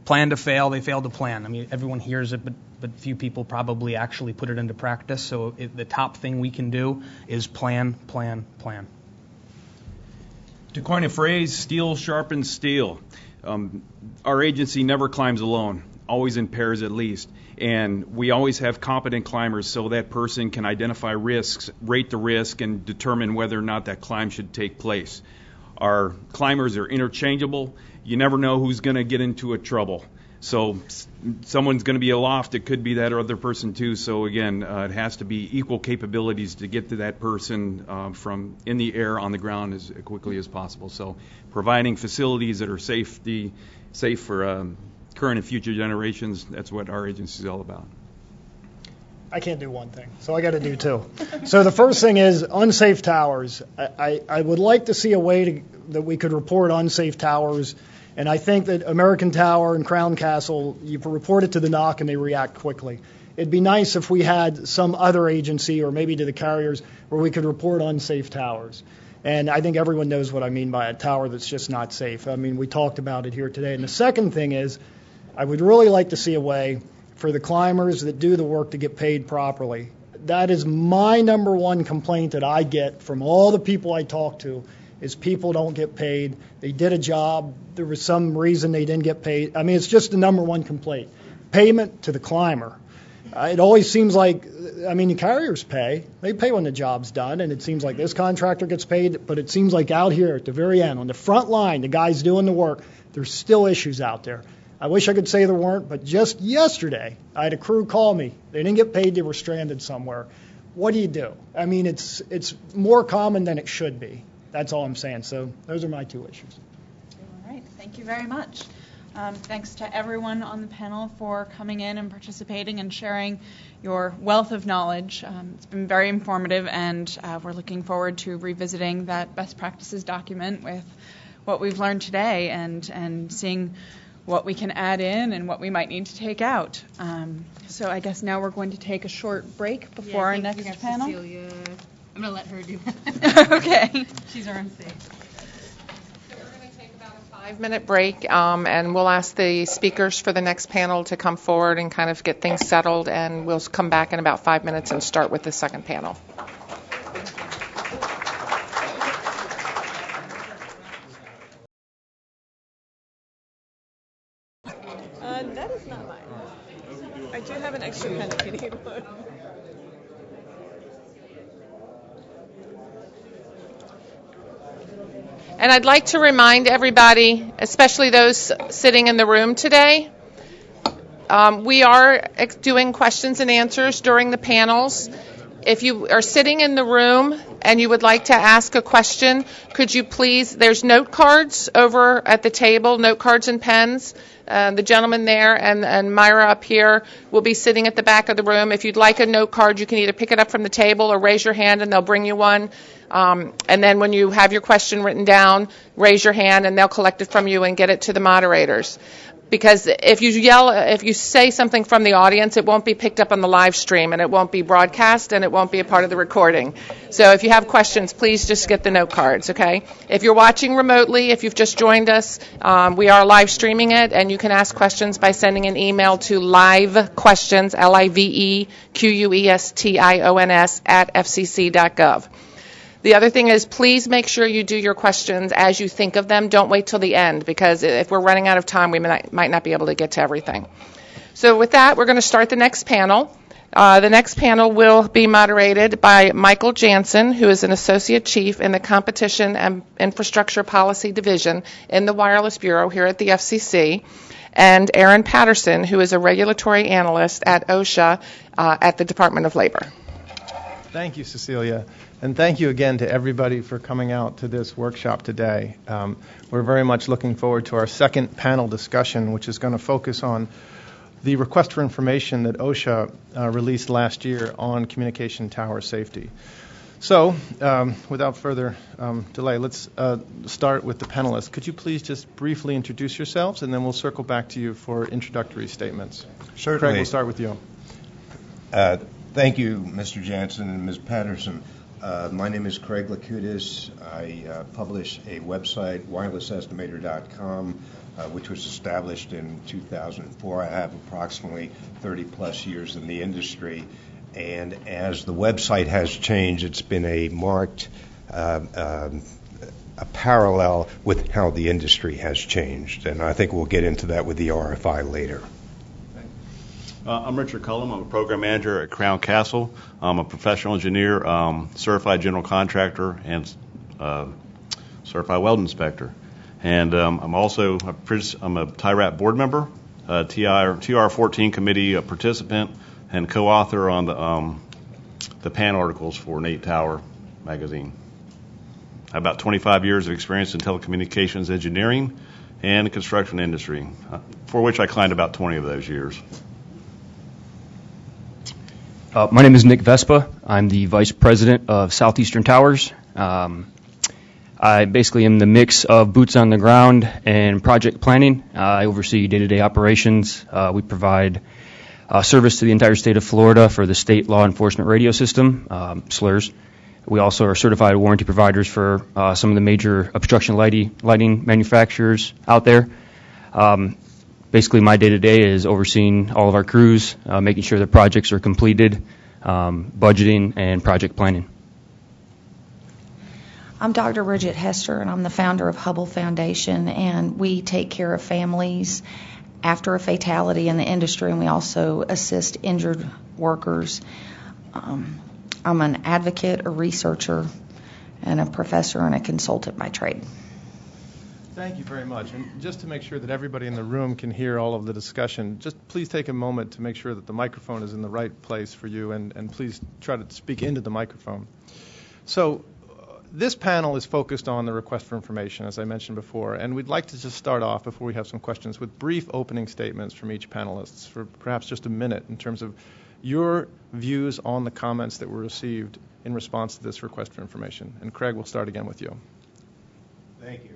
plan to fail, they fail to plan. I mean, everyone hears it, but few people probably actually put it into practice. So the top thing we can do is plan, plan, plan. To coin a phrase, steel sharpens steel. Our agency never climbs alone, always in pairs at least. And we always have competent climbers so that person can identify risks, rate the risk, and determine whether or not that climb should take place. Our climbers are interchangeable. You never know who's going to get into a trouble. So someone's going to be aloft. It could be that other person too. So again, it has to be equal capabilities to get to that person from in the air on the ground as quickly as possible. So providing facilities that are safe for current and future generations, that's what our agency is all about. I can't do one thing, so I got to do two. So the first thing is unsafe towers. I would like to see a way that we could report unsafe towers. And I think that American Tower and Crown Castle, you report it to the NOC and they react quickly. It'd be nice if we had some other agency or maybe to the carriers where we could report unsafe towers. And I think everyone knows what I mean by a tower that's just not safe. I mean, we talked about it here today. And the second thing is I would really like to see a way for the climbers that do the work to get paid properly. That is my number one complaint that I get from all the people I talk to is people don't get paid. They did a job. There was some reason they didn't get paid. I mean, it's just the number one complaint. Payment to the climber. It always seems like, I mean, the carriers pay. They pay when the job's done, and it seems like this contractor gets paid, but it seems like out here at the very end, on the front line, the guys doing the work, there's still issues out there. I wish I could say there weren't, but just yesterday, I had a crew call me. They didn't get paid. They were stranded somewhere. What do you do? I mean, it's more common than it should be. That's all I'm saying. So those are my two issues. All right. Thank you very much. Thanks to everyone on the panel for coming in and participating and sharing your wealth of knowledge. It's been very informative, and we're looking forward to revisiting that best practices document with what we've learned today and seeing what we can add in and what we might need to take out. So I guess now we're going to take a short break before our next panel. Cecilia. I'm going to let her do that. Okay. She's our MC. So we're going to take about a 5-minute break, and we'll ask the speakers for the next panel to come forward and kind of get things settled, and we'll come back in about 5 minutes and start with the second panel. That is not mine. I do have an extra pen if you need one. And I'd like to remind everybody, especially those sitting in the room today, we are doing questions and answers during the panels. If you are sitting in the room and you would like to ask a question, could you please, there's note cards over at the table, note cards and pens. The gentleman there and Myra up here will be sitting at the back of the room. If you'd like a note card, you can either pick it up from the table or raise your hand and they'll bring you one. And then when you have your question written down, raise your hand and they'll collect it from you and get it to the moderators. because if you say something from the audience, it won't be picked up on the live stream, and it won't be broadcast, and it won't be a part of the recording. So if you have questions, please just get the note cards, okay? If you're watching remotely, if you've just joined us, we are live streaming it, and you can ask questions by sending an email to livequestions, LIVEQUESTIONS, @fcc.gov. The other thing is, please make sure you do your questions as you think of them. Don't wait till the end, because if we're running out of time, we might not be able to get to everything. So with that, we're going to start the next panel. The next panel will be moderated by Michael Jansen, who is an Associate Chief in the Competition and Infrastructure Policy Division in the Wireless Bureau here at the FCC, and Aaron Patterson, who is a Regulatory Analyst at OSHA at the Department of Labor. Thank you, Cecilia. And thank you again to everybody for coming out to this workshop today. We're very much looking forward to our second panel discussion, which is going to focus on the request for information that OSHA released last year on communication tower safety. So, without further delay, let's start with the panelists. Could you please just briefly introduce yourselves, and then we'll circle back to you for introductory statements. Certainly. Craig, we'll start with you. Thank you, Mr. Jansen and Ms. Patterson. My name is Craig Lakutis. I publish a website, wirelessestimator.com, which was established in 2004. I have approximately 30-plus years in the industry. And as the website has changed, it's been a marked a parallel with how the industry has changed. And I think we'll get into that with the RFI later. I'm Richard Cullum. I'm a program manager at Crown Castle. I'm a professional engineer, certified general contractor, and certified weld inspector. And I'm also I'm a TIRAP board member, TR14 committee participant, and co-author on the pan articles for Nate Tower magazine. I have about 25 years of experience in telecommunications engineering and the construction industry, for which I climbed about 20 of those years. My name is Nick Vespa. I'm the Vice President of Southeastern Towers. I basically am the mix of boots on the ground and project planning. I oversee day-to-day operations. We provide service to the entire state of Florida for the state law enforcement radio system, SLURS. We also are certified warranty providers for some of the major obstruction lighting manufacturers out there. Basically, my day-to-day is overseeing all of our crews, making sure that projects are completed, budgeting, and project planning. I'm Dr. Bridget Hester, and I'm the founder of Hubble Foundation, and we take care of families after a fatality in the industry, and we also assist injured workers. I'm an advocate, a researcher, and a professor and a consultant by trade. Thank you very much. And just to make sure that everybody in the room can hear all of the discussion, just please take a moment to make sure that the microphone is in the right place for you, and please try to speak into the microphone. So this panel is focused on the request for information, as I mentioned before, and we'd like to just start off, before we have some questions, with brief opening statements from each panelist for perhaps just a minute in terms of your views on the comments that were received in response to this request for information. And Craig, we'll start again with you. Thank you.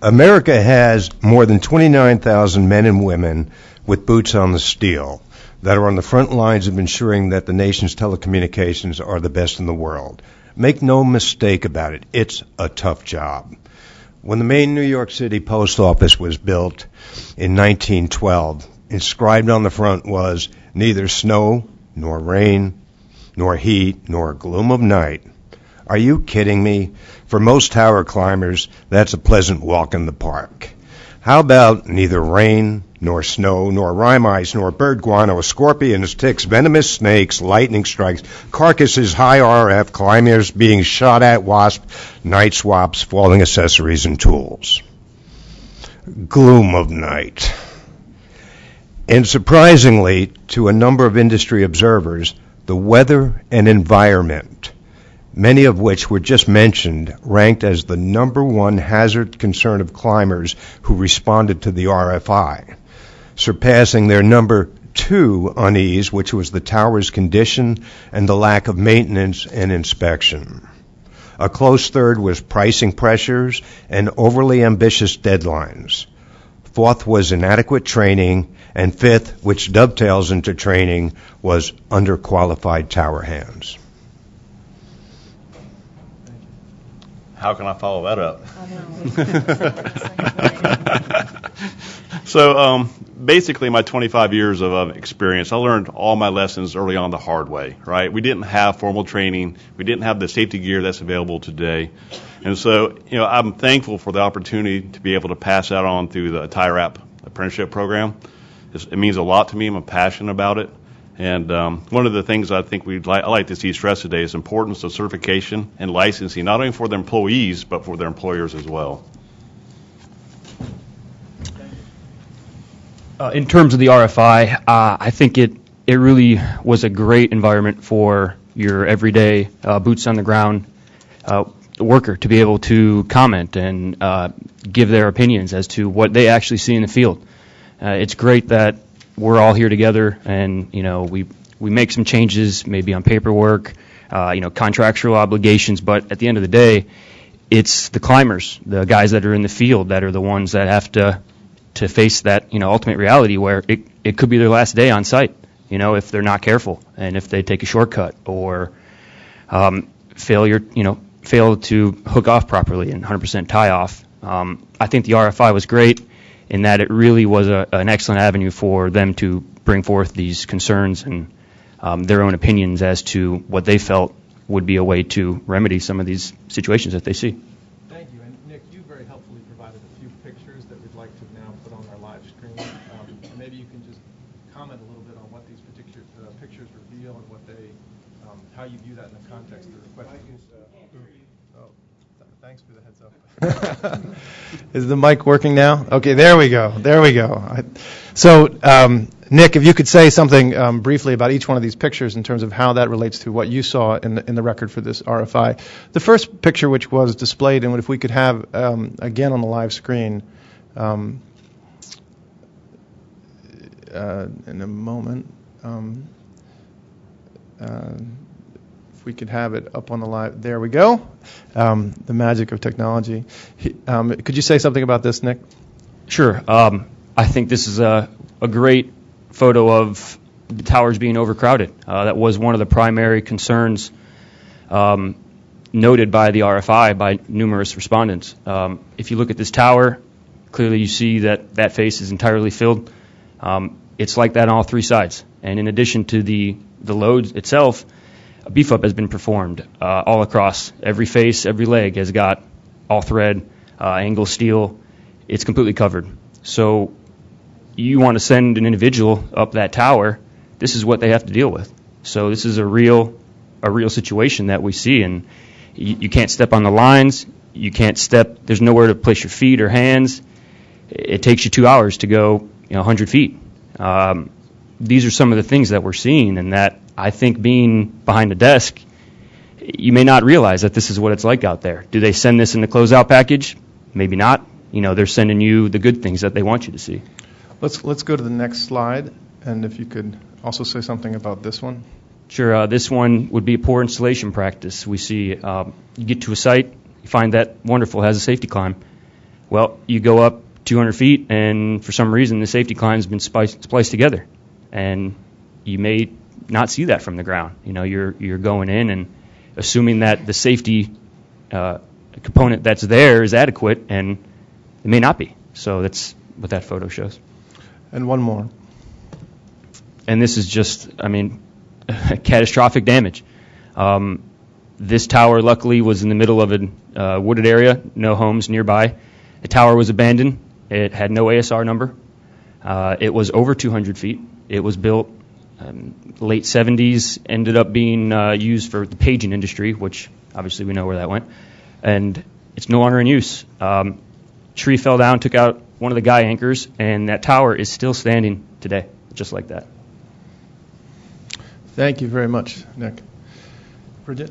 America has more than 29,000 men and women with boots on the steel that are on the front lines of ensuring that the nation's telecommunications are the best in the world. Make no mistake about it, it's a tough job. When the main New York City post office was built in 1912, inscribed on the front was neither snow, nor rain, nor heat, nor gloom of night. Are you kidding me? For most tower climbers, that's a pleasant walk in the park. How about neither rain, nor snow, nor rime ice, nor bird guano, scorpions, ticks, venomous snakes, lightning strikes, carcasses, high RF, climbers being shot at, wasps, night swaps, falling accessories, and tools. Gloom of night. And surprisingly, to a number of industry observers, the weather and environment, many of which were just mentioned, ranked as the #1 hazard concern of climbers who responded to the RFI, surpassing their #2 unease, which was the tower's condition and the lack of maintenance and inspection. A close third was pricing pressures and overly ambitious deadlines. Fourth was inadequate training. And fifth, which dovetails into training, was underqualified tower hands. How can I follow that up? So basically, my 25 years of experience, I learned all my lessons early on the hard way, right? We didn't have formal training. We didn't have the safety gear that's available today. And so, I'm thankful for the opportunity to be able to pass that on through the TIRAP apprenticeship program. It means a lot to me. I'm passionate about it. And one of the things I think I like to see stressed today is the importance of certification and licensing, not only for the employees, but for their employers as well. In terms of the RFI, I think it really was a great environment for your everyday boots on the ground worker to be able to comment and give their opinions as to what they actually see in the field. It's great that we're all here together, and we make some changes, maybe on paperwork, contractual obligations. But at the end of the day, it's the climbers, the guys that are in the field, that are the ones that have to face that ultimate reality where it could be their last day on site. If they're not careful and if they take a shortcut or fail to hook off properly and 100% tie off. I think the RFI was great in that it really was an excellent avenue for them to bring forth these concerns and their own opinions as to what they felt would be a way to remedy some of these situations that they see. Thank you. And Nick, you very helpfully provided a few pictures that we'd like to now put on our live screen. And maybe you can just comment a little bit on what these particular pictures reveal and what they, how you view that in the context of the question. Thanks for the heads up. Is the mic working now? Okay, there we go. So, Nick, if you could say something briefly about each one of these pictures in terms of how that relates to what you saw in the record for this RFI. The first picture, which was displayed, and if we could have again on the live screen in a moment. If we could have it up on the live, there we go. The magic of technology. Could you say something about this, Nick? Sure. I think this is a great photo of the towers being overcrowded. That was one of the primary concerns noted by the RFI by numerous respondents. If you look at this tower, clearly you see that face is entirely filled. It's like that on all three sides. And in addition to the load itself, a beef up has been performed all across. Every face, every leg has got all thread, angle steel. It's completely covered. So you want to send an individual up that tower, this is what they have to deal with. So this is a real situation that we see, and you can't step on the lines. You can't step. There's nowhere to place your feet or hands. It takes you 2 hours to go 100 feet. These are some of the things that we're seeing, and that I think being behind a desk, you may not realize that this is what it's like out there. Do they send this in the closeout package? Maybe not. They're sending you the good things that they want you to see. Let's go to the next slide, and if you could also say something about this one. Sure. This one would be a poor installation practice. We see you get to a site, you find that wonderful, has a safety climb. Well, you go up 200 feet, and for some reason the safety climb has been spliced together, and you may not see that from the ground. You're going in and assuming that the safety component that's there is adequate, and it may not be. So that's what that photo shows. And one more. And this is just, catastrophic damage. This tower, luckily, was in the middle of a wooded area, no homes nearby. The tower was abandoned. It had no ASR number. It was over 200 feet. It was built late 70s, ended up being used for the paging industry, which obviously we know where that went. And it's no longer in use. Tree fell down, took out one of the guy anchors, and that tower is still standing today, just like that. Thank you very much, Nick. Bridget?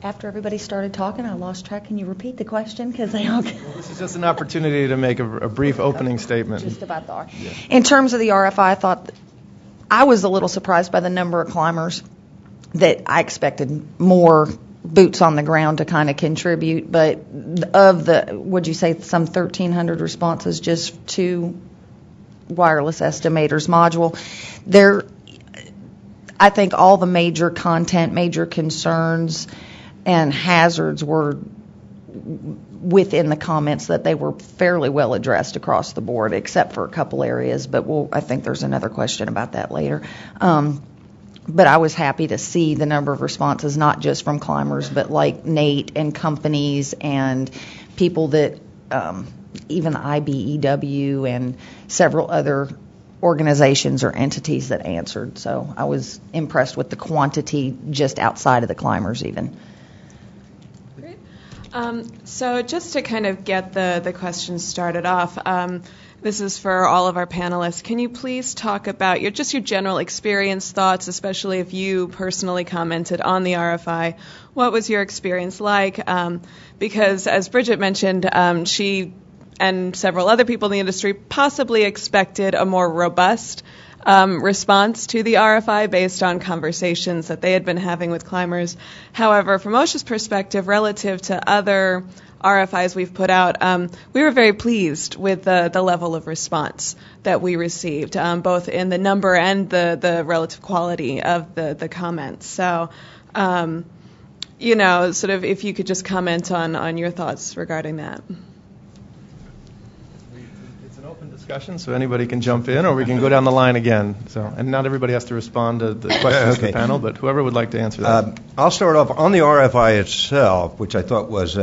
After everybody started talking, I lost track. Can you repeat the question? Because they all. This is just an opportunity to make a brief opening statement. Just about the RFI. Yeah. In terms of the RFI, I thought I was a little surprised by the number of climbers. That I expected more boots on the ground to kind of contribute. But of the, would you say some 1,300 responses just to wireless estimators module, there, I think all the major content, major concerns, and hazards were within the comments, that they were fairly well addressed across the board, except for a couple areas. But I think there's another question about that later. But I was happy to see the number of responses, not just from climbers, but like Nate and companies and people that, even the IBEW and several other organizations or entities that answered. So I was impressed with the quantity just outside of the climbers even. So just to kind of get the questions started off, this is for all of our panelists. Can you please talk about your general experience, thoughts, especially if you personally commented on the RFI? What was your experience like? Because as Bridget mentioned, she and several other people in the industry possibly expected a more robust response to the RFI based on conversations that they had been having with climbers. However, from OSHA's perspective, relative to other RFIs we've put out, we were very pleased with the level of response that we received, both in the number and the relative quality of the comments. So, sort of if you could just comment on your thoughts regarding that. Discussion, so anybody can jump in, or we can go down the line again. So, and not everybody has to respond to the questions of the panel, but whoever would like to answer that. I'll start off on the RFI itself, which I thought was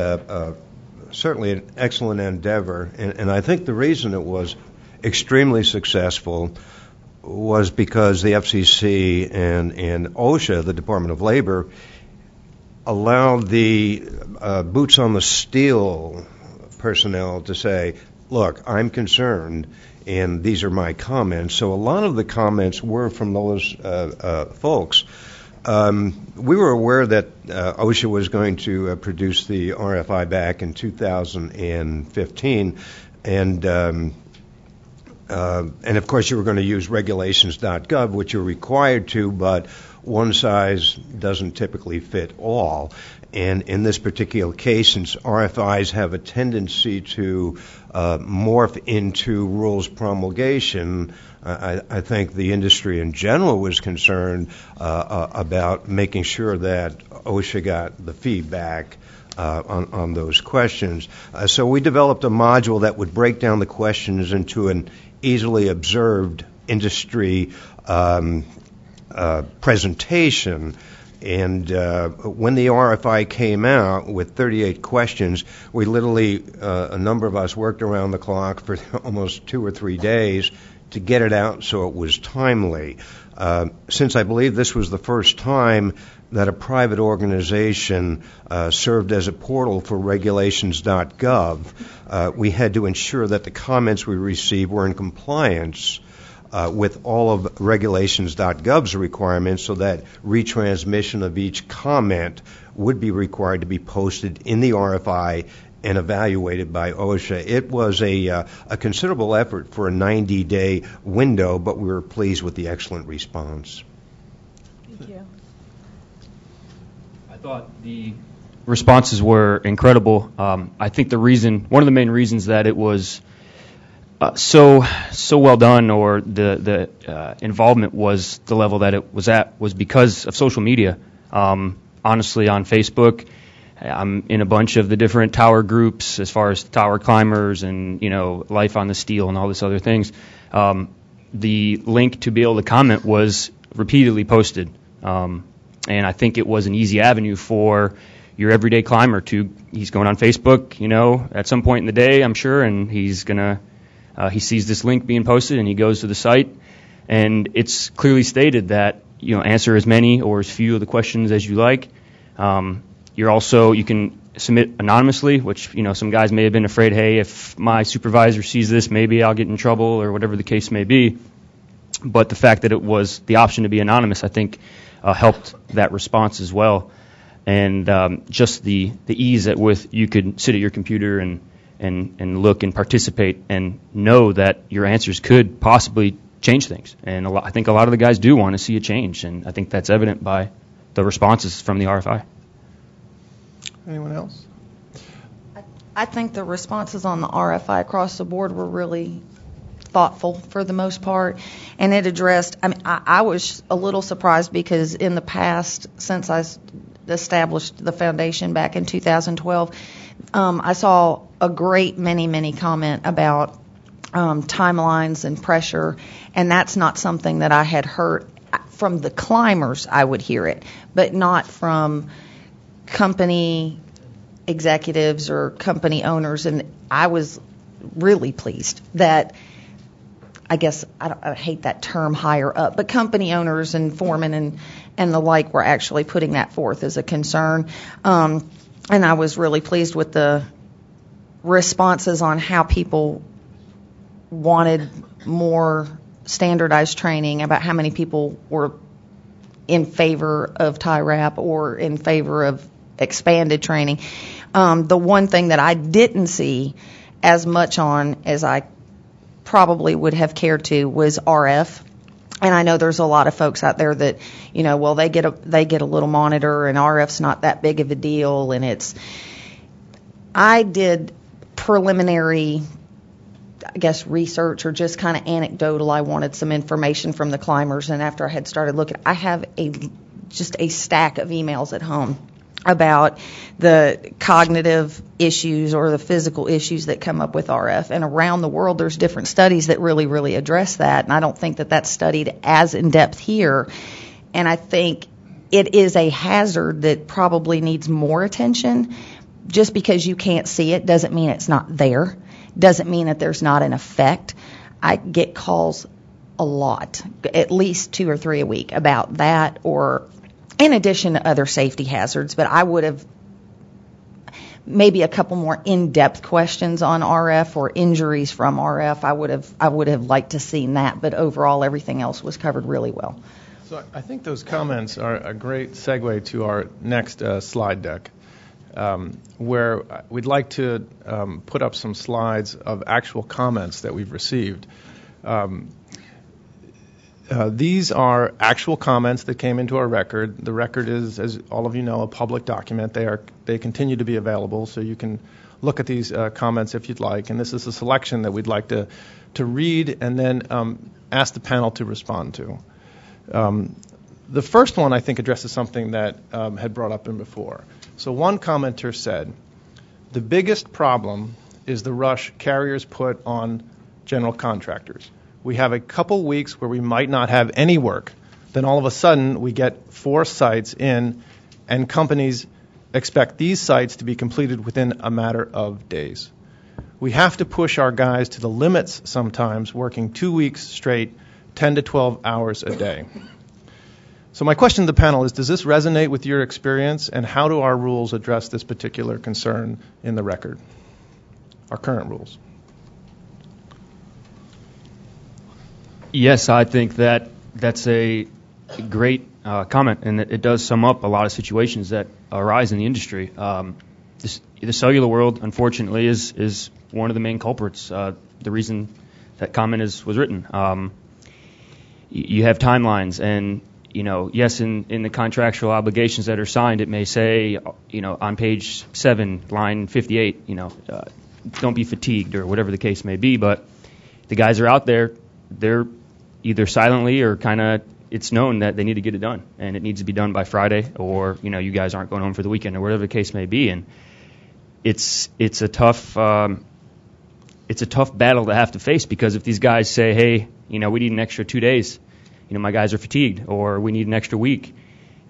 certainly an excellent endeavor, and I think the reason it was extremely successful was because the FCC and OSHA, the Department of Labor, allowed the boots on the steel personnel to say, look, I'm concerned, and these are my comments. So a lot of the comments were from those folks. We were aware that OSHA was going to produce the RFI back in 2015, and of course you were going to use regulations.gov, which you're required to, but one size doesn't typically fit all. And in this particular case, since RFIs have a tendency to morph into rules promulgation, I think the industry in general was concerned about making sure that OSHA got the feedback on those questions. So we developed a module that would break down the questions into an easily observed industry presentation. And when the RFI came out with 38 questions, we literally, a number of us worked around the clock for almost 2 or 3 days to get it out so it was timely. Since I believe this was the first time that a private organization served as a portal for regulations.gov, we had to ensure that the comments we received were in compliance with all of regulations.gov's requirements, so that retransmission of each comment would be required to be posted in the RFI and evaluated by OSHA. It was a considerable effort for a 90-day window, but we were pleased with the excellent response. Thank you. I thought the responses were incredible. I think one of the main reasons that it was so well done, or the involvement was the level that it was at, was because of social media. Honestly, on Facebook, I'm in a bunch of the different tower groups as far as tower climbers and Life on the Steel and all this other things. The link to be able to comment was repeatedly posted, and I think it was an easy avenue for your everyday climber he's going on Facebook, at some point in the day, I'm sure, and he's gonna. He sees this link being posted, and he goes to the site, and it's clearly stated that answer as many or as few of the questions as you like. You can submit anonymously, which some guys may have been afraid, hey, if my supervisor sees this, maybe I'll get in trouble, or whatever the case may be. But the fact that it was the option to be anonymous, I think, helped that response as well, and just the ease at which you could sit at your computer and look and participate and know that your answers could possibly change things. And I think a lot of the guys do want to see a change, and I think that's evident by the responses from the RFI. Anyone else? I think the responses on the RFI across the board were really thoughtful for the most part, and it addressed, I was a little surprised because in the past, since I established the foundation back in 2012, I saw a great many comment about timelines and pressure, and that's not something that I had heard from the climbers. I would hear it, but not from company executives or company owners, and I was really pleased that, I guess I hate that term higher up, but company owners and foremen and the like were actually putting that forth as a concern. And I was really pleased with the responses on how people wanted more standardized training, about how many people were in favor of tie wrap or in favor of expanded training. The one thing that I didn't see as much on as I probably would have cared to was RF. And I know there's a lot of folks out there that, well, they get a little monitor and RF's not that big of a deal, and I did preliminary, I guess, research or just kind of anecdotal. I wanted some information from the climbers, and after I had started looking, I have just a stack of emails at home about the cognitive issues or the physical issues that come up with RF. And around the world, there's different studies that really address that. And I don't think that that's studied as in depth here. And I think it is a hazard that probably needs more attention. Just because you can't see it doesn't mean it's not there. Doesn't mean that there's not an effect. I get calls a lot, at least 2 or 3 a week, about that, or in addition to other safety hazards. But I would have maybe a couple more in-depth questions on RF or injuries from RF. I would have liked to seen that, but overall everything else was covered really well. So I think those comments are a great segue to our next slide deck, where we'd like to put up some slides of actual comments that we've received. These are actual comments that came into our record. The record is, as all of you know, a public document. They continue to be available, so you can look at these comments if you'd like. And this is a selection that we'd like to read and then ask the panel to respond to. The first one, I think, addresses something that had brought up in before. So one commenter said, the biggest problem is the rush carriers put on general contractors. We have a couple weeks where we might not have any work. Then all of a sudden we get 4 sites in, and companies expect these sites to be completed within a matter of days. We have to push our guys to the limits sometimes, working 2 weeks straight, 10 to 12 hours a day. So my question to the panel is, does this resonate with your experience, and how do our rules address this particular concern in the record, our current rules? Yes, I think that's a great comment, and it does sum up a lot of situations that arise in the industry. The cellular world, unfortunately, is one of the main culprits. The reason that comment was written. You have timelines, and yes, in the contractual obligations that are signed, it may say, on page 7, line 58, don't be fatigued or whatever the case may be. But the guys are out there; they're either silently or kind of, it's known that they need to get it done, and it needs to be done by Friday, or you guys aren't going home for the weekend, or whatever the case may be. And it's a tough battle to have to face, because if these guys say, hey, we need an extra 2 days, my guys are fatigued, or we need an extra week,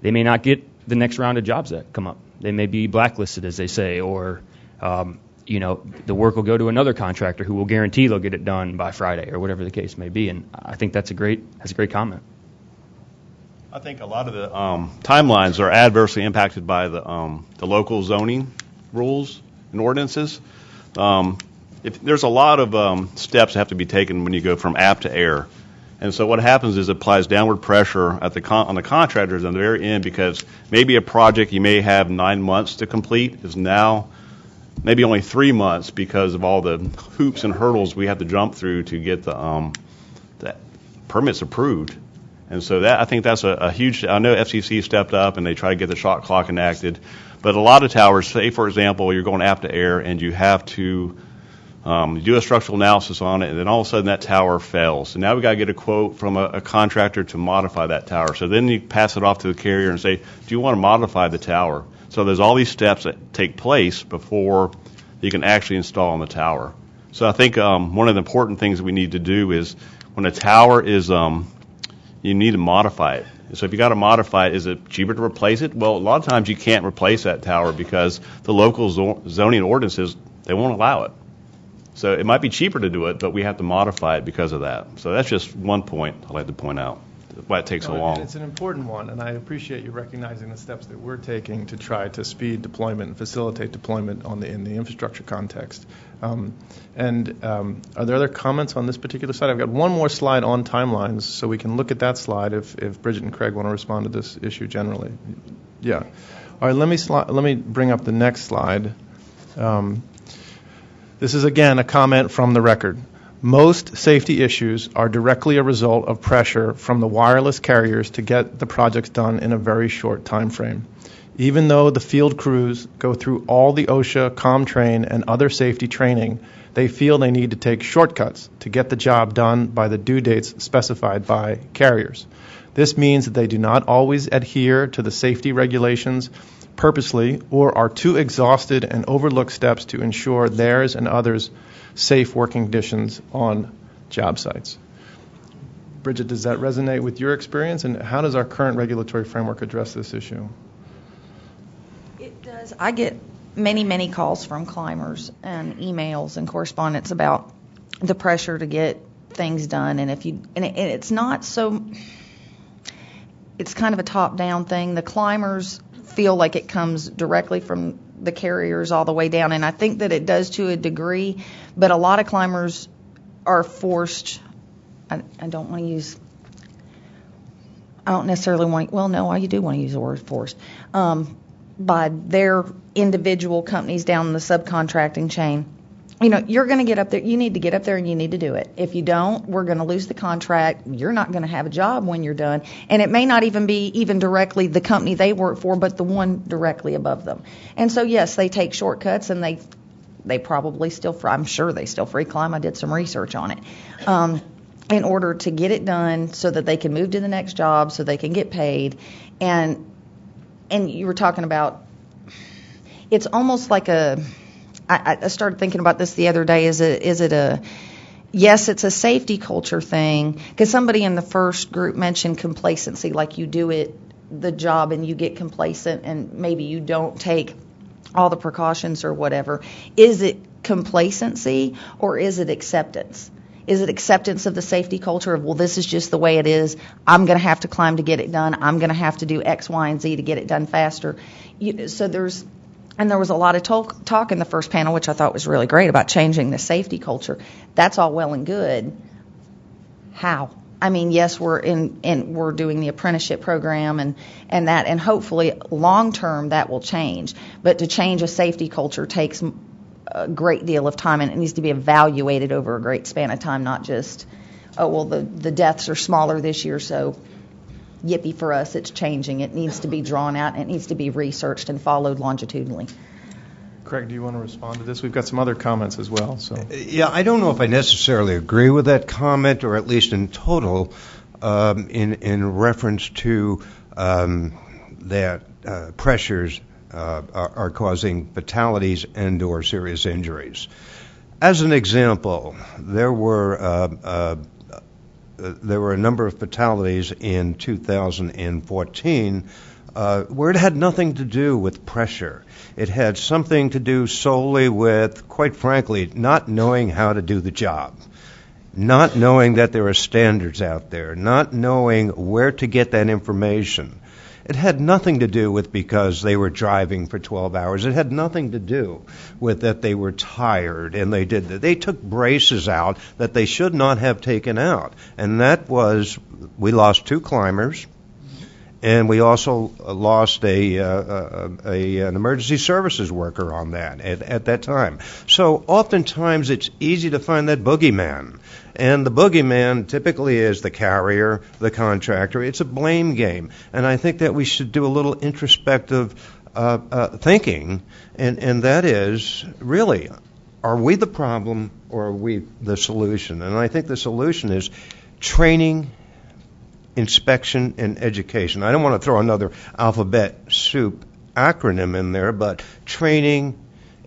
they may not get the next round of jobs that come up. They may be blacklisted, as they say, or the work will go to another contractor who will guarantee they'll get it done by Friday, or whatever the case may be. And I think that's a great comment. I think a lot of the timelines are adversely impacted by the local zoning rules and ordinances. There's a lot of steps that have to be taken when you go from app to air. And so what happens is it applies downward pressure on the contractors on the very end, because maybe a project you may have 9 months to complete is now maybe only 3 months, because of all the hoops and hurdles we have to jump through to get the permits approved. And so I think that's a huge. I know FCC stepped up and they try to get the shot clock enacted, But a lot of towers, say for example, you're going aft to air and you have to do a structural analysis on it, and then all of a sudden that tower fails. So now we got to get a quote from a contractor to modify that tower. So then you pass it off to the carrier and say, do you want to modify the tower? So there's all these steps that take place before you can actually install on the tower. So I think one of the important things we need to do is when a tower is, you need to modify it. So if you got to modify it, is it cheaper to replace it? Well, a lot of times you can't replace that tower because the local zoning ordinances, they won't allow it. So it might be cheaper to do it, but we have to modify it because of that. So that's just one point I'd like to point out, why it takes so long. It's an important one, and I appreciate you recognizing the steps that we're taking to try to speed deployment and facilitate deployment in the infrastructure context. Are there other comments on this particular slide? I've got one more slide on timelines, so we can look at that slide if Bridget and Craig want to respond to this issue generally. Yeah. All right, let me bring up the next slide. This is, again, a comment from the record. Most safety issues are directly a result of pressure from the wireless carriers to get the projects done in a very short time frame. Even though the field crews go through all the OSHA, ComTrain, and other safety training, they feel they need to take shortcuts to get the job done by the due dates specified by carriers. This means that they do not always adhere to the safety regulations purposely or are too exhausted and overlook steps to ensure theirs and others' safe working conditions on job sites. Bridget, does that resonate with your experience, and how does our current regulatory framework address this issue? It does. I get many calls from climbers and emails and correspondence about the pressure to get things done, and it's not so. It's kind of a top-down thing. The climbers feel like it comes directly from the carriers all the way down, and I think that it does to a degree, but a lot of climbers are forced. I don't necessarily want, well, no, you do want to use the word forced, by their individual companies down the subcontracting chain. You're going to get up there. You need to get up there and you need to do it. If you don't, we're going to lose the contract. You're not going to have a job when you're done. And it may not even be even directly the company they work for, but the one directly above them. And so, yes, they take shortcuts, and they probably still, I'm sure they still free climb. I did some research on it. In order to get it done so that they can move to the next job, so they can get paid. And you were talking about, it's almost like I started thinking about this the other day. Yes, it's a safety culture thing, because somebody in the first group mentioned complacency, like you do the job and you get complacent and maybe you don't take all the precautions or whatever. Is it complacency or is it acceptance? Is it acceptance of the safety culture of, well, this is just the way it is. I'm going to have to climb to get it done. I'm going to have to do X, Y, and Z to get it done faster. There was a lot of talk in the first panel, which I thought was really great, about changing the safety culture. That's all well and good. How? I mean, yes, we're doing the apprenticeship program and hopefully long term that will change. But to change a safety culture takes a great deal of time, and it needs to be evaluated over a great span of time, not just, the deaths are smaller this year, so yippee for us, it's changing. It needs to be drawn out, and it needs to be researched and followed longitudinally. Craig, do you want to respond to this? We've got some other comments as well. So. Yeah, I don't know if I necessarily agree with that comment, or at least in total, in reference to that pressures are causing fatalities and or serious injuries. As an example, there were a number of fatalities in 2014 where it had nothing to do with pressure. It had something to do solely with, quite frankly, not knowing how to do the job, not knowing that there are standards out there, not knowing where to get that information. It had nothing to do with because they were driving for 12 hours. It had nothing to do with that they were tired and they did that. They took braces out that they should not have taken out. And that was, we lost 2 climbers, and we also lost an emergency services worker on that at that time. So oftentimes it's easy to find that boogeyman. And the boogeyman typically is the carrier, the contractor. It's a blame game. And I think that we should do a little introspective thinking, and that is, really, are we the problem or are we the solution? And I think the solution is training, inspection, and education. I don't want to throw another alphabet soup acronym in there, but training,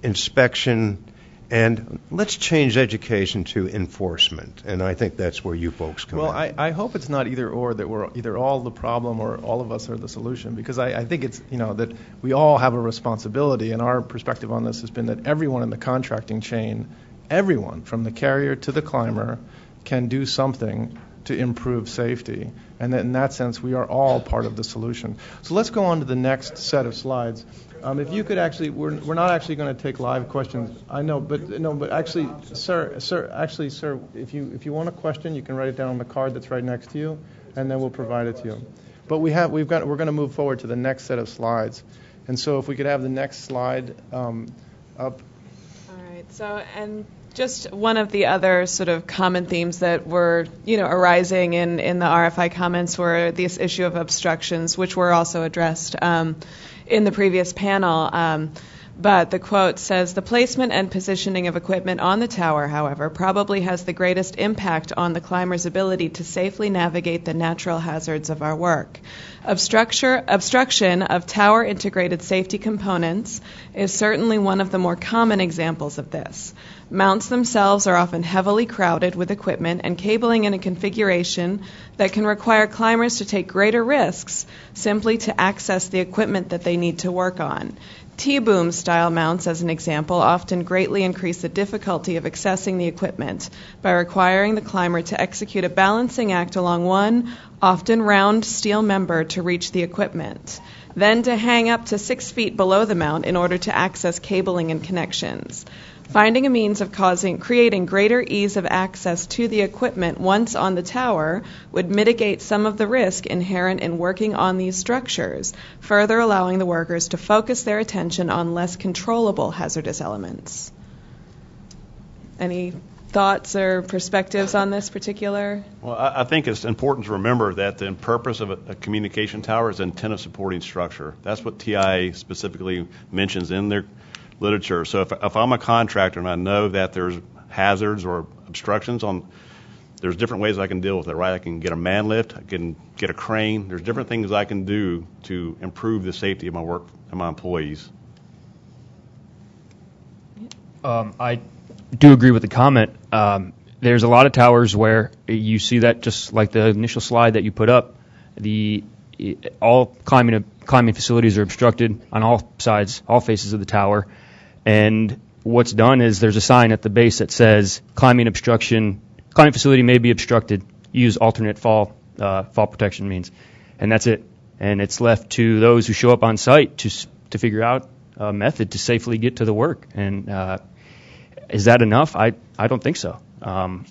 inspection, and let's change education to enforcement. And I think that's where you folks come in. Well, I hope it's not either or, that we're either all the problem or all of us are the solution, because I think it's, that we all have a responsibility, and our perspective on this has been that everyone in the contracting chain, everyone from the carrier to the climber, can do something to improve safety. And that in that sense, we are all part of the solution. So let's go on to the next set of slides. If you could actually, we're not actually going to take live questions. I know, but actually, sir, if you want a question, you can write it down on the card that's right next to you, and then we'll provide it to you. But we're going to move forward to the next set of slides. And so if we could have the next slide up. All right. So, and just one of the other sort of common themes that were, arising in the RFI comments were this issue of obstructions, which were also addressed in the previous panel. But the quote says, "The placement and positioning of equipment on the tower, however, probably has the greatest impact on the climber's ability to safely navigate the natural hazards of our work. Obstruction of tower integrated safety components is certainly one of the more common examples of this. Mounts themselves are often heavily crowded with equipment and cabling in a configuration that can require climbers to take greater risks simply to access the equipment that they need to work on. T-boom style mounts, as an example, often greatly increase the difficulty of accessing the equipment by requiring the climber to execute a balancing act along one, often round steel member to reach the equipment, then to hang up to 6 feet below the mount in order to access cabling and connections. Finding a means of creating greater ease of access to the equipment once on the tower would mitigate some of the risk inherent in working on these structures, further allowing the workers to focus their attention on less controllable hazardous elements." Any thoughts or perspectives on this particular? Well, I think it's important to remember that the purpose of a communication tower is antenna supporting structure. That's what TIA specifically mentions in their literature. So if I'm a contractor and I know that there's hazards or obstructions there's different ways I can deal with it, right? I can get a man lift, I can get a crane. There's different things I can do to improve the safety of my work and my employees. I do agree with the comment. There's a lot of towers where you see that, just like the initial slide that you put up, all climbing facilities are obstructed on all sides, all faces of the tower. And what's done is there's a sign at the base that says climbing facility may be obstructed. Use alternate fall protection means, and that's it. And it's left to those who show up on site to figure out a method to safely get to the work. And is that enough? I don't think so.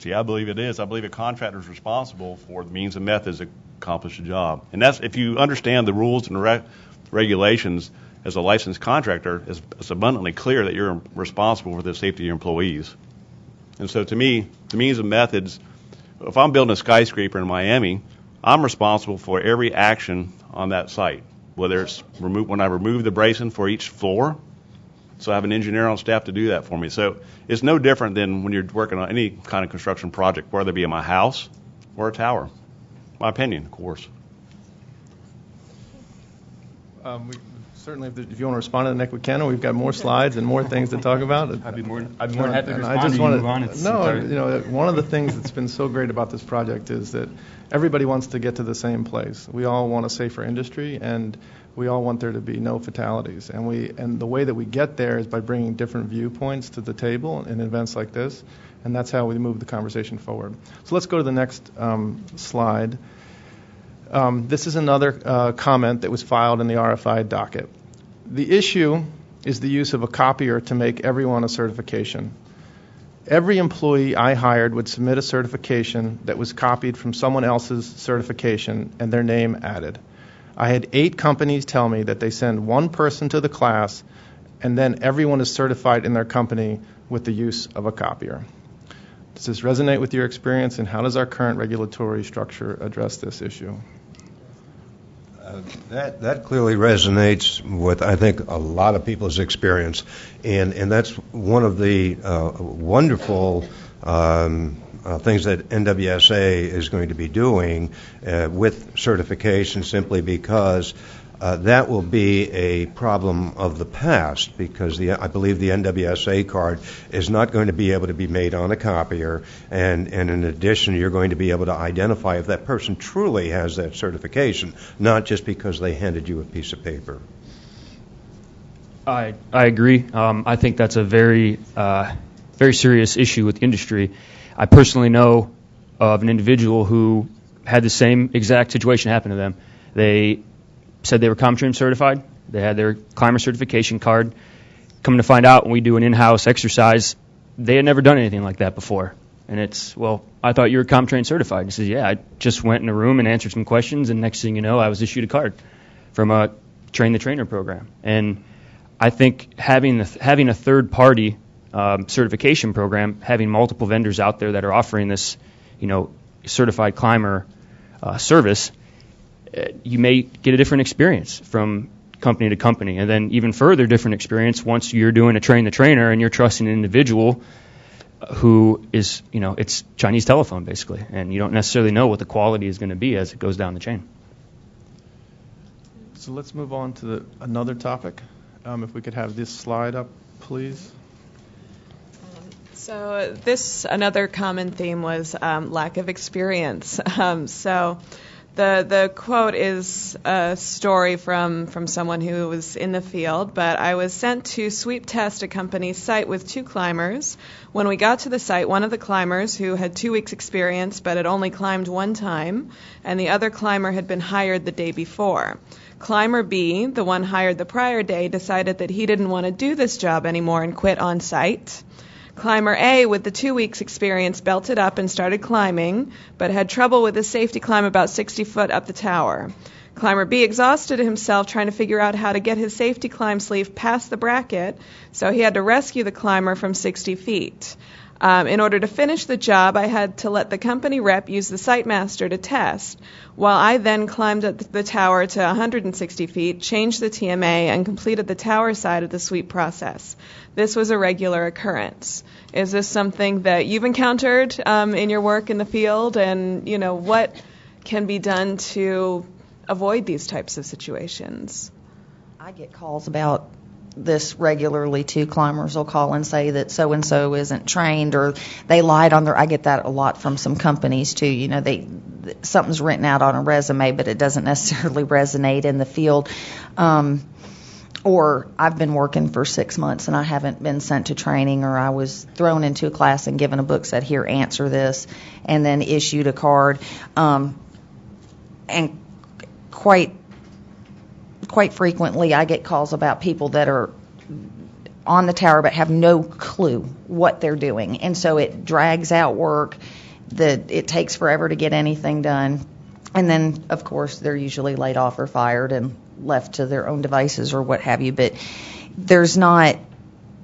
See, I believe it is. I believe a contractor is responsible for the means and methods to accomplish the job. And that's, if you understand the rules and regulations as a licensed contractor, it's abundantly clear that you're responsible for the safety of your employees. And so to me, the means and methods, if I'm building a skyscraper in Miami, I'm responsible for every action on that site, whether it's when I remove the bracing for each floor. So I have an engineer on staff to do that for me. So it's no different than when you're working on any kind of construction project, whether it be in my house or a tower. My opinion, of course. Certainly, if you want to respond to Nick, we can. We've got more slides and more things to talk about. I'd be more than happy to respond to you. Move on. One of the things that's been so great about this project is that everybody wants to get to the same place. We all want a safer industry, and we all want there to be no fatalities. And the way that we get there is by bringing different viewpoints to the table in events like this, and that's how we move the conversation forward. So let's go to the next slide. This is another comment that was filed in the RFI docket. The issue is the use of a copier to make everyone a certification. Every employee I hired would submit a certification that was copied from someone else's certification and their name added. I had 8 companies tell me that they send one person to the class and then everyone is certified in their company with the use of a copier. Does this resonate with your experience, and how does our current regulatory structure address this issue? That clearly resonates with, I think, a lot of people's experience, and that's one of the wonderful things that NWSA is going to be doing with certification, simply because that will be a problem of the past, because I believe the NWSA card is not going to be able to be made on a copier, and in addition, you're going to be able to identify if that person truly has that certification, not just because they handed you a piece of paper. I agree. I think that's a very serious issue with the industry. I personally know of an individual who had the same exact situation happen to them. They said they were ComTrim certified. They had their climber certification card. Coming to find out, when we do an in-house exercise, they had never done anything like that before. And it's, well, I thought you were ComTrain certified. And he says, yeah, I just went in a room and answered some questions, and next thing you know, I was issued a card from a Train the Trainer program. And I think having a third-party certification program, having multiple vendors out there that are offering this, certified climber service, you may get a different experience from company to company, and then even further different experience once you're doing a Train the Trainer and you're trusting an individual who is, it's Chinese telephone basically, and you don't necessarily know what the quality is going to be as it goes down the chain. So let's move on to another topic. If we could have this slide up, please. So another common theme was lack of experience. So the quote is a story from someone who was in the field, but I was sent to sweep test a company's site with 2 climbers. When we got to the site, one of the climbers, who had 2 weeks experience but had only climbed 1 time, and the other climber had been hired the day before. Climber B, the one hired the prior day, decided that he didn't want to do this job anymore and quit on site. Climber A, with the 2 weeks experience, belted up and started climbing, but had trouble with his safety climb about 60 foot up the tower. Climber B exhausted himself trying to figure out how to get his safety climb sleeve past the bracket, so he had to rescue the climber from 60 feet. In order to finish the job, I had to let the company rep use the site master to test, while I then climbed up the tower to 160 feet, changed the TMA, and completed the tower side of the sweep process. This was a regular occurrence. Is this something that you've encountered in your work in the field, and what can be done to avoid these types of situations? I get calls about this regularly too. Climbers will call and say that so-and-so isn't trained, or they lied on I get that a lot from some companies too. Something's written out on a resume, but it doesn't necessarily resonate in the field. Or I've been working for 6 months and I haven't been sent to training, or I was thrown into a class and given a book, said, here, answer this, and then issued a card. And quite frequently I get calls about people that are on the tower but have no clue what they're doing. And so it drags out work, it takes forever to get anything done. And then, of course, they're usually laid off or fired and left to their own devices or what have you. But there's not,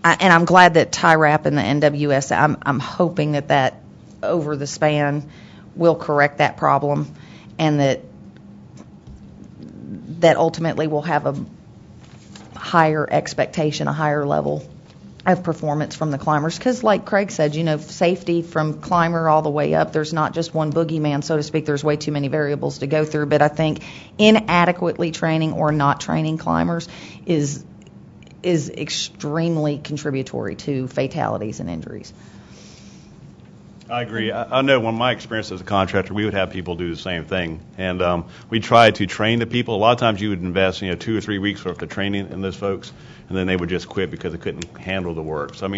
and I'm glad that TIRAP and the NWSA, I'm hoping that over the span will correct that problem, and that ultimately will have a higher expectation, a higher level of performance from the climbers. Because like Craig said, safety from climber all the way up, there's not just one boogeyman, so to speak. There's way too many variables to go through. But I think inadequately training or not training climbers is extremely contributory to fatalities and injuries. I agree. I know when my experience as a contractor, we would have people do the same thing. And we try to train the people. A lot of times you would invest 2 or 3 weeks worth of training in those folks, and then they would just quit because they couldn't handle the work. So,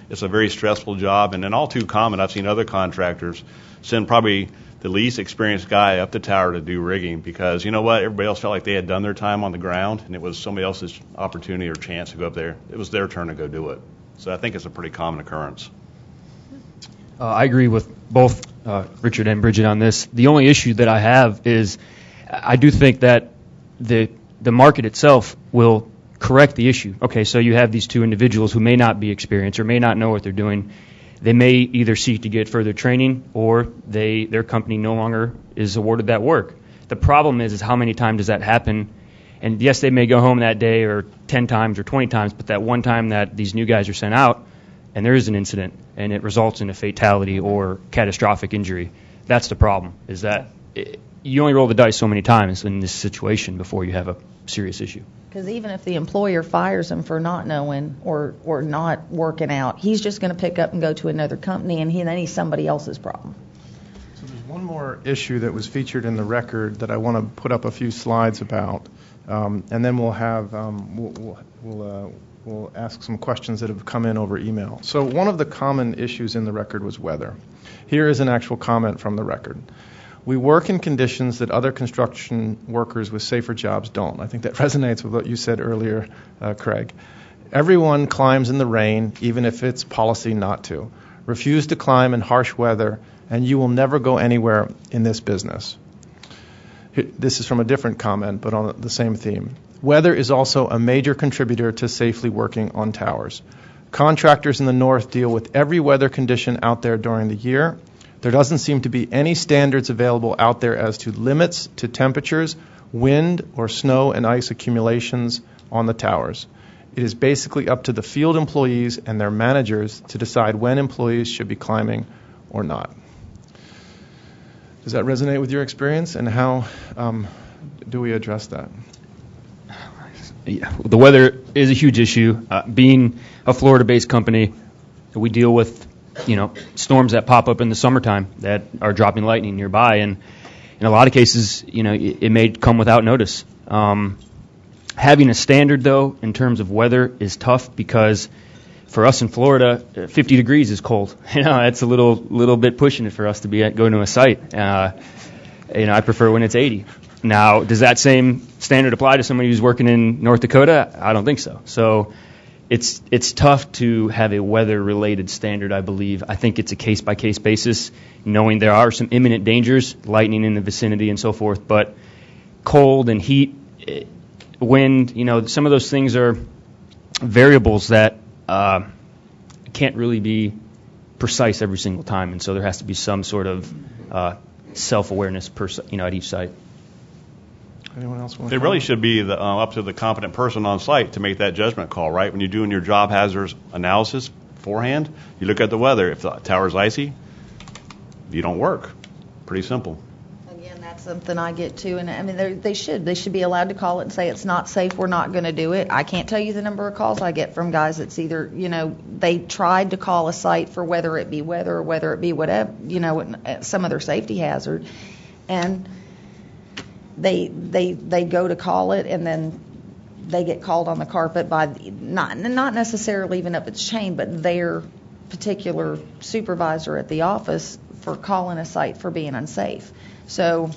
it's a very stressful job. And then all too common, I've seen other contractors send probably the least experienced guy up the tower to do rigging because, everybody else felt like they had done their time on the ground, and it was somebody else's opportunity or chance to go up there. It was their turn to go do it. So I think it's a pretty common occurrence. I agree with both Richard and Bridget on this. The only issue that I have is I do think that the market itself will correct the issue. Okay, so you have these 2 individuals who may not be experienced or may not know what they're doing. They may either seek to get further training, or their company no longer is awarded that work. The problem is how many times does that happen? And yes, they may go home that day or 10 times or 20 times, but that one time that these new guys are sent out and there is an incident and it results in a fatality or catastrophic injury, that's the problem, is that you only roll the dice so many times in this situation before you have a serious issue. Because even if the employer fires him for not knowing or not working out, he's just going to pick up and go to another company, and then he's somebody else's problem. So there's one more issue that was featured in the record that I want to put up a few slides about, and then we'll have we'll ask some questions that have come in over email. So one of the common issues in the record was weather. Here is an actual comment from the record. We work in conditions that other construction workers with safer jobs don't. I think that resonates with what you said earlier, Craig. Everyone climbs in the rain, even if it's policy not to. Refuse to climb in harsh weather, and you will never go anywhere in this business. This is from a different comment, but on the same theme. Weather is also a major contributor to safely working on towers. Contractors in the north deal with every weather condition out there during the year. There doesn't seem to be any standards available out there as to limits to temperatures, wind, or snow and ice accumulations on the towers. It is basically up to the field employees and their managers to decide when employees should be climbing or not. Does that resonate with your experience, and how do we address that? Yeah, the weather is a huge issue. Being a Florida-based company, we deal with storms that pop up in the summertime that are dropping lightning nearby, and in a lot of cases, it may come without notice. Having a standard, though, in terms of weather is tough because for us in Florida, 50 degrees is cold. That's a little bit pushing it for us to go to a site. I prefer when it's 80. Now, does that same standard apply to somebody who's working in North Dakota? I don't think so. So it's tough to have a weather-related standard, I believe. I think it's a case-by-case basis, knowing there are some imminent dangers, lightning in the vicinity and so forth, but cold and heat, wind, some of those things are variables that can't really be precise every single time, and so there has to be some sort of self-awareness at each site. Anyone else want It really should be up to the competent person on site to make that judgment call, right? When you're doing your job hazards analysis beforehand, you look at the weather. If the tower's icy, you don't work. Pretty simple. Again, that's something I get to, and I mean they should be allowed to call it and say it's not safe, we're not going to do it. I can't tell you the number of calls I get from guys that's either they tried to call a site for whether it be weather or whether it be whatever some other safety hazard, and they go to call it, and then they get called on the carpet by not necessarily even up its chain, but their particular supervisor at the office for calling a site for being unsafe. So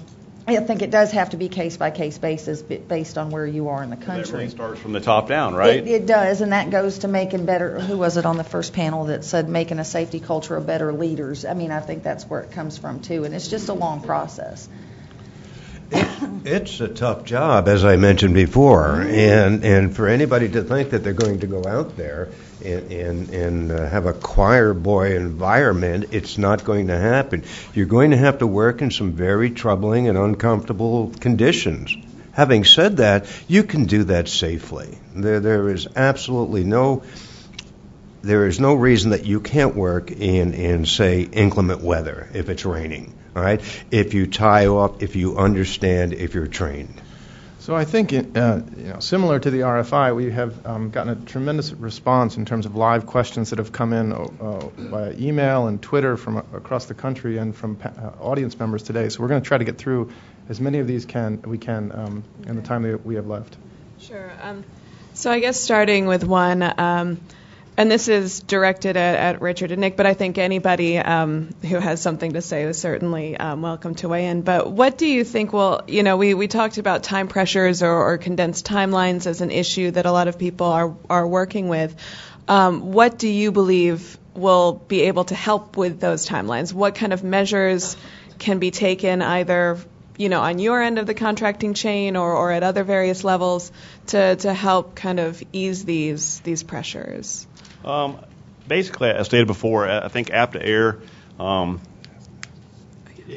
I think it does have to be case-by-case basis based on where you are in the country. That really starts from the top down, right? It does, and that goes to making better, who was it on the first panel that said making a safety culture of better leaders? I mean, I think that's where it comes from, too, and it's just a long process. It's a tough job, as I mentioned before, and for anybody to think that they're going to go out there and have a choir boy environment, it's not going to happen. You're going to have to work in some very troubling and uncomfortable conditions. Having said that, you can do that safely. There is absolutely no reason that you can't work in say, inclement weather if it's raining. All right, if you tie up, if you understand, if you're trained. So I think, similar to the RFI, we have gotten a tremendous response in terms of live questions that have come in via email and Twitter from across the country and from audience members today. So we're going to try to get through as many of these we can in the time that we have left. Sure. So I guess starting with one. And this is directed at Richard and Nick, but I think anybody who has something to say is certainly welcome to weigh in. But what do you think we talked about time pressures or condensed timelines as an issue that a lot of people are working with. What do you believe will be able to help with those timelines? What kind of measures can be taken either on your end of the contracting chain or at other various levels to help kind of ease these pressures? Basically, as stated before, I think apt to err.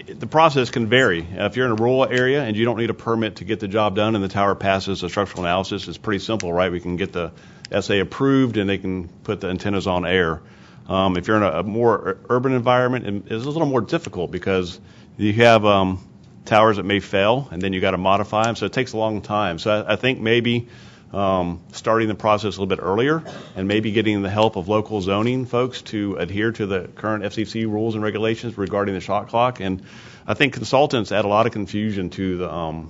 the process can vary. If you're in a rural area and you don't need a permit to get the job done and the tower passes a structural analysis, it's pretty simple, right? We can get the SA approved and they can put the antennas on air. If you're in a more urban environment, it's a little more difficult because you have towers that may fail and then you got to modify them, so it takes a long time. So I think maybe starting the process a little bit earlier and maybe getting the help of local zoning folks to adhere to the current FCC rules and regulations regarding the shot clock. And I think consultants add a lot of confusion to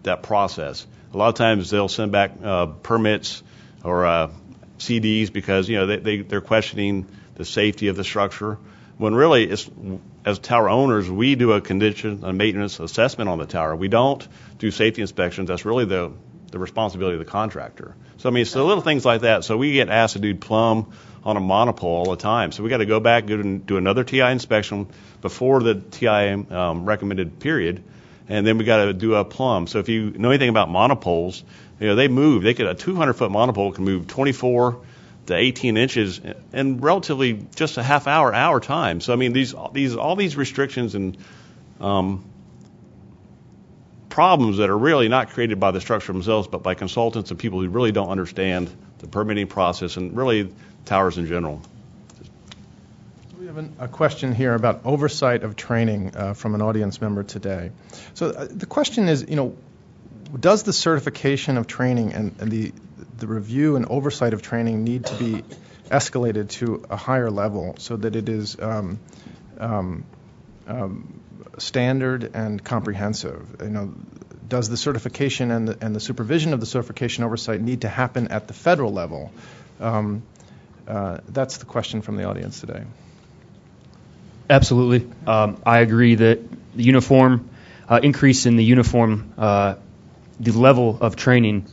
that process. A lot of times they'll send back permits or CDs because they're questioning the safety of the structure, when really, as tower owners, we do a condition and maintenance assessment on the tower. We don't do safety inspections. That's really the responsibility of the contractor. So, it's the little things like that. So we get asked to do plumb on a monopole all the time. So we got to go back and do another TI inspection before the TI recommended period, and then we got to do a plumb. So if you know anything about monopoles, they move. A 200-foot monopole can move 24 to 18 inches in relatively just a half hour time. So all these restrictions and problems that are really not created by the structure themselves, but by consultants and people who really don't understand the permitting process and really towers in general. We have a question here about oversight of training from an audience member today. So the question is, does the certification of training and the review and oversight of training need to be escalated to a higher level so that it is standard and comprehensive? Does the certification and the supervision of the certification oversight need to happen at the federal level? That's the question from the audience today. Absolutely. I agree that the uniform increase in the uniform, the level of training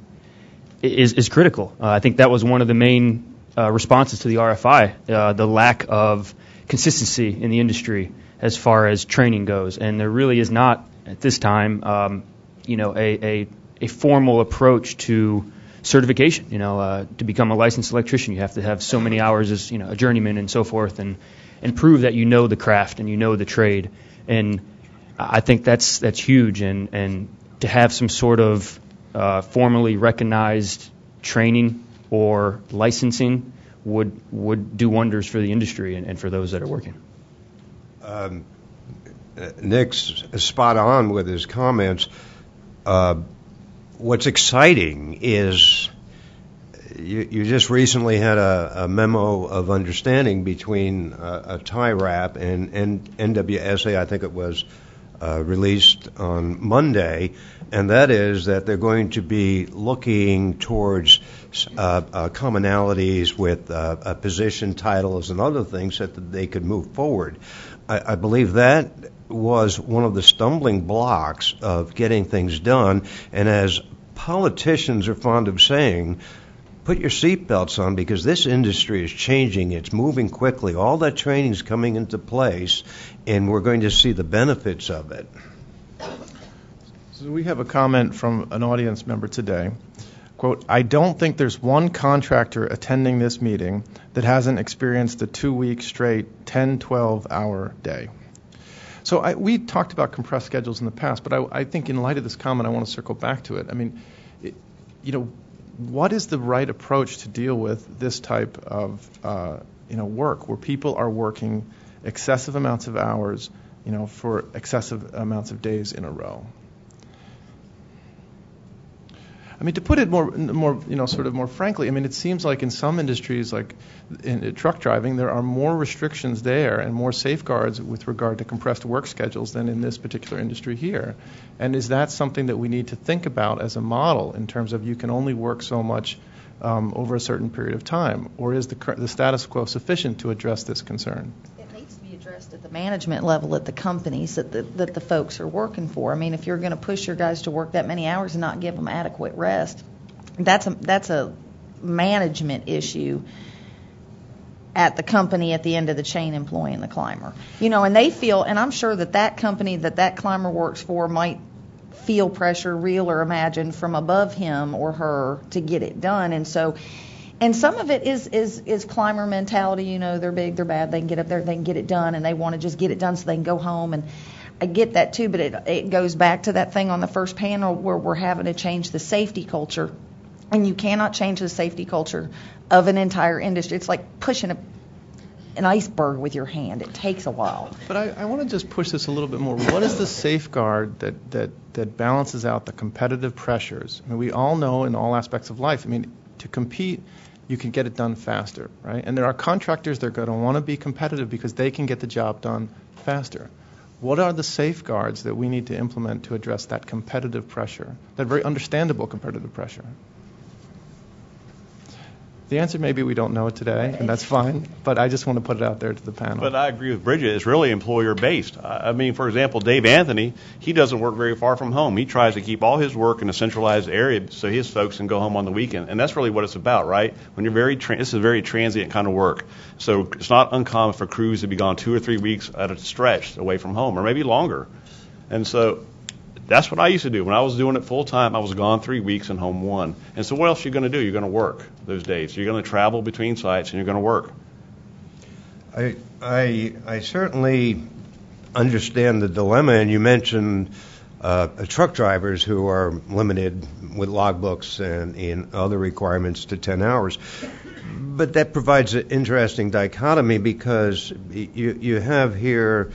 is critical. I think that was one of the main responses to the RFI, the lack of consistency in the industry as far as training goes. And there really is not, at this time, a formal approach to certification. To become a licensed electrician, you have to have so many hours as a journeyman and so forth, and prove that you know the craft and you know the trade. And I think that's huge. And to have some sort of formally recognized training or licensing would do wonders for the industry and for those that are working. Nick's spot on with his comments. What's exciting is you just recently had a memo of understanding between a TIRAP and NWSA, I think it was released on Monday, and that is that they're going to be looking towards commonalities with position titles and other things that they could move forward. I believe that was one of the stumbling blocks of getting things done, and as politicians are fond of saying, put your seatbelts on because this industry is changing. It's moving quickly. All that training is coming into place, and we're going to see the benefits of it. So we have a comment from an audience member today. Quote, I don't think there's one contractor attending this meeting that hasn't experienced a 2-week straight 10, 12-hour day. So we talked about compressed schedules in the past, but I think in light of this comment, I want to circle back to it. What is the right approach to deal with this type of work where people are working excessive amounts of hours, for excessive amounts of days in a row? To put it more frankly, it seems like in some industries, like in truck driving, there are more restrictions there and more safeguards with regard to compressed work schedules than in this particular industry here. And is that something that we need to think about as a model in terms of you can only work so much over a certain period of time? Or is the status quo sufficient to address this concern? It needs to be addressed at the management level at the companies that the folks are working for. If you're going to push your guys to work that many hours and not give them adequate rest, that's a management issue at the company at the end of the chain employing the climber. And they feel, and I'm sure that company that climber works for might feel pressure, real or imagined, from above him or her to get it done. And some of it is climber mentality. They're big, they're bad, they can get up there, they can get it done, and they want to just get it done so they can go home. And I get that too, but it goes back to that thing on the first panel where we're having to change the safety culture. And you cannot change the safety culture of an entire industry. It's like pushing an iceberg with your hand. It takes a while. But I want to just push this a little bit more. What is the safeguard that balances out the competitive pressures? I mean, we all know in all aspects of life, I mean, to compete, you can get it done faster, right? And there are contractors that are going to want to be competitive because they can get the job done faster. What are the safeguards that we need to implement to address that competitive pressure, that very understandable competitive pressure? The answer may be we don't know it today, and that's fine, but I just want to put it out there to the panel. But I agree with Bridget. It's really employer-based. I mean, for example, Dave Anthony, he doesn't work very far from home. He tries to keep all his work in a centralized area so his folks can go home on the weekend. And that's really what it's about, right? When you're this is very transient kind of work. So it's not uncommon for crews to be gone 2 or 3 weeks at a stretch away from home, or maybe longer. And so that's what I used to do. When I was doing it full time, I was gone 3 weeks and home 1. And so what else are you going to do? You're going to work those days. You're going to travel between sites and you're going to work. I certainly understand the dilemma, and you mentioned truck drivers who are limited with logbooks and other requirements to 10 hours. But that provides an interesting dichotomy because you have here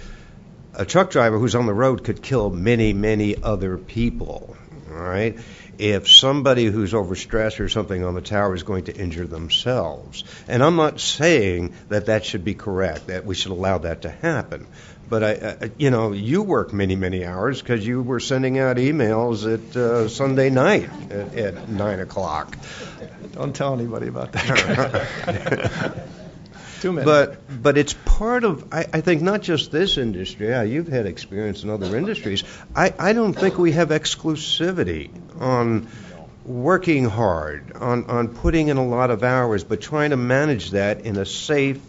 a truck driver who's on the road could kill many, many other people, all right? If somebody who's overstressed or something on the tower is going to injure themselves. And I'm not saying that should be correct, that we should allow that to happen. But, you work many, many hours because you were sending out emails at Sunday night at 9 o'clock. Don't tell anybody about that. 2 minutes. But it's part of, I think, not just this industry. Yeah, you've had experience in other industries. I don't think we have exclusivity on working hard, on putting in a lot of hours, but trying to manage that in a safe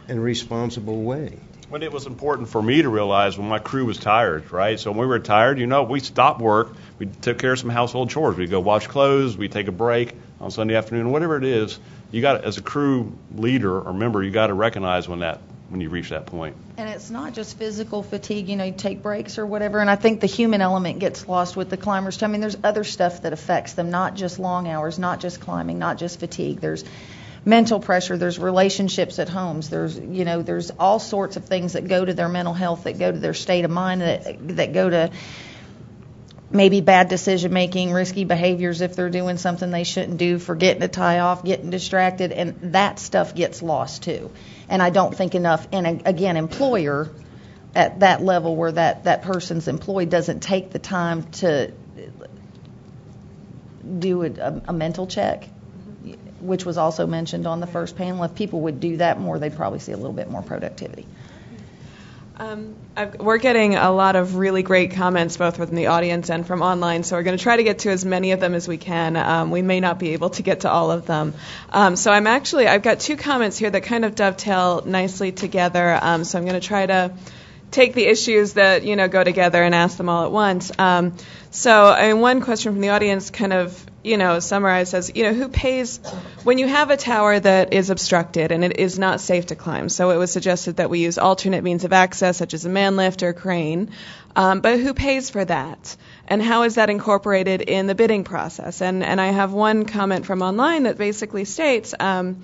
and responsible way. But it was important for me to realize when my crew was tired, right? So when we were tired, we stopped work. We took care of some household chores. We'd go wash clothes. We'd take a break on Sunday afternoon, whatever it is. You got, as a crew leader or member, you got to recognize when you reach that point. And it's not just physical fatigue, you take breaks or whatever, and I think the human element gets lost with the climbers. I mean, there's other stuff that affects them, not just long hours, not just climbing, not just fatigue. There's mental pressure, there's relationships at homes, there's all sorts of things that go to their mental health, that go to their state of mind, that go to maybe bad decision making, risky behaviors if they're doing something they shouldn't do, forgetting to tie off, getting distracted, and that stuff gets lost too. And I don't think enough, and again, employer at that level where that person's employed doesn't take the time to do a mental check, which was also mentioned on the first panel. If people would do that more, they'd probably see a little bit more productivity. We're getting a lot of really great comments, both from the audience and from online, so we're going to try to get to as many of them as we can. We may not be able to get to all of them. So I've got 2 comments here that kind of dovetail nicely together, so I'm going to try to take the issues that, go together and ask them all at once. One question from the audience kind of, summarized as, who pays when you have a tower that is obstructed and it is not safe to climb? So it was suggested that we use alternate means of access, such as a man lift or a crane. But who pays for that? And how is that incorporated in the bidding process? And I have one comment from online that basically states, in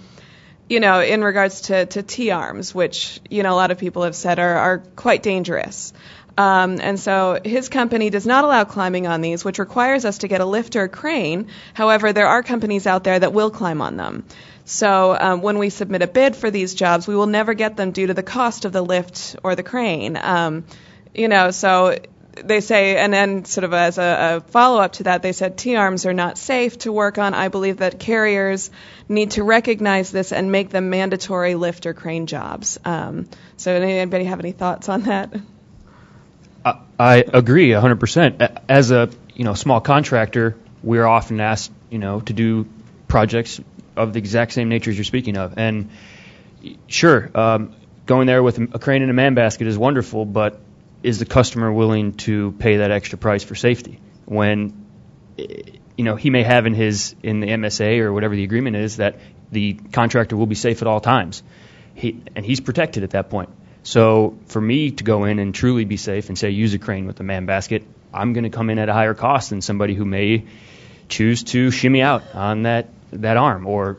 regards to T-arms, which, a lot of people have said are quite dangerous. And so his company does not allow climbing on these, which requires us to get a lift or a crane. However, there are companies out there that will climb on them. So when we submit a bid for these jobs, we will never get them due to the cost of the lift or the crane. So they say, and then sort of as a follow-up to that, they said T-arms are not safe to work on. I believe that carriers need to recognize this and make them mandatory lift or crane jobs. So anybody have any thoughts on that? I agree 100%. As a small contractor, we're often asked to do projects of the exact same nature as you're speaking of. And sure, going there with a crane and a man basket is wonderful, but is the customer willing to pay that extra price for safety when he may have in the MSA or whatever the agreement is that the contractor will be safe at all times, and he's protected at that point. So for me to go in and truly be safe and say use a crane with a man basket, I'm going to come in at a higher cost than somebody who may choose to shimmy out on that arm. Or,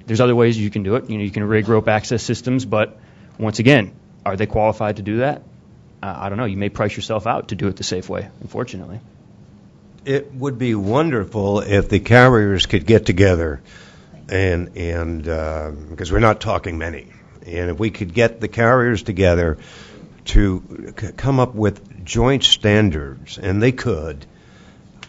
there's other ways you can do it. You can rig rope access systems, but once again, are they qualified to do that? I don't know. You may price yourself out to do it the safe way, unfortunately. It would be wonderful if the carriers could get together and because we're not talking many, and if we could get the carriers together to come up with joint standards, and they could,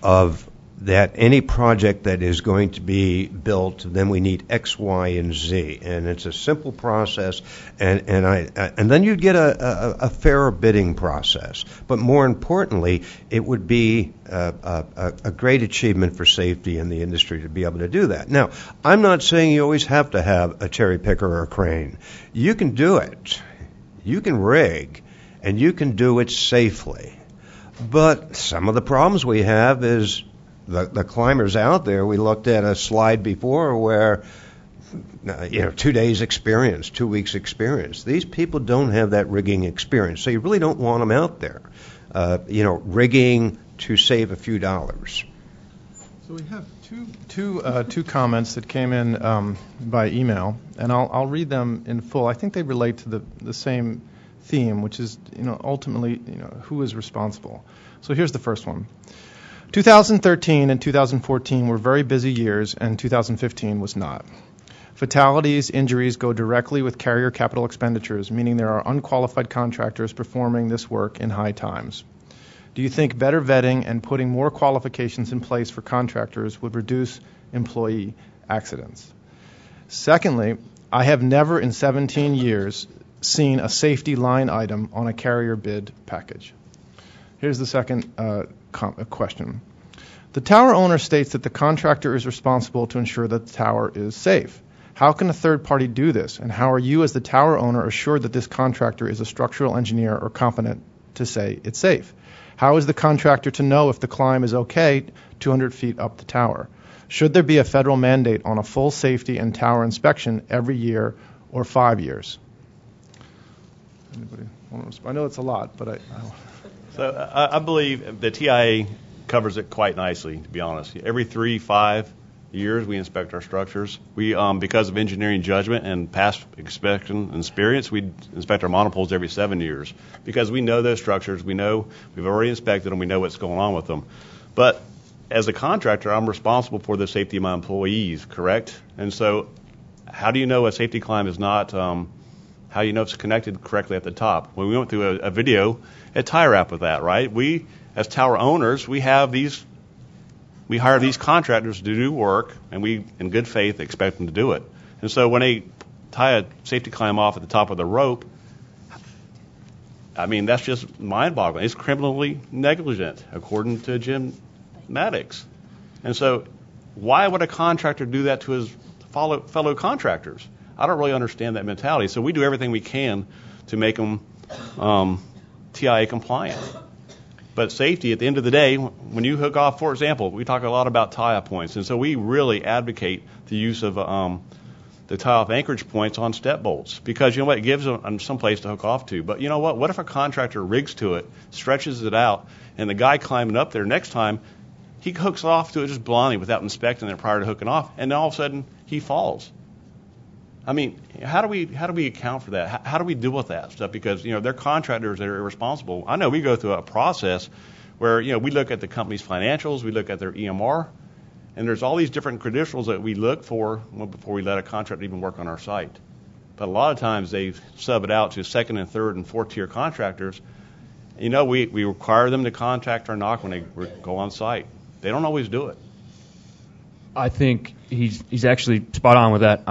of that any project that is going to be built, then we need X, Y, and Z, and it's a simple process, and then you'd get a fairer bidding process. But more importantly, it would be a great achievement for safety in the industry to be able to do that. Now, I'm not saying you always have to have a cherry picker or a crane. You can do it. You can rig, and you can do it safely. But some of the problems we have is the climbers out there. We looked at a slide before where 2 days experience, 2 weeks experience. These people don't have that rigging experience, so you really don't want them out there rigging to save a few dollars. So we have two comments that came in by email, and I'll read them in full. I think they relate to the same theme, which is ultimately who is responsible. So here's the first one. 2013 and 2014 were very busy years, and 2015 was not. Fatalities, injuries go directly with carrier capital expenditures, meaning there are unqualified contractors performing this work in high times. Do you think better vetting and putting more qualifications in place for contractors would reduce employee accidents? Secondly, I have never in 17 years seen a safety line item on a carrier bid package. Here's the second question. The tower owner states that the contractor is responsible to ensure that the tower is safe. How can a third party do this, and how are you as the tower owner assured that this contractor is a structural engineer or competent to say it's safe? How is the contractor to know if the climb is okay 200 feet up the tower? Should there be a federal mandate on a full safety and tower inspection every year or 5 years? Anybody want to respond? I know it's a lot, but I believe the TIA covers it quite nicely, to be honest. Every 3-5 years we inspect our structures. We, because of engineering judgment and past inspection and experience, we inspect our monopoles every 7 years because we know those structures. We know we've already inspected them. We know what's going on with them. But as a contractor, I'm responsible for the safety of my employees, correct? And so how do you know a safety climb is not how do you know it's connected correctly at the top? When we went through a video at Tie Wrap with that, right? We, as tower owners, we hire these contractors to do work, and we, in good faith, expect them to do it. And so when they tie a safety climb off at the top of the rope, I mean, that's just mind-boggling. It's criminally negligent, according to Jim Maddox. And so why would a contractor do that to his fellow contractors? I don't really understand that mentality. So we do everything we can to make them TIA compliant. But safety, at the end of the day, when you hook off, for example, we talk a lot about tie-off points, and so we really advocate the use of the tie-off anchorage points on step bolts because, you know what, it gives them some place to hook off to. But you know what? What if a contractor rigs to it, stretches it out, and the guy climbing up there next time, he hooks off to it just blindly without inspecting it prior to hooking off, and then all of a sudden he falls. I mean, how do we account for that? How do we deal with that stuff? Because, they're contractors that are irresponsible. I know we go through a process where, we look at the company's financials, we look at their EMR, and there's all these different credentials that we look for before we let a contractor even work on our site. But a lot of times they sub it out to second and third and fourth tier contractors. We require them to contact our NOC when they go on site. They don't always do it. I think he's actually spot on with that.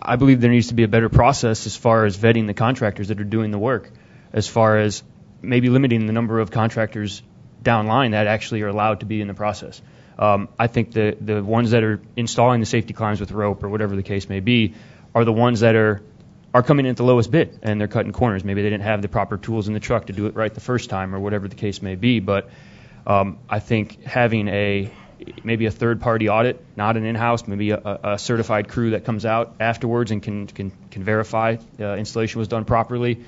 I believe there needs to be a better process as far as vetting the contractors that are doing the work, as far as maybe limiting the number of contractors downline that actually are allowed to be in the process. I think the ones that are installing the safety climbs with rope or whatever the case may be are the ones that are coming in at the lowest bid, and they're cutting corners. Maybe they didn't have the proper tools in the truck to do it right the first time or whatever the case may be. But I think having maybe a third-party audit, not an in-house, maybe a certified crew that comes out afterwards and can verify the installation was done properly.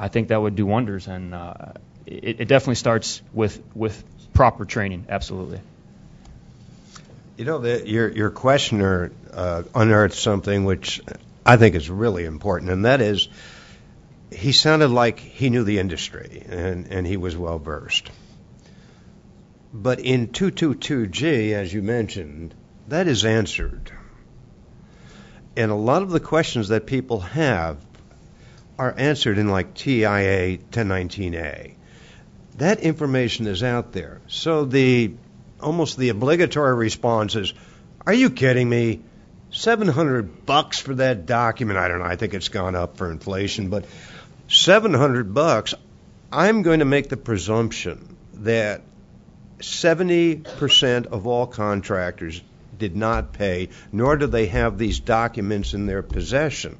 I think that would do wonders, and it definitely starts with proper training, absolutely. You know, your questioner unearthed something which I think is really important, and that is he sounded like he knew the industry and he was well versed. But in 222G, as you mentioned, that is answered. And a lot of the questions that people have are answered in like TIA 1019A. That information is out there. So almost the obligatory response is, are you kidding me? $700 for that document? I don't know. I think it's gone up for inflation, but $700. I'm going to make the presumption that 70% of all contractors did not pay, nor do they have these documents in their possession.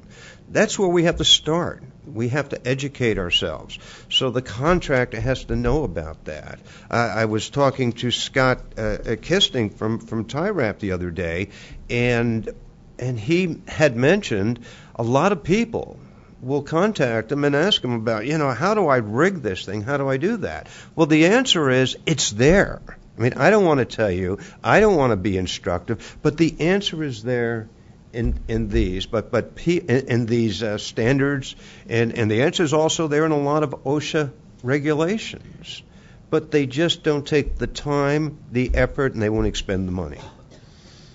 That's where we have to start. We have to educate ourselves. So the contractor has to know about that. I was talking to Scott Kisting from TIRAP the other day, and he had mentioned a lot of people will contact him and ask him about, how do I rig this thing? How do I do that? Well, the answer is it's there. I mean, I don't want to tell you. I don't want to be instructive, but the answer is there in these, in these standards, and the answer is also there in a lot of OSHA regulations. But they just don't take the time, the effort, and they won't expend the money.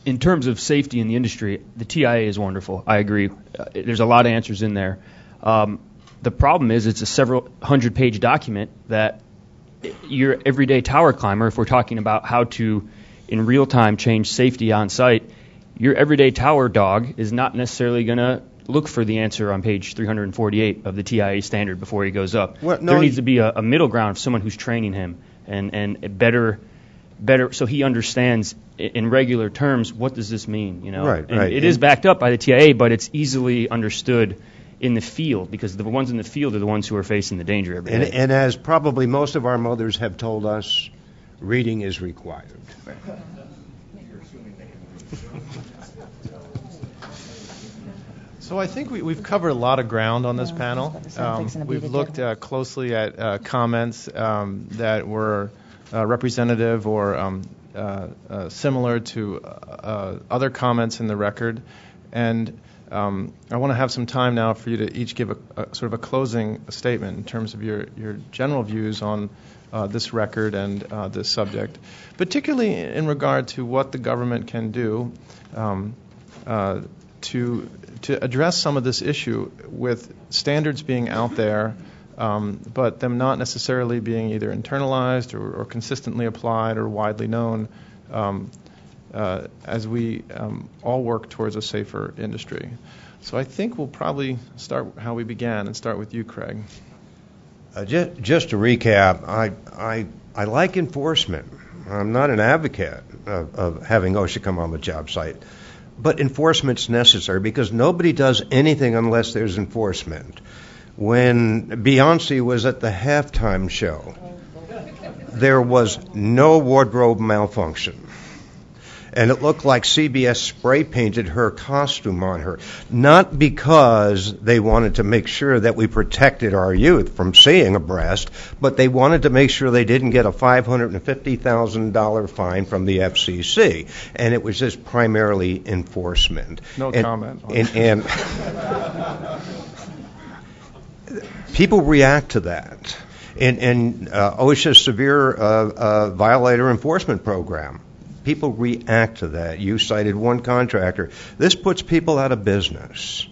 In terms of safety in the industry, the TIA is wonderful. I agree. There's a lot of answers in there. The problem is it's a several hundred-page document that your everyday tower climber, if we're talking about how to, in real time, change safety on site, your everyday tower dog is not necessarily going to look for the answer on page 348 of the TIA standard before he goes up. Well, no, there needs to be a middle ground of someone who's training him and better, so he understands in regular terms what does this mean. Right. It is backed up by the TIA, but it's easily understood in the field, because the ones in the field are the ones who are facing the danger every day. And as probably most of our mothers have told us, reading is required. So I think we've covered a lot of ground on this panel. We've looked closely at comments that were representative or similar to other comments in the record. And I want to have some time now for you to each give a sort of a closing statement in terms of your general views on this record and this subject, particularly in regard to what the government can do to address some of this issue with standards being out there, but them not necessarily being either internalized or consistently applied or widely known as we all work towards a safer industry. So I think we'll probably start how we began and start with you, Craig. Just to recap, I like enforcement. I'm not an advocate of having OSHA come on the job site. But enforcement's necessary because nobody does anything unless there's enforcement. When Beyonce was at the halftime show, there was no wardrobe malfunction. And it looked like CBS spray painted her costume on her. Not because they wanted to make sure that we protected our youth from seeing a breast, but they wanted to make sure they didn't get a $550,000 fine from the FCC. And it was just primarily enforcement. No comment. And people react to that. And OSHA's severe violator enforcement program. People react to that. You cited one contractor. This puts people out of business.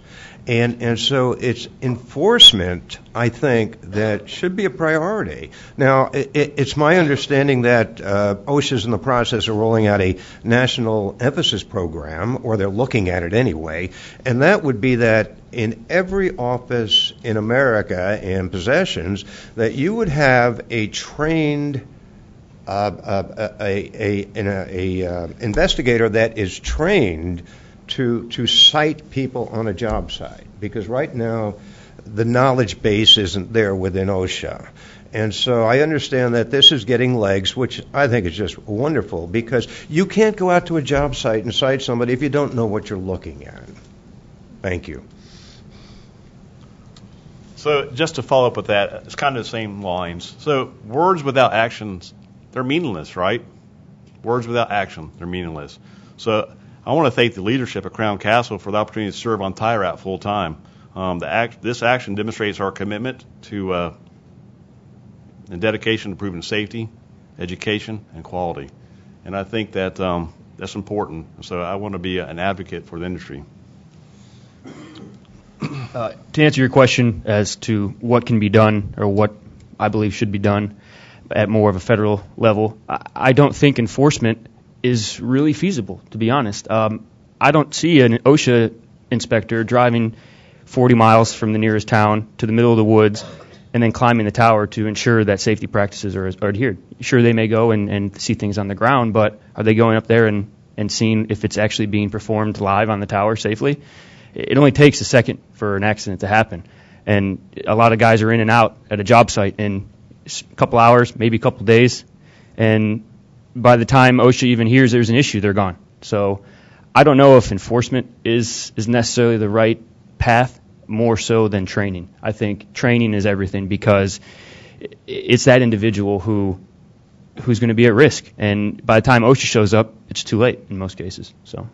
And so it's enforcement, I think, that should be a priority. Now, it's my understanding that OSHA's in the process of rolling out a national emphasis program, or they're looking at it anyway, and that would be that in every office in America and possessions, that you would have a trained investigator that is trained to cite people on a job site, because right now the knowledge base isn't there within OSHA. And so I understand that this is getting legs, which I think is just wonderful, because you can't go out to a job site and cite somebody if you don't know what you're looking at. Thank you. So just to follow up with that, it's kind of the same lines. So words without actions, they're meaningless, right? Words without action, they're meaningless. So I want to thank the leadership at Crown Castle for the opportunity to serve on TIRAP full time. This action demonstrates our commitment to and dedication to improving safety, education, and quality. And I think that that's important. So I want to be an advocate for the industry. To answer your question as to what can be done or what I believe should be done at more of a federal level, I don't think enforcement is really feasible, to be honest. I don't see an OSHA inspector driving 40 miles from the nearest town to the middle of the woods and then climbing the tower to ensure that safety practices are adhered. Sure, they may go and see things on the ground, but are they going up there and seeing if it's actually being performed live on the tower safely? It only takes a second for an accident to happen. And a lot of guys are in and out at a job site in a couple hours, maybe a couple days. And by the time OSHA even hears there's an issue, they're gone. So I don't know if enforcement is necessarily the right path, more so than training. I think training is everything because it's that individual who's going to be at risk. And by the time OSHA shows up, it's too late in most cases. So.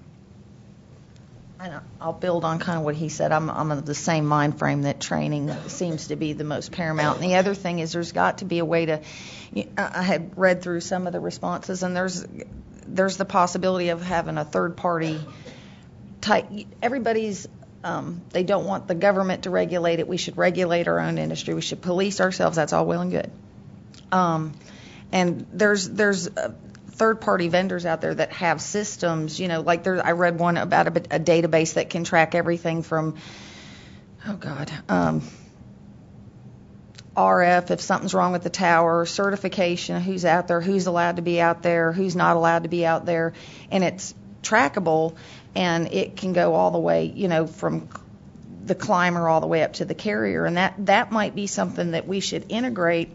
I'll build on kind of what he said. I'm of the same mind frame that training seems to be the most paramount. And the other thing is there's got to be a way to, I had read through some of the responses, and there's the possibility of having a third party type. Everybody's, they don't want the government to regulate it. We should regulate our own industry. We should police ourselves. That's all well and good. And there's third-party vendors out there that have systems, like I read one about a database that can track everything from, RF, if something's wrong with the tower, certification, who's out there, who's allowed to be out there, who's not allowed to be out there, and it's trackable, and it can go all the way, from the climber all the way up to the carrier, and that might be something that we should integrate,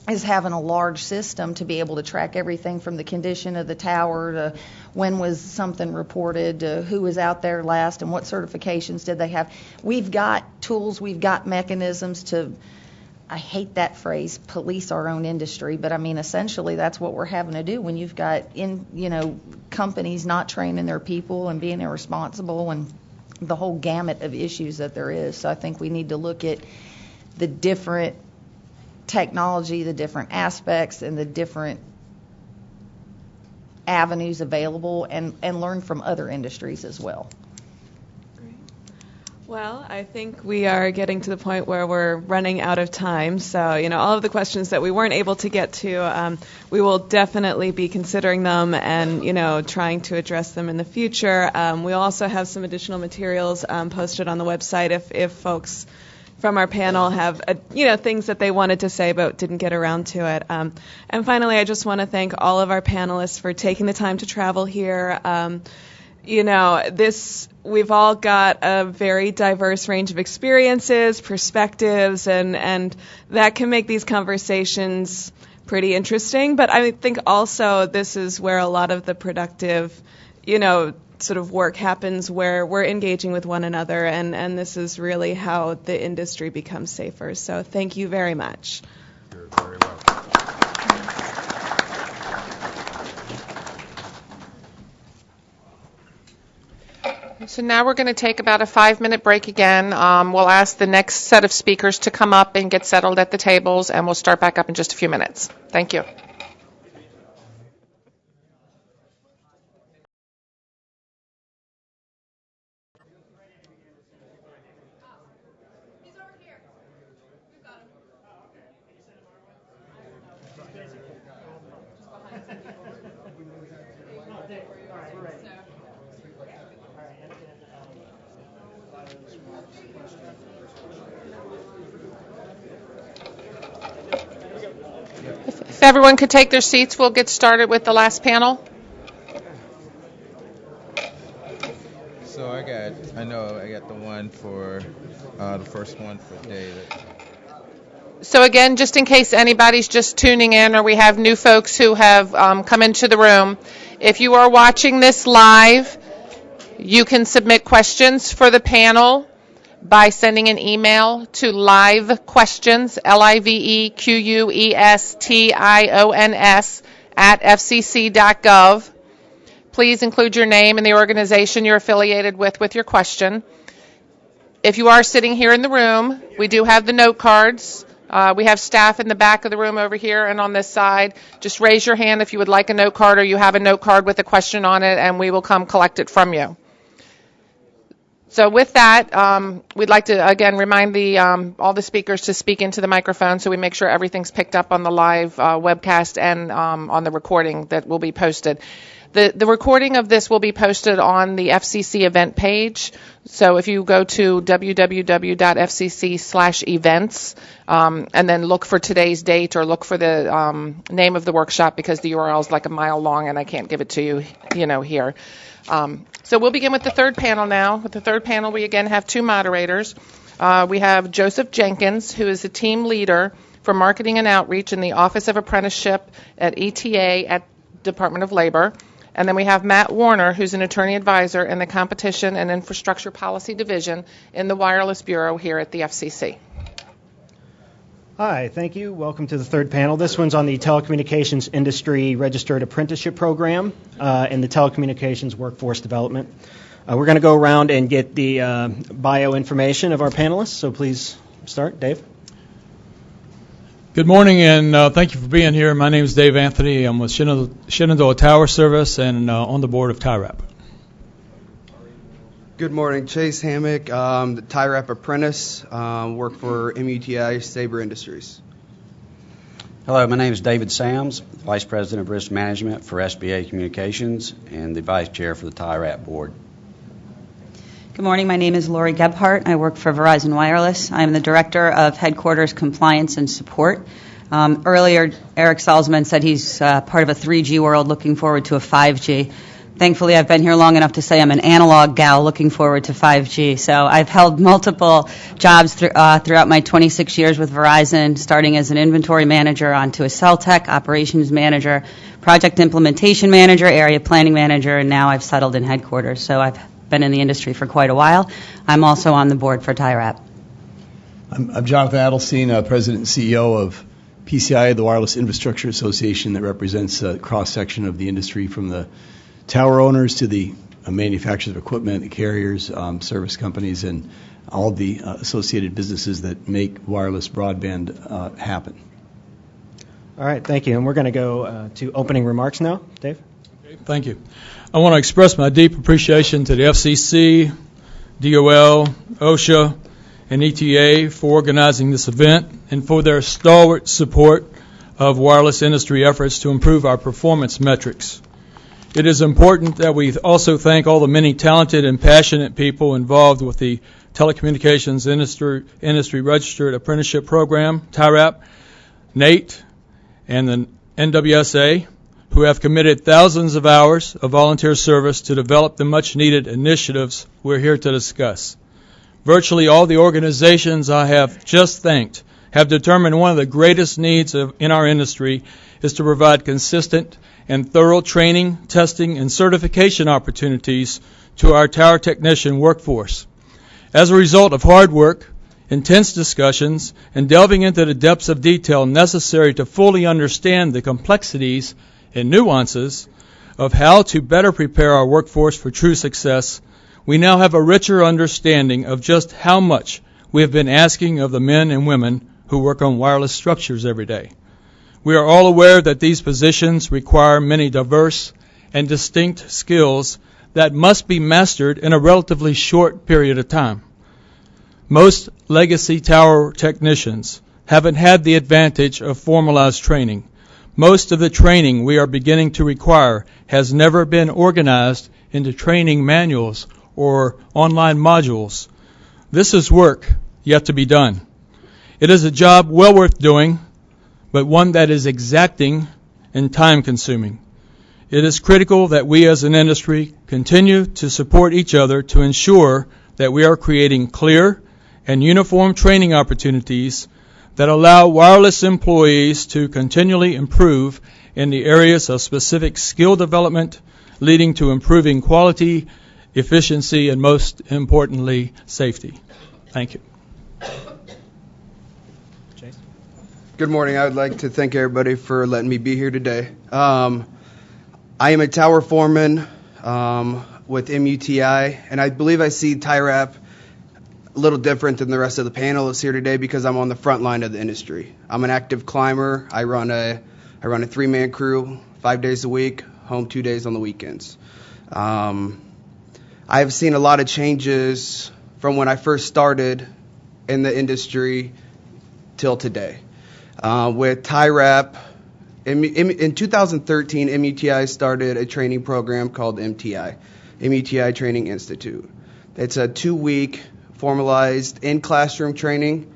is having a large system to be able to track everything from the condition of the tower to when was something reported to who was out there last and what certifications did they have. We've got tools, we've got mechanisms to, I hate that phrase, police our own industry, but I mean essentially that's what we're having to do when you've got companies not training their people and being irresponsible and the whole gamut of issues that there is. So I think we need to look at the different technology, the different aspects, and the different avenues available, and learn from other industries as well. Well, I think we are getting to the point where we're running out of time. So, all of the questions that we weren't able to get to, we will definitely be considering them and, trying to address them in the future. We'll also have some additional materials posted on the website if folks from our panel have, things that they wanted to say but didn't get around to it. And finally, I just want to thank all of our panelists for taking the time to travel here. We've all got a very diverse range of experiences, perspectives, and that can make these conversations pretty interesting. But I think also this is where a lot of the productive, sort of work happens, where we're engaging with one another, and this is really how the industry becomes safer. So thank you very much. You're very welcome. So now we're going to take about a 5-minute break again. We'll ask the next set of speakers to come up and get settled at the tables, and we'll start back up in just a few minutes. Thank you. If everyone could take their seats, we'll get started with the last panel. So I got the one for the first one for David. So again, just in case anybody's just tuning in or we have new folks who have come into the room, if you are watching this live, you can submit questions for the panel by sending an email to livequestions, livequestions, @fcc.gov. Please include your name and the organization you're affiliated with your question. If you are sitting here in the room, we do have the note cards. We have staff in the back of the room over here and on this side. Just raise your hand if you would like a note card or you have a note card with a question on it, and we will come collect it from you. So with that, we'd like to, again, remind all the speakers to speak into the microphone so we make sure everything's picked up on the live webcast and on the recording that will be posted. The recording of this will be posted on the FCC event page. So if you go to www.fcc/events and then look for today's date or look for the name of the workshop, because the URL is like a mile long and I can't give it to you, here. So we'll begin with the third panel now. With the third panel, we again have two moderators. We have Joseph Jenkins, who is the team leader for marketing and outreach in the Office of Apprenticeship at ETA at Department of Labor. And then we have Matt Warner, who's an attorney advisor in the Competition and Infrastructure Policy Division in the Wireless Bureau here at the FCC. Hi, thank you. Welcome to the third panel. This one's on the Telecommunications Industry Registered Apprenticeship Program and the Telecommunications Workforce Development. We're going to go around and get the bio information of our panelists, so please start. Dave? Good morning, and thank you for being here. My name is Dave Anthony. I'm with Shenandoah Tower Service and on the board of TIRAP. Good morning, Chase Hammock, the TIRAP apprentice, work for MUTI Sabre Industries. Hello, my name is David Sams, Vice President of Risk Management for SBA Communications and the Vice Chair for the TIRAP board. Good morning. My name is Lori Gebhardt. I work for Verizon Wireless. I'm the Director of Headquarters Compliance and Support. Earlier, Eric Salzman said he's part of a 3G world looking forward to a 5G. Thankfully, I've been here long enough to say I'm an analog gal looking forward to 5G. So I've held multiple jobs throughout my 26 years with Verizon, starting as an inventory manager onto a cell tech, operations manager, project implementation manager, area planning manager, and now I've settled in headquarters. So I've been in the industry for quite a while. I'm also on the board for TIRAP. I'm Jonathan Adelstein, President and CEO of PCI, the Wireless Infrastructure Association, that represents a cross-section of the industry from the tower owners to the manufacturers of equipment, the carriers, service companies, and all the associated businesses that make wireless broadband happen. All right, thank you. And we're going to go to opening remarks now. Dave? Okay, thank you. I want to express my deep appreciation to the FCC, DOL, OSHA, and ETA for organizing this event and for their stalwart support of wireless industry efforts to improve our performance metrics. It is important that we also thank all the many talented and passionate people involved with the Telecommunications Industry Registered Apprenticeship Program, TIRAP, NATE, and the NWSA, who have committed thousands of hours of volunteer service to develop the much-needed initiatives we're here to discuss. Virtually all the organizations I have just thanked have determined one of the greatest needs in our industry is to provide consistent and thorough training, testing, and certification opportunities to our tower technician workforce. As a result of hard work, intense discussions, and delving into the depths of detail necessary to fully understand the complexities and nuances of how to better prepare our workforce for true success, we now have a richer understanding of just how much we have been asking of the men and women who work on wireless structures every day. We are all aware that these positions require many diverse and distinct skills that must be mastered in a relatively short period of time. Most legacy tower technicians haven't had the advantage of formalized training. Most of the training we are beginning to require has never been organized into training manuals or online modules. This is work yet to be done. It is a job well worth doing, but one that is exacting and time-consuming. It is critical that we as an industry continue to support each other to ensure that we are creating clear and uniform training opportunities that allow wireless employees to continually improve in the areas of specific skill development, leading to improving quality, efficiency, and most importantly, safety. Thank you. Good morning. I would like to thank everybody for letting me be here today. I am a tower foreman with MUTI, and I believe I see TIRAP a little different than the rest of the panelists here today because I'm on the front line of the industry. I'm an active climber. I run a 3-man crew 5 days a week, home 2 days on the weekends. I have seen a lot of changes from when I first started in the industry till today. With TIRAP, in 2013, MUTI started a training program called MUTI Training Institute. It's a 2-week formalized in-classroom training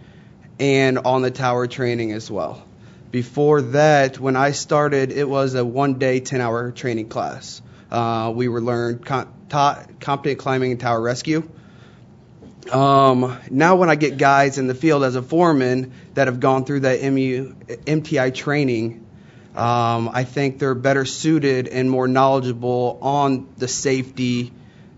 and on-the-tower training as well. Before that, when I started, it was a 1-day, 10-hour training class. We were taught competent climbing and tower rescue. Now when I get guys in the field as a foreman that have gone through that MTI training, I think they're better suited and more knowledgeable on the safety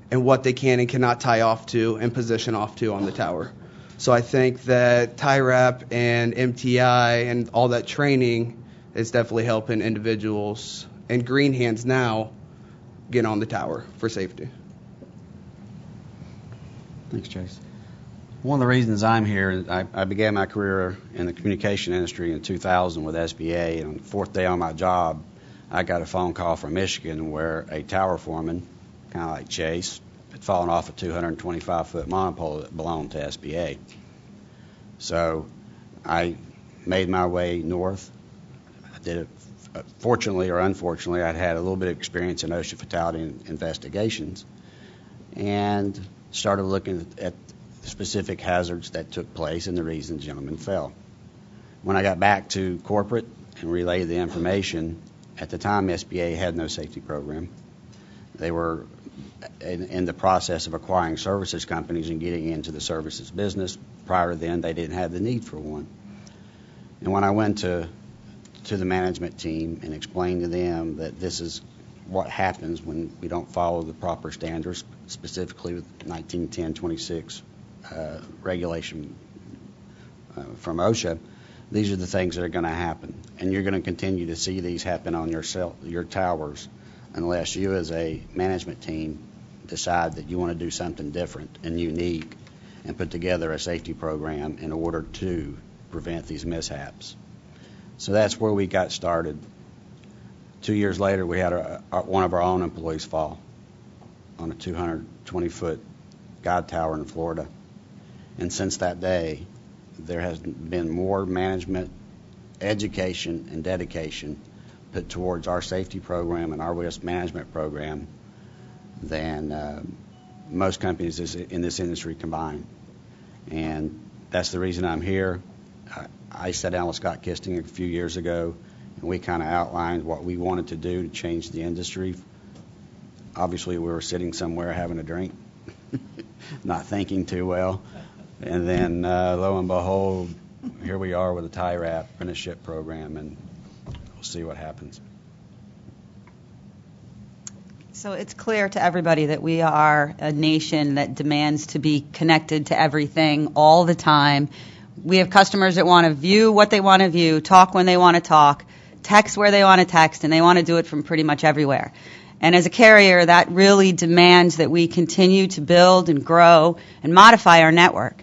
and what they can and cannot tie off to and position off to on the tower. So I think that TIRAP and MTI and all that training is definitely helping individuals and green hands now get on the tower for safety. Thanks, Chase. One of the reasons I'm here, I began my career in the communication industry in 2000 with SBA, and on the 4th day on my job, I got a phone call from Michigan where a tower foreman, kind of like Chase, had fallen off a 225-foot monopole that belonged to SBA. So I made my way north. I did it, fortunately or unfortunately, I'd had a little bit of experience in OSHA fatality investigations, and started looking at specific hazards that took place and the reason the gentleman fell. When I got back to corporate and relayed the information, at the time SBA had no safety program. They were in the process of acquiring services companies and getting into the services business. Prior to then, they didn't have the need for one. And when I went to the management team and explained to them that this is what happens when we don't follow the proper standards, specifically with 1910-26 regulation from OSHA, these are the things that are going to happen. And you're going to continue to see these happen on your towers unless you as a management team decide that you want to do something different and unique and put together a safety program in order to prevent these mishaps. So that's where we got started. 2 years later, we had one of our own employees fall on a 220-foot guide tower in Florida. And since that day, there has been more management, education, and dedication put towards our safety program and our risk management program than most companies in this industry combined. And that's the reason I'm here. I sat down with Scott Kisting a few years ago, and we kind of outlined what we wanted to do to change the industry. Obviously, we were sitting somewhere having a drink, not thinking too well. And then, lo and behold, here we are with a TIRAP apprenticeship program, and we'll see what happens. So it's clear to everybody that we are a nation that demands to be connected to everything all the time. We have customers that want to view what they want to view, talk when they want to talk, text where they want to text, and they want to do it from pretty much everywhere. And as a carrier, that really demands that we continue to build and grow and modify our network.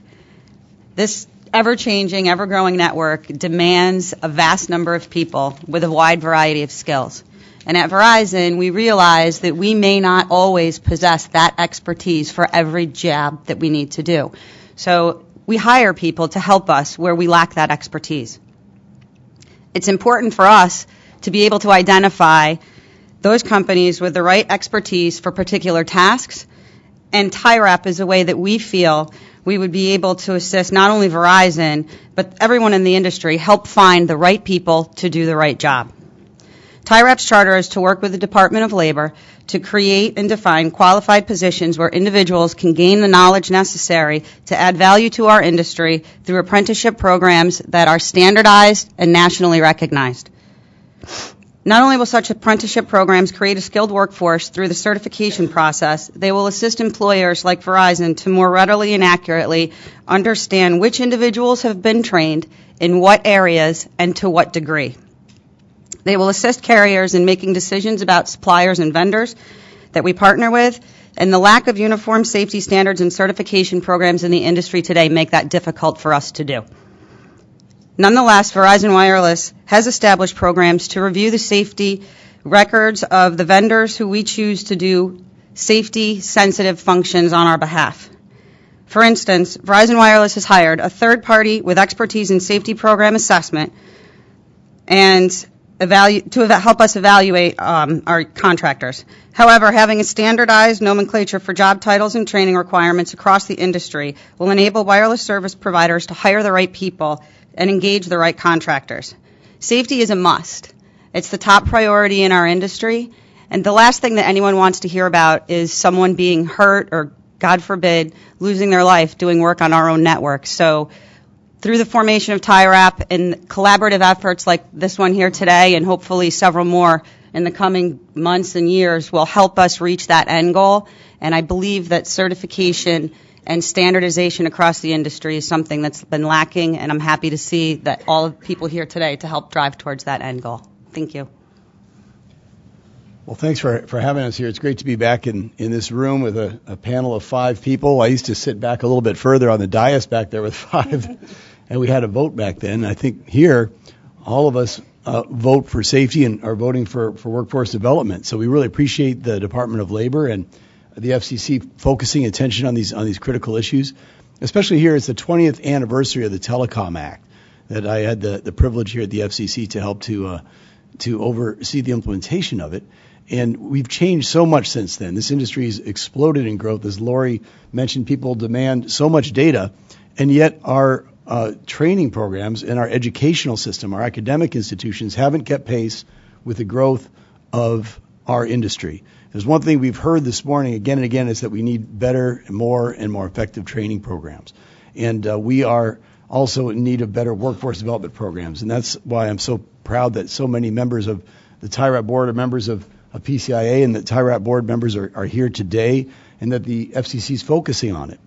This ever-changing, ever-growing network demands a vast number of people with a wide variety of skills. And at Verizon, we realize that we may not always possess that expertise for every job that we need to do. So we hire people to help us where we lack that expertise. It's important for us to be able to identify those companies with the right expertise for particular tasks, and TIRAP is a way that we feel we would be able to assist not only Verizon, but everyone in the industry, help find the right people to do the right job. TIRAP's charter is to work with the Department of Labor to create and define qualified positions where individuals can gain the knowledge necessary to add value to our industry through apprenticeship programs that are standardized and nationally recognized. Not only will such apprenticeship programs create a skilled workforce through the certification process, they will assist employers like Verizon to more readily and accurately understand which individuals have been trained, in what areas, and to what degree. They will assist carriers in making decisions about suppliers and vendors that we partner with, and the lack of uniform safety standards and certification programs in the industry today make that difficult for us to do. Nonetheless, Verizon Wireless has established programs to review the safety records of the vendors who we choose to do safety-sensitive functions on our behalf. For instance, Verizon Wireless has hired a third party with expertise in safety program assessment and to help us evaluate our contractors. However, having a standardized nomenclature for job titles and training requirements across the industry will enable wireless service providers to hire the right people and engage the right contractors. Safety is a must. It's the top priority in our industry, and the last thing that anyone wants to hear about is someone being hurt or, God forbid, losing their life doing work on our own network. So through the formation of TIRAP and collaborative efforts like this one here today and hopefully several more in the coming months and years will help us reach that end goal, and I believe that certification and standardization across the industry is something that's been lacking, and I'm happy to see that all of the people here today to help drive towards that end goal. Thank you. Well, thanks for having us here. It's great to be back in this room with a panel of 5 people. I used to sit back a little bit further on the dais back there with 5, and we had a vote back then. I think here, all of us vote for safety and are voting for workforce development. So we really appreciate the Department of Labor and the FCC focusing attention on these critical issues, especially here. It's the 20th anniversary of the Telecom Act that I had the privilege here at the FCC to help to oversee the implementation of it. And we've changed so much since then. This industry has exploded in growth. As Lori mentioned, people demand so much data, and yet our training programs and our educational system, our academic institutions haven't kept pace with the growth of our industry. There's one thing we've heard this morning again and again is that we need better and more effective training programs. And we are also in need of better workforce development programs. And that's why I'm so proud that so many members of the TIRAP board are members of PCIA, and that TIRAP board members are here today, and that the FCC is focusing on it.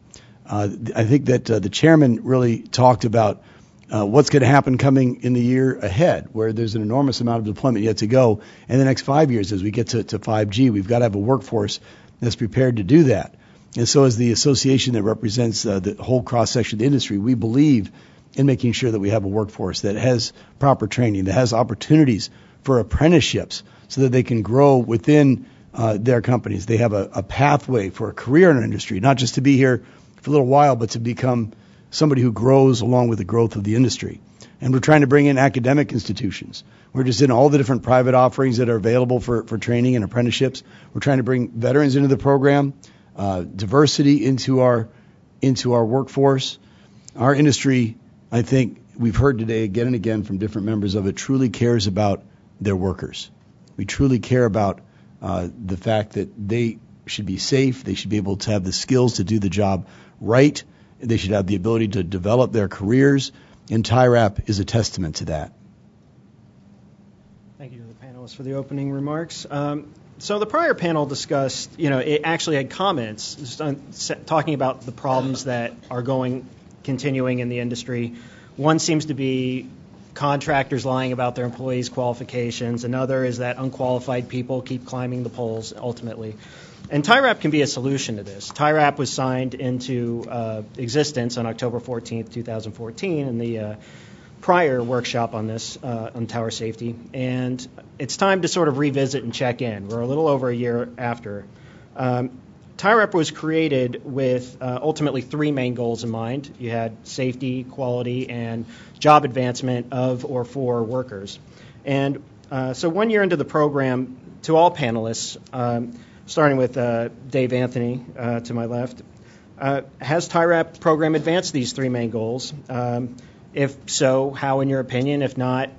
I think that the chairman really talked about what's going to happen coming in the year ahead, where there's an enormous amount of deployment yet to go. In the next 5 years, as we get to 5G, we've got to have a workforce that's prepared to do that. And so as the association that represents the whole cross-section of the industry, we believe in making sure that we have a workforce that has proper training, that has opportunities for apprenticeships so that they can grow within their companies. They have a pathway for a career in our industry, not just to be here for a little while, but to become somebody who grows along with the growth of the industry. And we're trying to bring in academic institutions. We're just in all the different private offerings that are available for training and apprenticeships. We're trying to bring veterans into the program, diversity into our workforce. Our industry, I think we've heard today again and again from different members of it, truly cares about their workers. We truly care about the fact that they should be safe. They should be able to have the skills to do the job right. They should have the ability to develop their careers, and TIRAP is a testament to that. Thank you to the panelists for the opening remarks. So the prior panel discussed, it actually had comments just talking about the problems that are continuing in the industry. One seems to be contractors lying about their employees' qualifications. Another is that unqualified people keep climbing the polls ultimately. And TIRAP can be a solution to this. TIRAP was signed into existence on October 14th, 2014, in the prior workshop on this, on tower safety. And it's time to sort of revisit and check in. We're a little over a year after. TIRAP was created with ultimately 3 main goals in mind. You had safety, quality, and job advancement of or for workers. And so 1 year into the program, to all panelists, starting with Dave Anthony to my left, has TIRAP program advanced these 3 main goals? If so, how in your opinion? If not,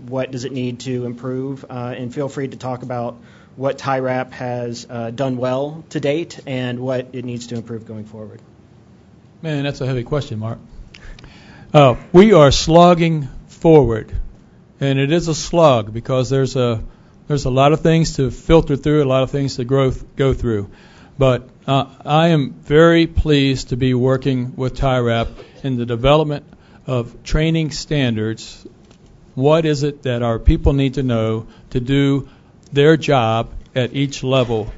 what does it need to improve? And feel free to talk about what TIRAP has done well to date and what it needs to improve going forward. Man, that's a heavy question, Mark. We are slogging forward, and it is a slog because there's a There's a lot of things to filter through, a lot of things to go through. But I am very pleased to be working with TIRAP in the development of training standards. What is it that our people need to know to do their job at each level?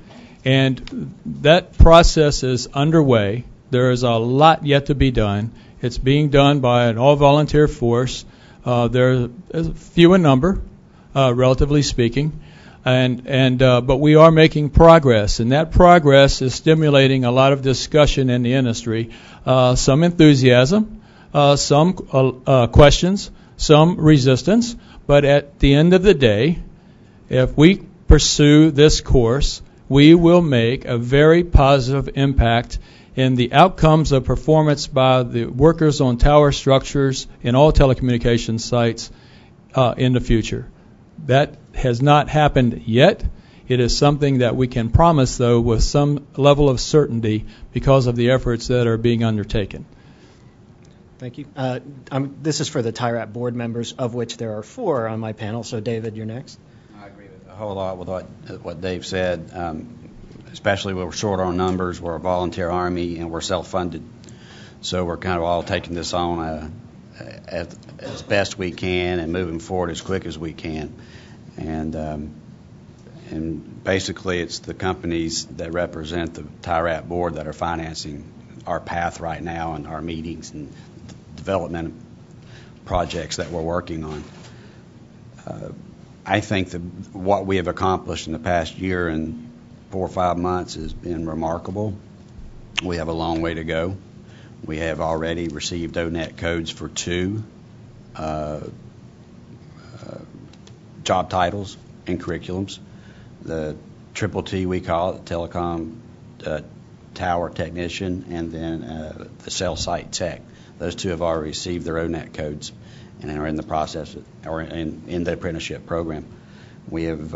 And that process is underway. There is a lot yet to be done. It's being done by an all-volunteer force. They're few in number, relatively speaking, but we are making progress, and that progress is stimulating a lot of discussion in the industry, some enthusiasm, some questions, some resistance, but at the end of the day, if we pursue this course, we will make a very positive impact in the outcomes of performance by the workers on tower structures in all telecommunications sites in the future. That has not happened yet. It is something that we can promise, though, with some level of certainty because of the efforts that are being undertaken. Thank you. This is for the TIRAP board members, of which there are 4 on my panel. So, David, you're next. I agree with a whole lot with what Dave said, especially when we're short on numbers. We're a volunteer Army, and we're self-funded. So we're kind of all taking this on as best we can and moving forward as quick as we can. And basically, it's the companies that represent the TIRAP board that are financing our path right now and our meetings and development projects that we're working on. I think that what we have accomplished in the past year and 4 or 5 months has been remarkable. We have a long way to go. We have already received ONET codes for 2 job titles and curriculums. The Triple T, we call it, telecom tower technician, and then the cell site tech. Those 2 have already received their ONET codes and are in the process, or in the apprenticeship program. We have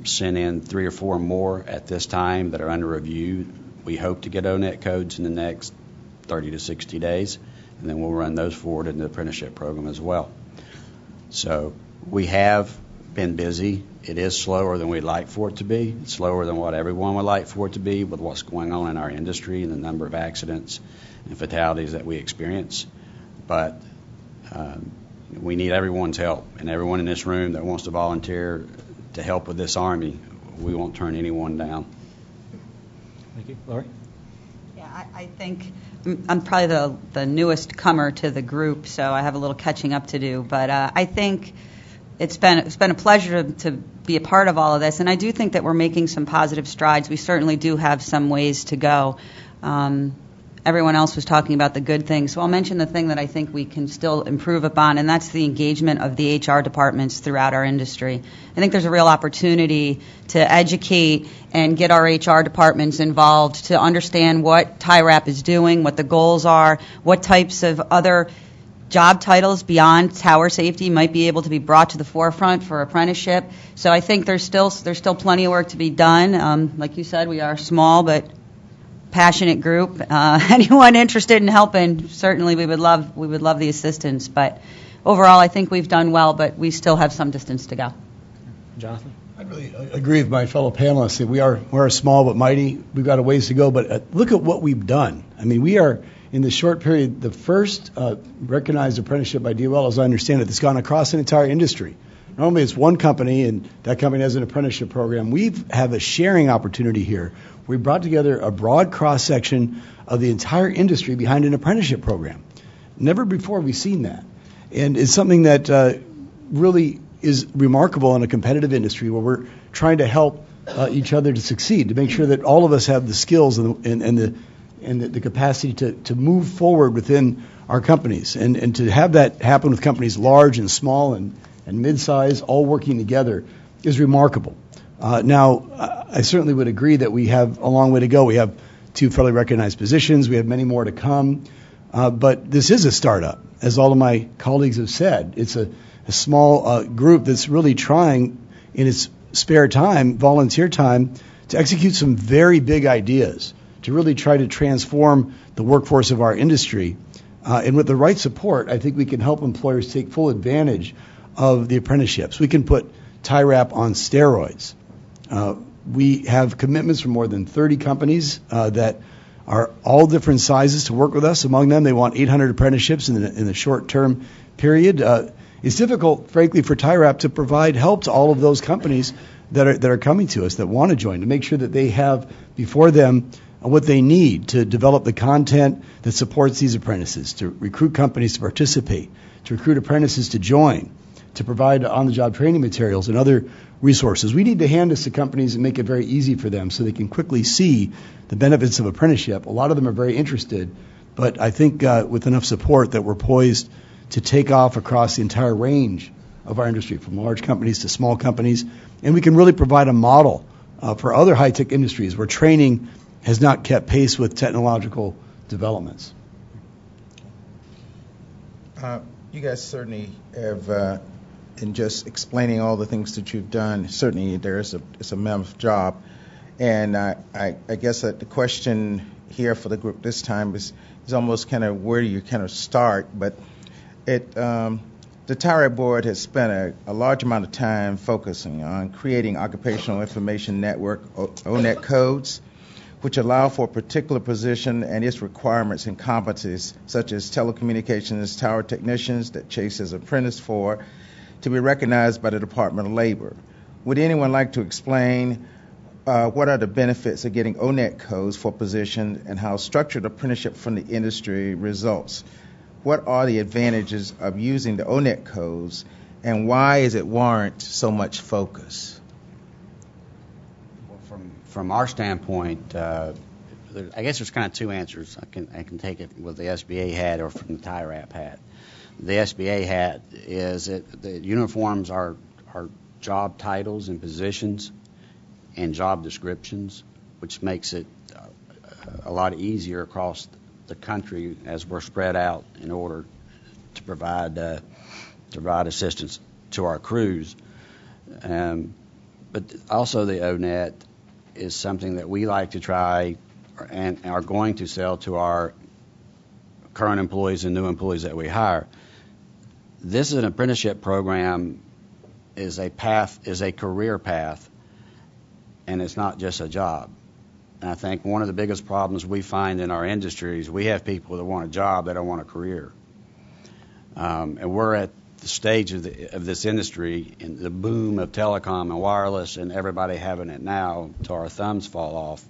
sent in 3 or 4 more at this time that are under review. We hope to get ONET codes in the next 30 to 60 days, and then we'll run those forward in the apprenticeship program as well. So we have been busy. It is slower than we'd like for it to be. It's slower than what everyone would like for it to be with what's going on in our industry and the number of accidents and fatalities that we experience. But we need everyone's help, and everyone in this room that wants to volunteer to help with this Army, we won't turn anyone down. Thank you. Lori? Yeah, I think I'm probably the newest comer to the group, so I have a little catching up to do. But I think it's been a pleasure to be a part of all of this, and I do think that we're making some positive strides. We certainly do have some ways to go. Everyone else was talking about the good things, so I'll mention the thing that I think we can still improve upon, and that's the engagement of the HR departments throughout our industry. I think there's a real opportunity to educate and get our HR departments involved to understand what TIRAP is doing, what the goals are, what types of other job titles beyond tower safety might be able to be brought to the forefront for apprenticeship. So I think there's still plenty of work to be done. Like you said, we are small but passionate group. Anyone interested in helping, certainly we would love the assistance. But overall, I think we've done well, but we still have some distance to go. Jonathan? I really agree with my fellow panelists. We're small but mighty. We've got a ways to go, but look at what we've done. I mean, we are, in the short period, the first recognized apprenticeship by DOL, as I understand it, that's gone across an entire industry. Normally it's one company, and that company has an apprenticeship program. We have a sharing opportunity here. We brought together a broad cross-section of the entire industry behind an apprenticeship program. Never before have we seen that. And it's something that really is remarkable in a competitive industry where we're trying to help each other to succeed, to make sure that all of us have the skills and the capacity to move forward within our companies. And to have that happen with companies large and small and mid-size all working together is remarkable. Now, I certainly would agree that we have a long way to go. We have 2 federally recognized positions. We have many more to come. But this is a startup, as all of my colleagues have said. It's a small group that's really trying, in its spare time, volunteer time, to execute some very big ideas, to really try to transform the workforce of our industry. And with the right support, I think we can help employers take full advantage of the apprenticeships. We can put TIRAP on steroids. We have commitments from more than 30 companies that are all different sizes to work with us. Among them, they want 800 apprenticeships in the short-term period. It's difficult, frankly, for TIRAP to provide help to all of those companies that are coming to us that want to join, to make sure that they have before them what they need to develop the content that supports these apprentices, to recruit companies to participate, to recruit apprentices to join, to provide on-the-job training materials and other resources. We need to hand this to companies and make it very easy for them so they can quickly see the benefits of apprenticeship. A lot of them are very interested, but I think with enough support that we're poised to take off across the entire range of our industry, from large companies to small companies, and we can really provide a model for other high-tech industries where training has not kept pace with technological developments. You guys certainly have, in just explaining all the things that you've done, certainly it's a mammoth job. And I guess that the question here for the group this time is almost kind of where do you kind of start? But the TIRAP board has spent a large amount of time focusing on creating occupational information network, ONET codes, which allow for a particular position and its requirements and competencies, such as telecommunications tower technicians that Chase is apprentice for, to be recognized by the Department of Labor. Would anyone like to explain what are the benefits of getting ONET codes for position and how structured apprenticeship from the industry results? What are the advantages of using the ONET codes, and why is it warrant so much focus? From our standpoint, I guess there's kind of two answers. I can take it with the SBA hat or from the TIRAP hat. The SBA hat is that the uniforms are job titles and positions and job descriptions, which makes it a lot easier across the country as we're spread out in order to provide assistance to our crews. But also the ONET is something that we like to try and are going to sell to our current employees and new employees that we hire. This is an apprenticeship program, is a career path, and it's not just a job. And I think one of the biggest problems we find in our industry is we have people that want a job, they don't want a career. And we're at the stage of this industry, in the boom of telecom and wireless and everybody having it now till our thumbs fall off,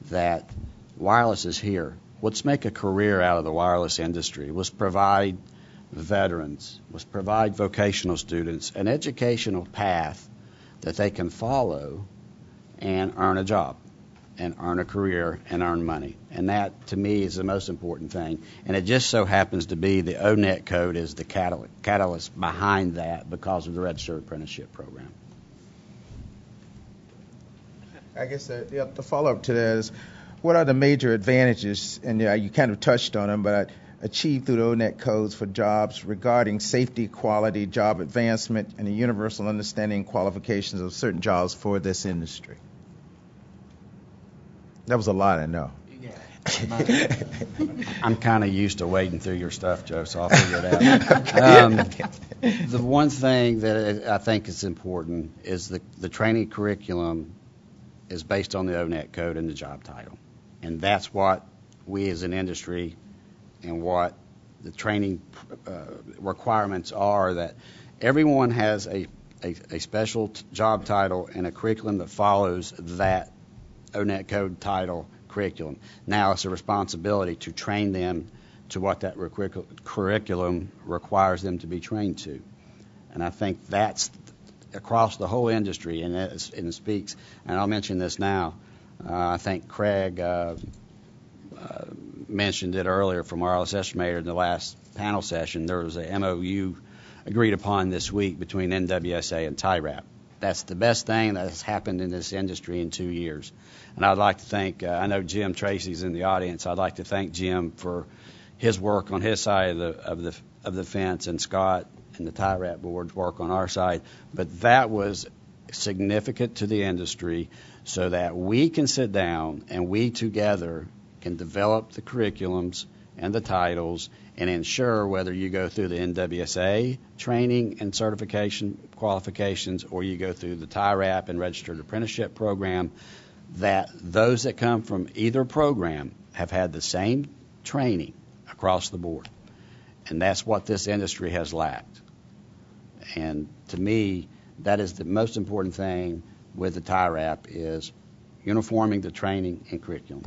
that wireless is here. Let's make a career out of the wireless industry. Let's provide veterans, let's provide vocational students an educational path that they can follow and earn a job and earn a career and earn money. And that, to me, is the most important thing. And it just so happens to be the ONET code is the catalyst behind that because of the Registered Apprenticeship Program. I guess the follow-up to that is, what are the major advantages, and you kind of touched on them, but achieved through the ONET codes for jobs regarding safety, quality, job advancement, and the universal understanding and qualifications of certain jobs for this industry? That was a lot, I know. I'm kind of used to wading through your stuff, Joe, so I'll figure it out. The one thing that I think is important is the training curriculum is based on the ONET code and the job title. And that's what we as an industry and what the training requirements are, that everyone has a special job title and a curriculum that follows that ONET code title curriculum. Now it's a responsibility to train them to what that curriculum requires them to be trained to. And I think that's across the whole industry, and it speaks, and I'll mention this now. I think Craig mentioned it earlier from Wireless Estimator in the last panel session. There was a MOU agreed upon this week between NWSA and TIRAP. That's the best thing that has happened in this industry in 2 years. And I'd like to thank, I know Jim Tracy's in the audience, I'd like to thank Jim for his work on his side of the fence, and Scott and the TIRAP board's work on our side. But that was significant to the industry so that we can sit down and we together can develop the curriculums and the titles and ensure whether you go through the NWSA training and certification qualifications or you go through the TIRAP and Registered Apprenticeship program, that those that come from either program have had the same training across the board. And that's what this industry has lacked. And to me, that is the most important thing with the TIRAP is uniforming the training and curriculum.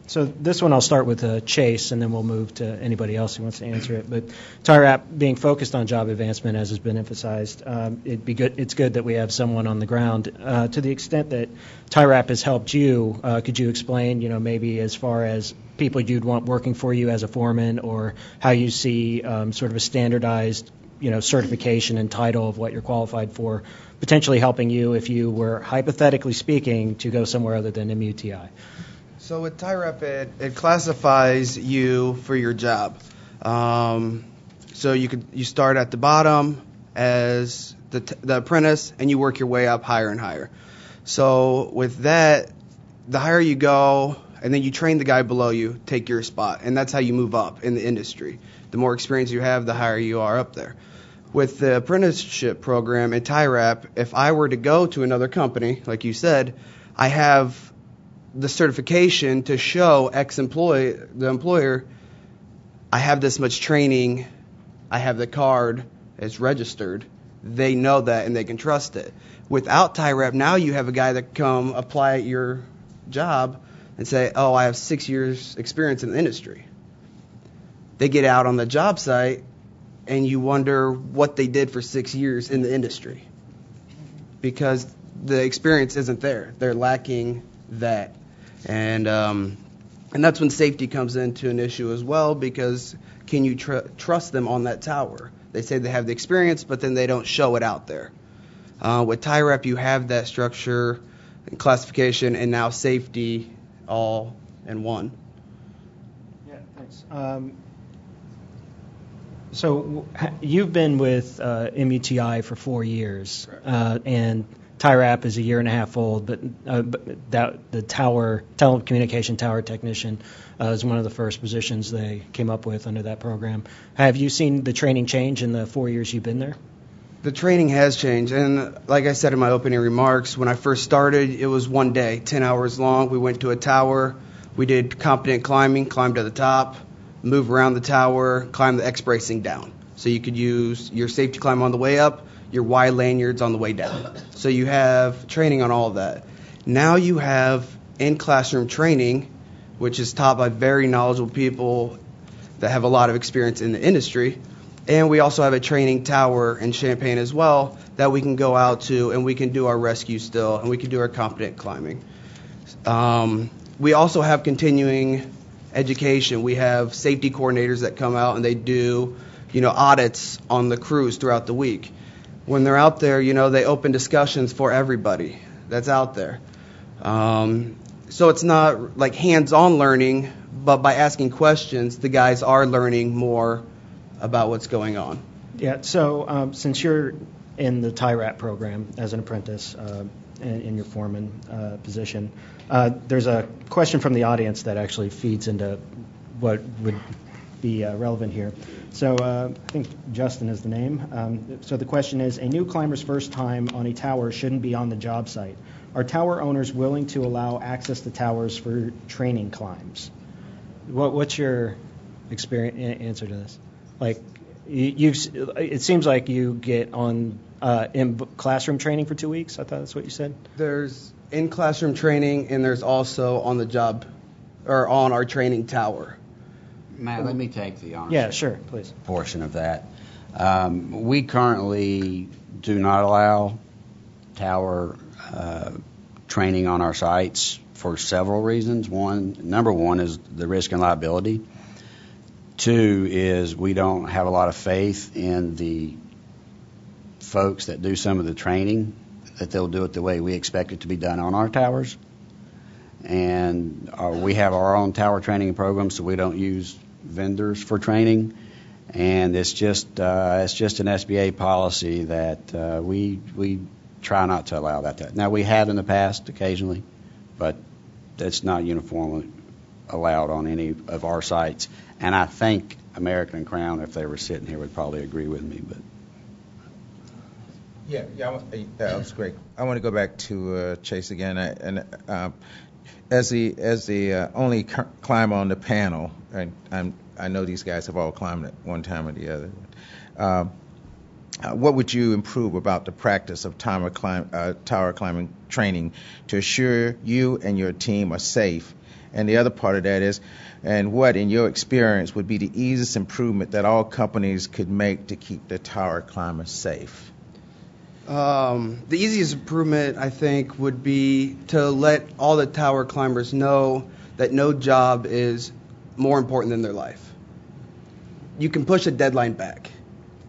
So this one I'll start with Chase, and then we'll move to anybody else who wants to answer it. But TIRAP being focused on job advancement, as has been emphasized, it's good that we have someone on the ground. To the extent that TIRAP has helped you, could you explain, maybe as far as people you'd want working for you as a foreman, or how you see sort of a standardized, certification and title of what you're qualified for, potentially helping you if you were, hypothetically speaking, to go somewhere other than MUTI? So with TIRAP, it classifies you for your job. So you start at the bottom as the apprentice, and you work your way up higher and higher. So with that, the higher you go, and then you train the guy below you, take your spot, and that's how you move up in the industry. The more experience you have, the higher you are up there. With the apprenticeship program at TIRAP, if I were to go to another company, like you said, I have the certification to show the employer, I have this much training, I have the card, it's registered. They know that and they can trust it. Without TIRAP, now you have a guy that come apply at your job and say, oh, I have 6 years experience in the industry. They get out on the job site and you wonder what they did for 6 years in the industry because the experience isn't there. They're lacking that. And that's when safety comes into an issue as well, because can you trust them on that tower? They say they have the experience, but then they don't show it out there. With TIRAP, you have that structure and classification and now safety all in one. Yeah, thanks. So you've been with MUTI for 4 years, and TIRAP is a year and a half old, but the telecommunication tower technician is one of the first positions they came up with under that program. Have you seen the training change in the 4 years you've been there? The training has changed, and like I said in my opening remarks, when I first started, it was 1 day, 10 hours long. We went to a tower, we did competent climbing, climbed to the top, move around the tower, climb the X-bracing down. So you could use your safety climb on the way up, your Y lanyards on the way down. So you have training on all of that. Now you have in-classroom training, which is taught by very knowledgeable people that have a lot of experience in the industry. And we also have a training tower in Champaign as well that we can go out to, and we can do our rescue still, and we can do our competent climbing. We also have continuing education. We have safety coordinators that come out and they do, audits on the crews throughout the week. When they're out there, they open discussions for everybody that's out there. So it's not like hands-on learning, but by asking questions, the guys are learning more about what's going on. Yeah, so since you're in the TIRAP program as an apprentice in your foreman position, there's a question from the audience that actually feeds into what would be relevant here. So I think Justin is the name. So the question is, a new climber's first time on a tower shouldn't be on the job site. Are tower owners willing to allow access to towers for training climbs? What's your answer to this? Like, it seems like you get on in classroom training for 2 weeks. I thought that's what you said. There's in-classroom training, and there's also on the job or on our training tower. Matt, let me take the ownership Yeah, sure, please. portion of that. We currently do not allow tower training on our sites for several reasons. Number one is the risk and liability. 2 is we don't have a lot of faith in the folks that do some of the training, that they'll do it the way we expect it to be done on our towers. And we have our own tower training program, so we don't use vendors for training. And it's just an SBA policy that we try not to allow that. Now, we have in the past occasionally, but that's not uniformly allowed on any of our sites. And I think American and Crown, if they were sitting here, would probably agree with me. But that was great. I want to go back to Chase again, as the only climber on the panel, and I know these guys have all climbed at one time or the other. What would you improve about the practice of tower climbing training to assure you and your team are safe? And the other part of that is, and what, in your experience, would be the easiest improvement that all companies could make to keep the tower climbers safe? The easiest improvement, I think, would be to let all the tower climbers know that no job is more important than their life. You can push a deadline back.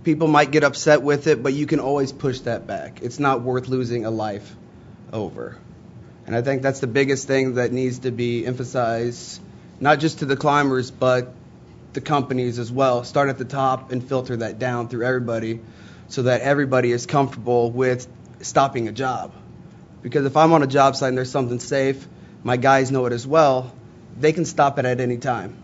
People might get upset with it, but you can always push that back. It's not worth losing a life over. And I think that's the biggest thing that needs to be emphasized, not just to the climbers, but the companies as well. Start at the top and filter that down through everybody so that everybody is comfortable with stopping a job. Because if I'm on a job site and there's something safe, my guys know it as well, they can stop it at any time.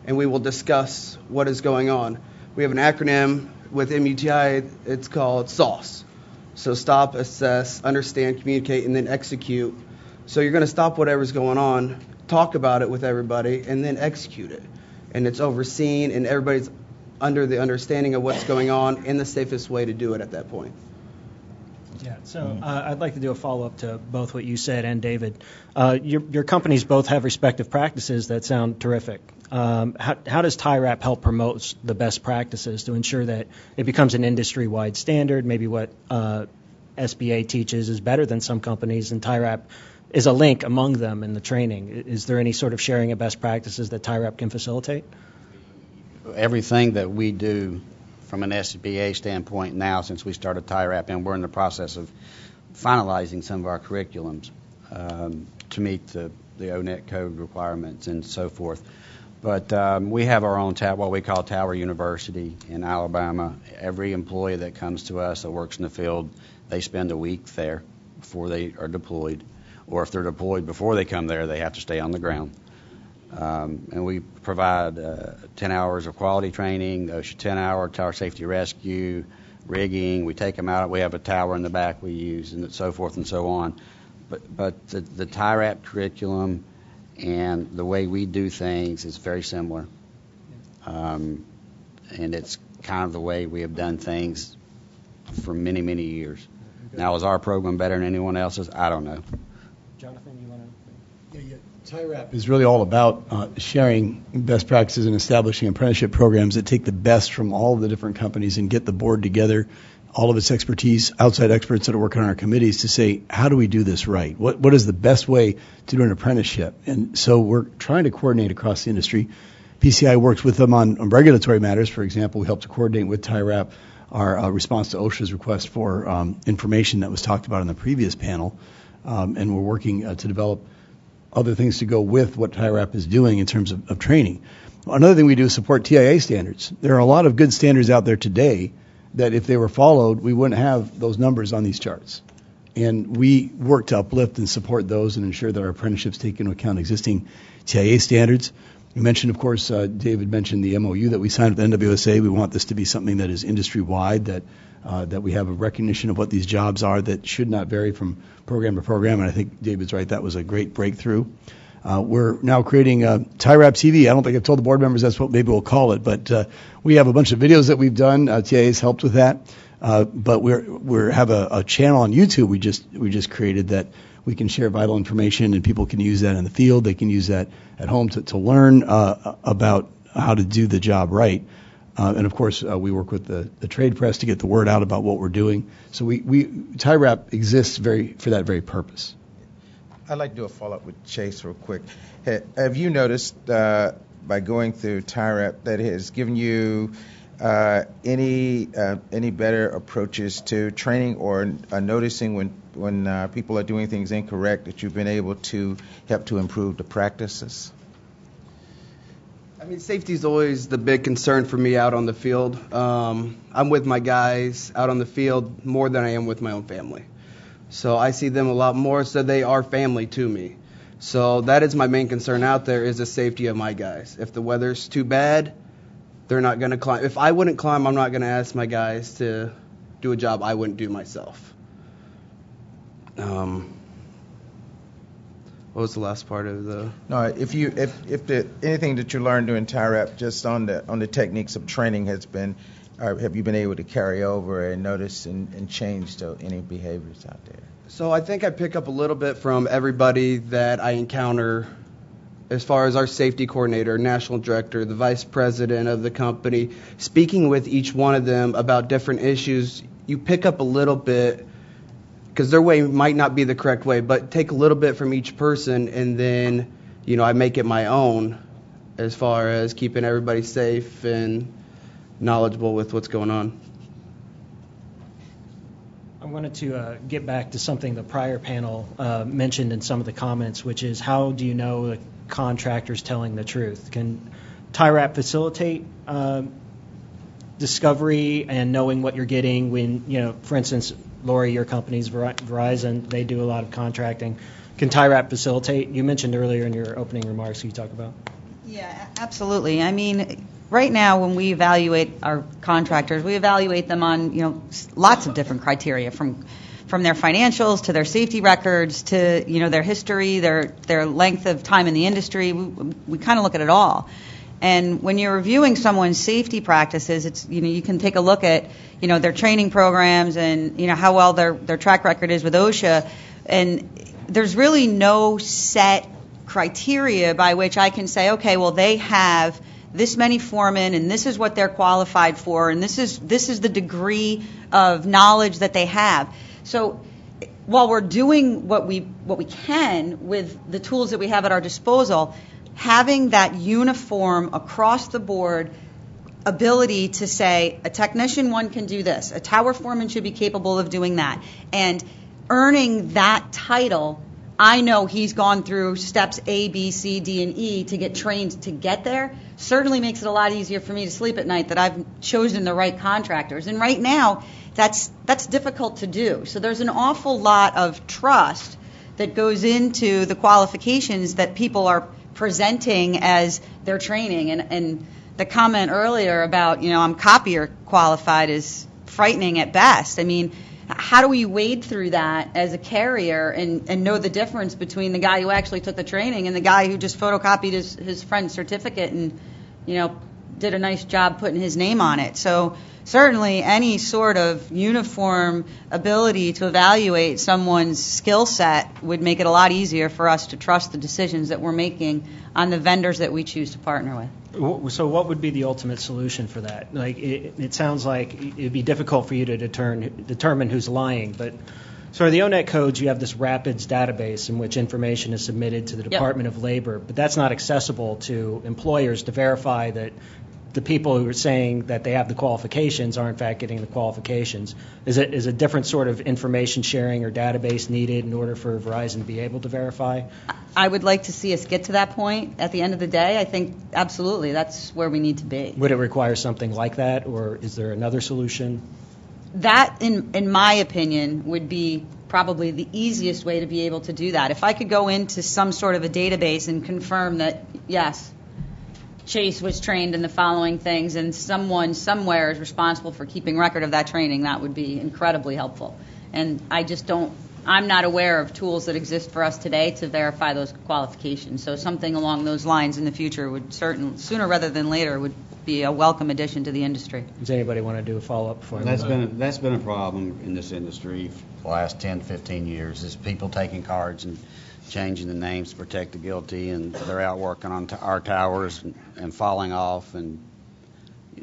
And we will discuss what is going on. We have an acronym with MUTI, it's called SAUCE. So stop, assess, understand, communicate, and then execute. So you're going to stop whatever's going on, talk about it with everybody, and then execute it. And it's overseen, and everybody's under the understanding of what's going on and the safest way to do it at that point. Yeah, so I'd like to do a follow-up to both what you said and David. Your companies both have respective practices that sound terrific. How does TIRAP help promote the best practices to ensure that it becomes an industry-wide standard? Maybe what SBA teaches is better than some companies, and TIRAP is a link among them in the training. Is there any sort of sharing of best practices that TIRAP can facilitate? everything that we do from an SBA standpoint now, since we started TIRAP, and we're in the process of finalizing some of our curriculums to meet the ONET code requirements and so forth. But we have our own what we call Tower University in Alabama. Every employee that comes to us that works in the field, they spend a week there before they are deployed. Or if they're deployed before they come there, they have to stay on the ground. And we provide 10 hours of quality training, OSHA 10-hour, tower safety rescue, rigging. We take them out. We have a tower in the back we use, and so forth and so on. But the TIRAP curriculum and the way we do things is very similar. And it's kind of the way we have done things for many, many years. Now, is our program better than anyone else's? I don't know. Jonathan, you want to? Yeah. TIRAP is really all about sharing best practices and establishing apprenticeship programs that take the best from all of the different companies and get the board together, all of its expertise, outside experts that are working on our committees to say, how do we do this right? What is the best way to do an apprenticeship? And so we're trying to coordinate across the industry. PCI works with them on regulatory matters. For example, we help to coordinate with TIRAP our response to OSHA's request for information that was talked about in the previous panel. And we're working to develop other things to go with what TIRAP is doing in terms of training. Another thing we do is support TIA standards. There are a lot of good standards out there today that if they were followed, we wouldn't have those numbers on these charts. And we work to uplift and support those and ensure that our apprenticeships take into account existing TIA standards. You mentioned, of course, David mentioned the MOU that we signed with NWSA. We want this to be something that is industry-wide, that we have a recognition of what these jobs are that should not vary from program to program. And I think David's right. That was a great breakthrough. We're now creating TIRAP TV. I don't think I've told the board members that's what maybe we'll call it, but we have a bunch of videos that we've done. TIA's helped with that. But we have a channel on YouTube we just created that we can share vital information, and people can use that in the field. They can use that at home to learn about how to do the job right. And of course, we work with the trade press to get the word out about what we're doing. So TIRAP exists for that very purpose. I'd like to do a follow-up with Chase real quick. Have you noticed by going through TIRAP that it has given you any better approaches to training, or noticing when people are doing things incorrect that you've been able to help to improve the practices? I mean, safety is always the big concern for me out on the field. I'm with my guys out on the field more than I am with my own family. So I see them a lot more, so they are family to me. So that is my main concern out there, is the safety of my guys. If the weather's too bad, they're not going to climb. If I wouldn't climb, I'm not going to ask my guys to do a job I wouldn't do myself. What was the last part of the? No, if anything that you learned during TIRAP, just on the techniques of training, have you been able to carry over and notice and change any behaviors out there? So I think I pick up a little bit from everybody that I encounter, as far as our safety coordinator, national director, the vice president of the company, speaking with each one of them about different issues. You pick up a little bit, because their way might not be the correct way, but take a little bit from each person, and then, I make it my own as far as keeping everybody safe and knowledgeable with what's going on. I wanted to get back to something the prior panel mentioned in some of the comments, which is, how do you know the contractor's telling the truth? Can TIRAP facilitate discovery and knowing what you're getting when, for instance, Lori, your company's Verizon, they do a lot of contracting. Can TIRAP facilitate? You mentioned earlier in your opening remarks, can you talk about? Yeah, absolutely. I mean, right now when we evaluate our contractors, we evaluate them on, lots of different criteria, from their financials to their safety records to, their history, their length of time in the industry. We kind of look at it all. And when you're reviewing someone's safety practices, it's, you can take a look at, their training programs and, how well their track record is with OSHA. And there's really no set criteria by which I can say, okay, well, they have this many foremen, and this is what they're qualified for, and this is the degree of knowledge that they have. So while we're doing what we can with the tools that we have at our disposal, having that uniform across the board ability to say a technician one can do this, a tower foreman should be capable of doing that, and earning that title, I know he's gone through steps A, B, C, D, and E to get trained to get there, certainly makes it a lot easier for me to sleep at night that I've chosen the right contractors. And right now, that's difficult to do. So there's an awful lot of trust that goes into the qualifications that people are presenting as their training. And the comment earlier about, I'm copier qualified is frightening at best. I mean, how do we wade through that as a carrier and know the difference between the guy who actually took the training and the guy who just photocopied his friend's certificate and, did a nice job putting his name on it? So certainly any sort of uniform ability to evaluate someone's skill set would make it a lot easier for us to trust the decisions that we're making on the vendors that we choose to partner with. So what would be the ultimate solution for that? Like, it sounds like it'd be difficult for you to determine who's lying, but so the ONET codes, you have this RAPIDS database in which information is submitted to the Department of Labor, but that's not accessible to employers to verify that the people who are saying that they have the qualifications are in fact getting the qualifications. Is a different sort of information sharing or database needed in order for Verizon to be able to verify? I would like to see us get to that point. At the end of the day, I think absolutely that's where we need to be. Would it require something like that, or is there another solution? That, in my opinion, would be probably the easiest way to be able to do that. If I could go into some sort of a database and confirm that, yes, Chase was trained in the following things and someone somewhere is responsible for keeping record of that training, that would be incredibly helpful. And I'm not aware of tools that exist for us today to verify those qualifications. So something along those lines in the future would sooner rather than later, would be a welcome addition to the industry. Does anybody want to do a follow-up before I move on? That's been a problem in this industry for the last 10, 15 years, is people taking cards and changing the names to protect the guilty, and they're out working on our towers and falling off. And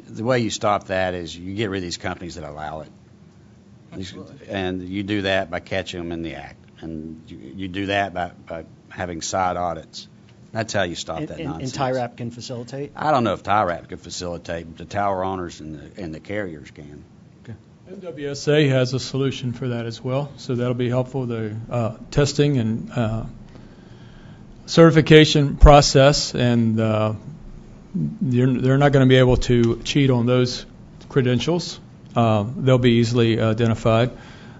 the way you stop that is you get rid of these companies that allow it. Absolutely. And you do that by catching them in the act. And you do that by having side audits. That's how you stop that nonsense. And TIRAP can facilitate? I don't know if TIRAP can facilitate, but the tower owners and the carriers can. Okay. NWSA has a solution for that as well, so that'll be helpful. The testing and certification process, and they're not going to be able to cheat on those credentials. They'll be easily identified.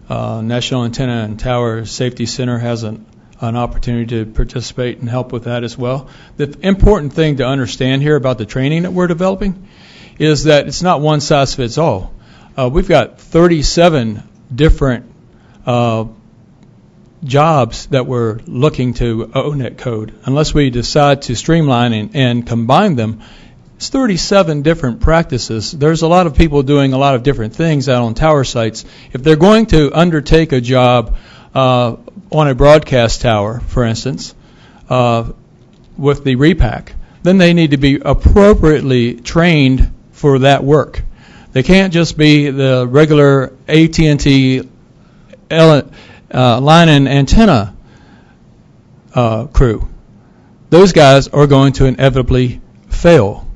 National Antenna and Tower Safety Center has an an opportunity to participate and help with that as well. The important thing to understand here about the training that we're developing is that it's not one size fits all. We've got 37 different jobs that we're looking to ONET code. Unless we decide to streamline and combine them, it's 37 different practices. There's a lot of people doing a lot of different things out on tower sites. If they're going to undertake a job on a broadcast tower, for instance, with the repack, then they need to be appropriately trained for that work. They can't just be the regular AT&T line and antenna crew. Those guys are going to inevitably fail.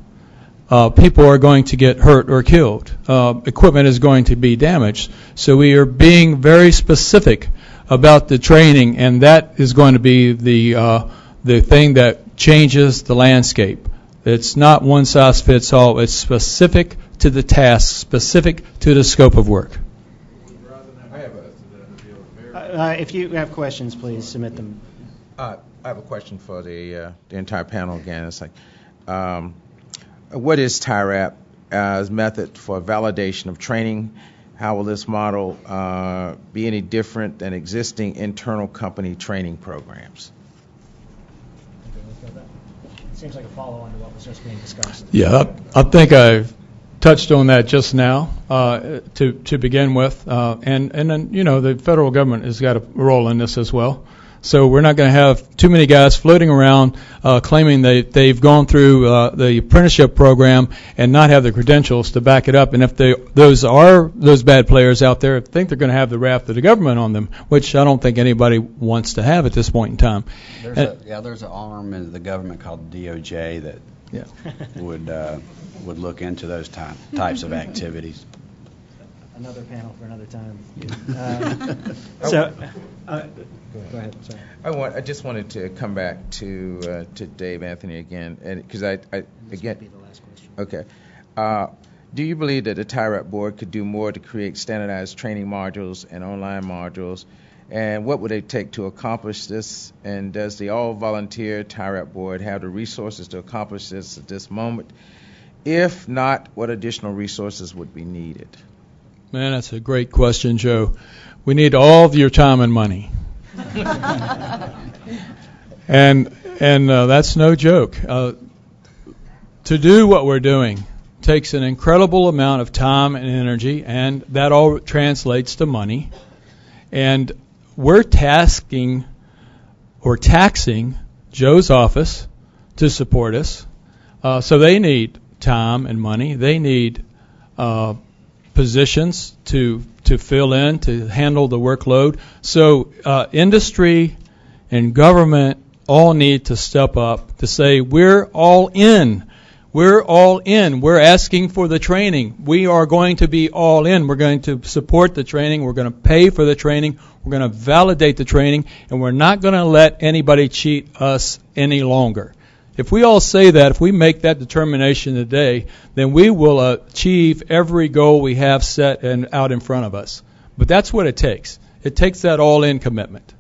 People are going to get hurt or killed. Equipment is going to be damaged. So we are being very specific about the training, and that is going to be the thing that changes the landscape. It's not one size fits all. It's specific to the task, specific to the scope of work. If you have questions, please submit them. I have a question for the entire panel again. It's like, what is TIRAP as method for validation of training? How will this model be any different than existing internal company training programs? Seems like a follow-on to what was just being discussed. Yeah, I think I touched on that just now to begin with, and then the federal government has got a role in this as well. So we're not going to have too many guys floating around claiming they've gone through the apprenticeship program and not have the credentials to back it up. And if those bad players out there, think they're going to have the wrath of the government on them, which I don't think anybody wants to have at this point in time. There's an arm in the government called DOJ that would look into those types of activities. Another panel for another time. Go ahead. Sorry. I just wanted to come back to Dave Anthony again, and because I again. Be the last question. Okay. Do you believe that the TIRAP board could do more to create standardized training modules and online modules? And what would it take to accomplish this? And does the all-volunteer TIRAP board have the resources to accomplish this at this moment? If not, what additional resources would be needed? Man, that's a great question, Joe. We need all of your time and money. and that's no joke. To do what we're doing takes an incredible amount of time and energy, and that all translates to money. And we're taxing Joe's office to support us. So they need time and money. They need positions to fill in, to handle the workload. So industry and government all need to step up to say, we're all in. We're all in. We're asking for the training. We are going to be all in. We're going to support the training. We're going to pay for the training. We're going to validate the training. And we're not going to let anybody cheat us any longer. If we all say that, if we make that determination today, then we will achieve every goal we have set and out in front of us. But that's what it takes. It takes that all-in commitment.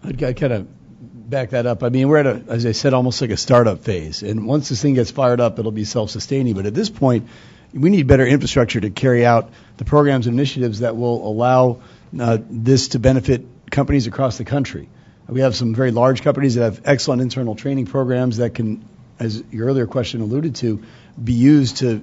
I'd kind of back that up. I mean, we're at, as I said, almost like a startup phase. And once this thing gets fired up, it'll be self-sustaining. But at this point, we need better infrastructure to carry out the programs and initiatives that will allow this to benefit companies across the country. We have some very large companies that have excellent internal training programs that can, as your earlier question alluded to, be used to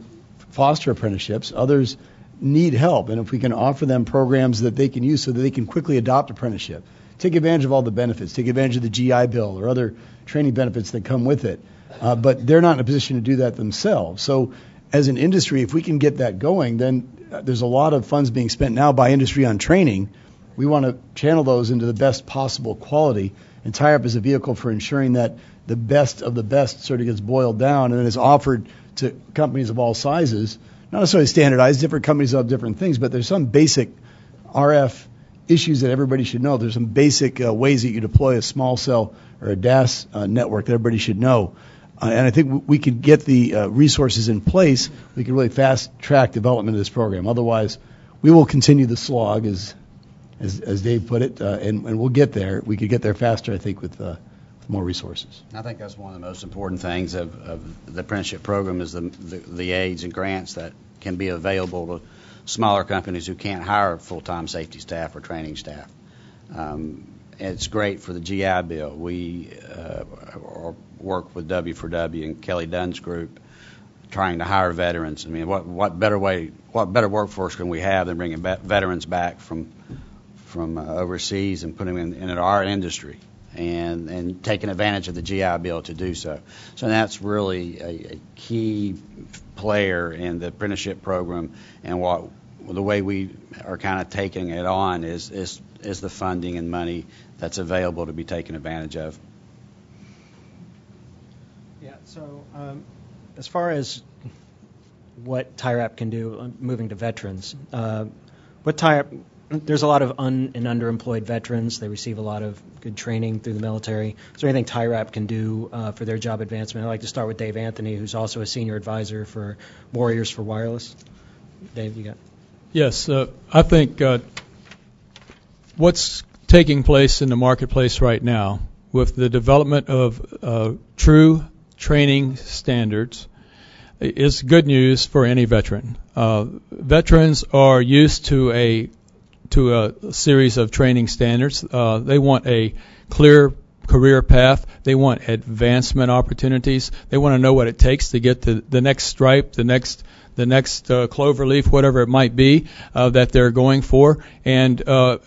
foster apprenticeships. Others need help, and if we can offer them programs that they can use so that they can quickly adopt apprenticeship, take advantage of all the benefits, take advantage of the GI Bill or other training benefits that come with it, but they're not in a position to do that themselves. So as an industry, if we can get that going, then there's a lot of funds being spent now by industry on training. We want to channel those into the best possible quality, and TIRAP is a vehicle for ensuring that the best of the best sort of gets boiled down and then is offered to companies of all sizes, not necessarily standardized. Different companies have different things, but there's some basic RF issues that everybody should know. There's some basic ways that you deploy a small cell or a DAS network that everybody should know. And I think we could get the resources in place. We could really fast-track development of this program. Otherwise, we will continue the slog, as as Dave put it, and we'll get there. We could get there faster, I think, with more resources. I think that's one of the most important things of the apprenticeship program is the aids and grants that can be available to smaller companies who can't hire full-time safety staff or training staff. It's great for the GI Bill. We work with W4W and Kelly Dunn's group trying to hire veterans. I mean, what better workforce can we have than bringing veterans back from overseas and putting them in our industry and taking advantage of the GI Bill to do so. So that's really a key player in the apprenticeship program, and the way we are kind of taking it on is the funding and money that's available to be taken advantage of. Yeah, so as far as what TIRAP can do, moving to veterans, there's a lot of and underemployed veterans. They receive a lot of good training through the military. Is there anything TIRAP can do for their job advancement? I'd like to start with Dave Anthony, who's also a senior advisor for Warriors for Wireless. Dave, you got? Yes, I think what's taking place in the marketplace right now with the development of true training standards is good news for any veteran. Veterans are used to a series of training standards. They want a clear career path. They want advancement opportunities. They want to know what it takes to get to the next stripe, the next clover leaf, whatever it might be that they're going for. And our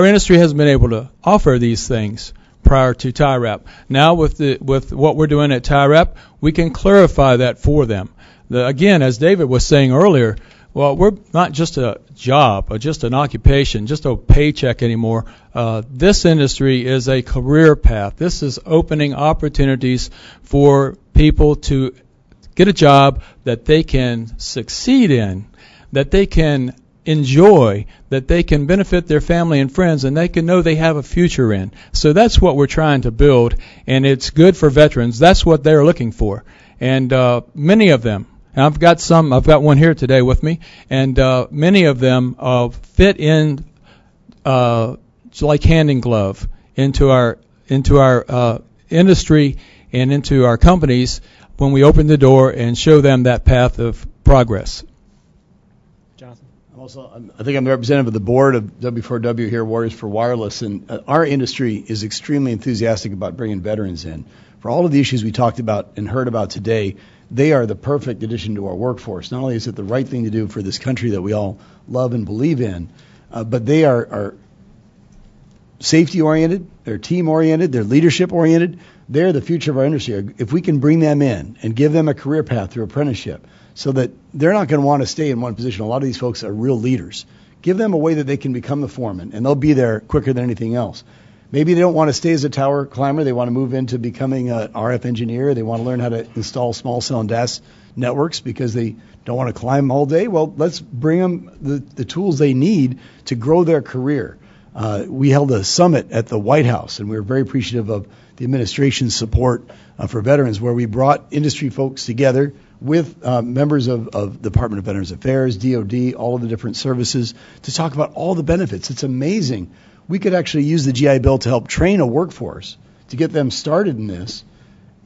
industry hasn't been able to offer these things prior to TIRAP. Now with what we're doing at TIRAP, we can clarify that for them. Again, as David was saying earlier, well, we're not just a job or just an occupation, just a paycheck anymore. This industry is a career path. This is opening opportunities for people to get a job that they can succeed in, that they can enjoy, that they can benefit their family and friends, and they can know they have a future in. So that's what we're trying to build, and it's good for veterans. That's what they're looking for. And many of them, and I've got one here today with me, and many of them fit in like hand in glove into our industry and into our companies when we open the door and show them that path of progress. Jonathan? I think I'm the representative of the board of W4W here, Warriors for Wireless, and our industry is extremely enthusiastic about bringing veterans in. For all of the issues we talked about and heard about today, they are the perfect addition to our workforce. Not only is it the right thing to do for this country that we all love and believe in, but they are safety-oriented, they're team-oriented, they're leadership-oriented. They're the future of our industry. If we can bring them in and give them a career path through apprenticeship so that they're not going to want to stay in one position. A lot of these folks are real leaders. Give them a way that they can become the foreman, and they'll be there quicker than anything else. Maybe they don't want to stay as a tower climber. They want to move into becoming an RF engineer. They want to learn how to install small cell and DAS networks because they don't want to climb all day. Well, let's bring them the tools they need to grow their career. We held a summit at the White House, and we were very appreciative of the administration's support for veterans, where we brought industry folks together with members of the Department of Veterans Affairs, DOD, all of the different services to talk about all the benefits. It's amazing. We could actually use the GI Bill to help train a workforce to get them started in this,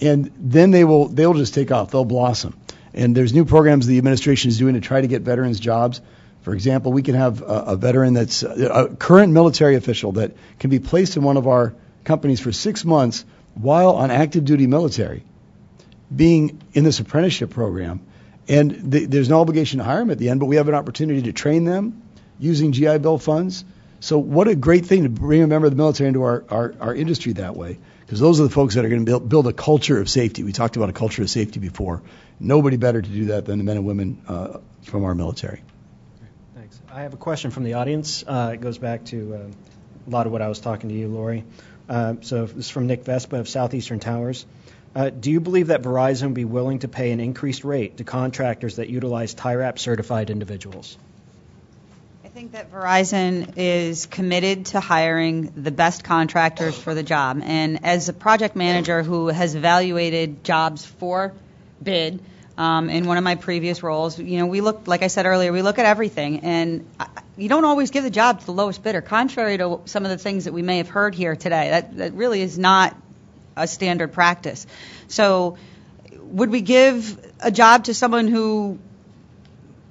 and then they'll just take off. They'll blossom. And there's new programs the administration is doing to try to get veterans jobs. For example, we can have a veteran that's a current military official that can be placed in one of our companies for 6 months while on active duty military, being in this apprenticeship program. And there's no obligation to hire them at the end, but we have an opportunity to train them using GI Bill funds. So what a great thing to bring a member of the military into our industry that way, because those are the folks that are going to build a culture of safety. We talked about a culture of safety before. Nobody better to do that than the men and women from our military. Thanks. I have a question from the audience. It goes back to a lot of what I was talking to you, Lori. So this is from Nick Vespa of Southeastern Towers. Do you believe that Verizon would be willing to pay an increased rate to contractors that utilize TIRAP certified individuals? I think that Verizon is committed to hiring the best contractors for the job. And as a project manager who has evaluated jobs for bid, In one of my previous roles, we look, like I said earlier, we look at everything, and you don't always give the job to the lowest bidder, contrary to some of the things that we may have heard here today. That really is not a standard practice. So would we give a job to someone who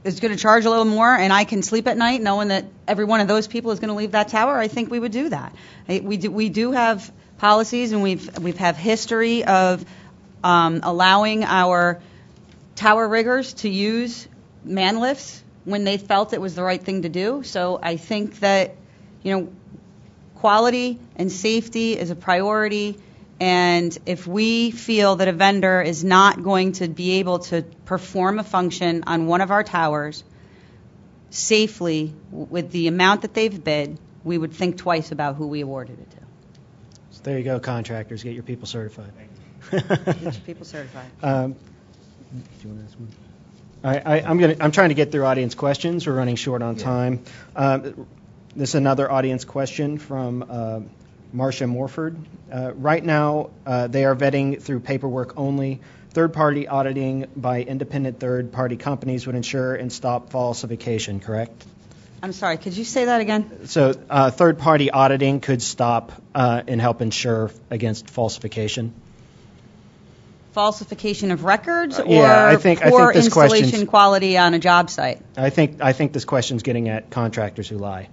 is going to charge a little more and I can sleep at night knowing that every one of those people is going to leave that tower? I think we would do that. We do have policies, and we've have history of allowing our tower riggers to use man lifts when they felt it was the right thing to do. So I think that, quality and safety is a priority, and if we feel that a vendor is not going to be able to perform a function on one of our towers safely with the amount that they've bid, we would think twice about who we awarded it to. So there you go, contractors. Get your people certified. Get your people certified. Do you want to ask one? I'm trying to get through audience questions. We're running short on time. This is another audience question from Marcia Morford. Right now, they are vetting through paperwork only. Third-party auditing by independent third-party companies would ensure and stop falsification, correct? I'm sorry, could you say that again? So third-party auditing could stop and help ensure against falsification. Falsification of records, or I think poor this installation quality on a job site? I think this question's getting at contractors who lie.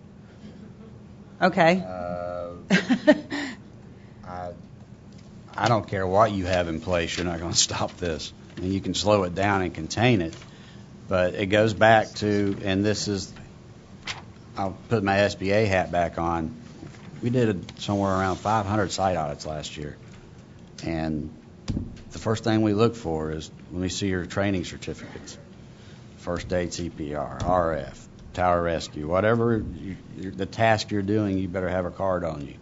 Okay. I don't care what you have in place, you're not going to stop this. And you can slow it down and contain it. But it goes back to, and this is, I'll put my SBA hat back on. We did somewhere around 500 site audits last year. And the first thing we look for is, let me see your training certificates. First aid CPR, RF, tower rescue, whatever the task you're doing, you better have a card on you,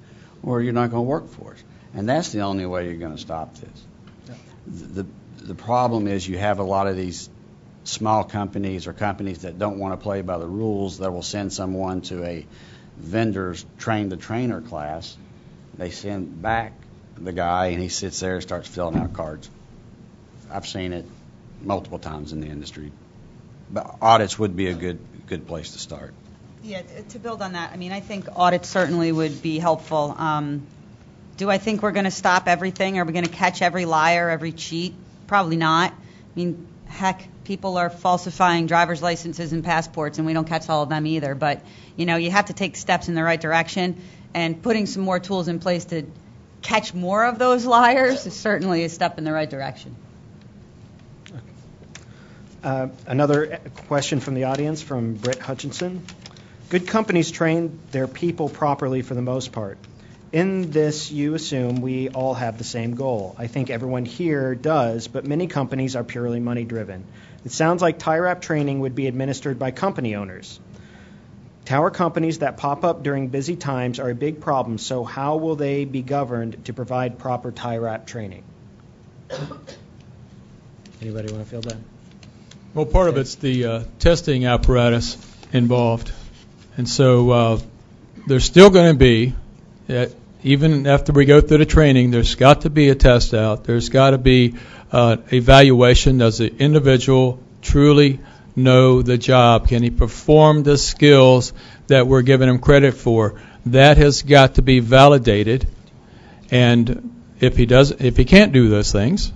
or you're not going to work for us. And that's the only way you're going to stop this. Yeah. The problem is you have a lot of these small companies or companies that don't want to play by the rules that will send someone to a vendor's train-the-trainer class. They send back the guy, and he sits there and starts filling out cards. I've seen it multiple times in the industry. But audits would be a good place to start. Yeah, to build on that, I think audits certainly would be helpful. Do I think we're going to stop everything? Are we going to catch every liar, every cheat? Probably not. Heck, people are falsifying driver's licenses and passports, and we don't catch all of them either. But, you have to take steps in the right direction, and putting some more tools in place to catch more of those liars is certainly a step in the right direction. Another question from the audience from Britt Hutchinson. Good companies train their people properly for the most part. In this, you assume we all have the same goal. I think everyone here does, but many companies are purely money-driven. It sounds like TIRAP training would be administered by company owners. Tower companies that pop up during busy times are a big problem, so how will they be governed to provide proper TIRAP training? Anybody want to field that? Well, part of it's the testing apparatus involved. And so there's still going to be, even after we go through the training, there's got to be a test out. There's got to be evaluation. Does the individual truly know the job? Can he perform the skills that we're giving him credit for? That has got to be validated. And if he can't do those things,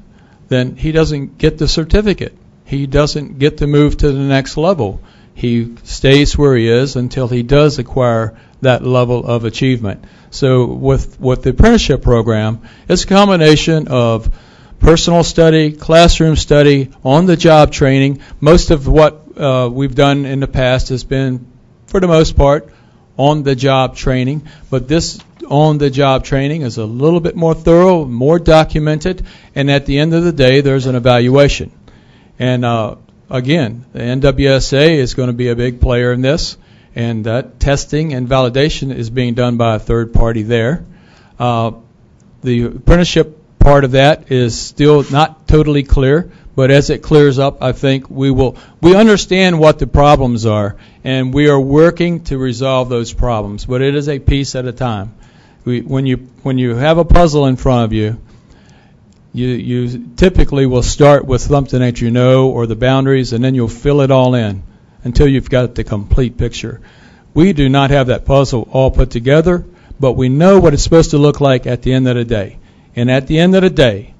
then he doesn't get the certificate. He doesn't get to move to the next level. He stays where he is until he does acquire that level of achievement. So with the apprenticeship program, it's a combination of personal study, classroom study, on-the-job training. Most of what we've done in the past has been, for the most part, on-the-job training. But this on-the-job training is a little bit more thorough, more documented, and at the end of the day, there's an evaluation. And again, the NWSA is going to be a big player in this, and that testing and validation is being done by a third party there. The apprenticeship part of that is still not totally clear, but as it clears up, I think we understand what the problems are, and we are working to resolve those problems, but it is a piece at a time. When you have a puzzle in front of you, You typically will start with something that you know or the boundaries, and then you'll fill it all in until you've got the complete picture. We do not have that puzzle all put together, but we know what it's supposed to look like at the end of the day. And at the end of the day,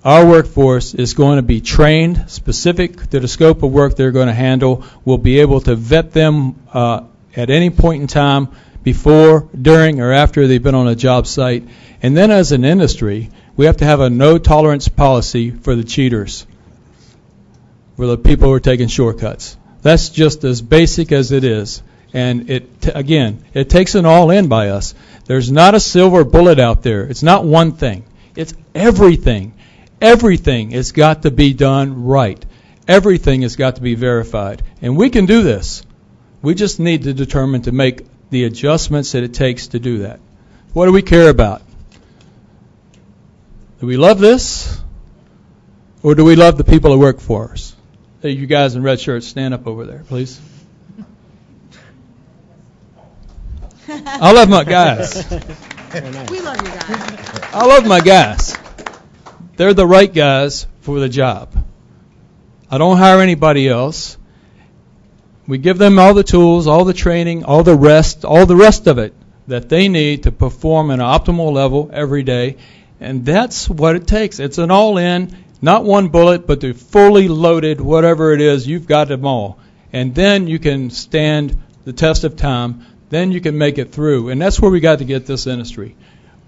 our workforce is going to be trained specific to the scope of work they're going to handle. We'll be able to vet them at any point in time before, during, or after they've been on a job site. And then as an industry, we have to have a no-tolerance policy for the cheaters, for the people who are taking shortcuts. That's just as basic as it is. And it takes an all-in by us. There's not a silver bullet out there. It's not one thing. It's everything. Everything has got to be done right. Everything has got to be verified. And we can do this. We just need to determine to make the adjustments that it takes to do that. What do we care about? Do we love this? Or do we love the people who work for us? Hey, you guys in red shirts, stand up over there, please. I love my guys. We love you guys. I love my guys. They're the right guys for the job. I don't hire anybody else. We give them all the tools, all the training, all the rest of it that they need to perform at an optimal level every day. And that's what it takes. It's an all-in, not one bullet, but the fully loaded, whatever it is, you've got them all. And then you can stand the test of time. Then you can make it through. And that's where we got to get this industry.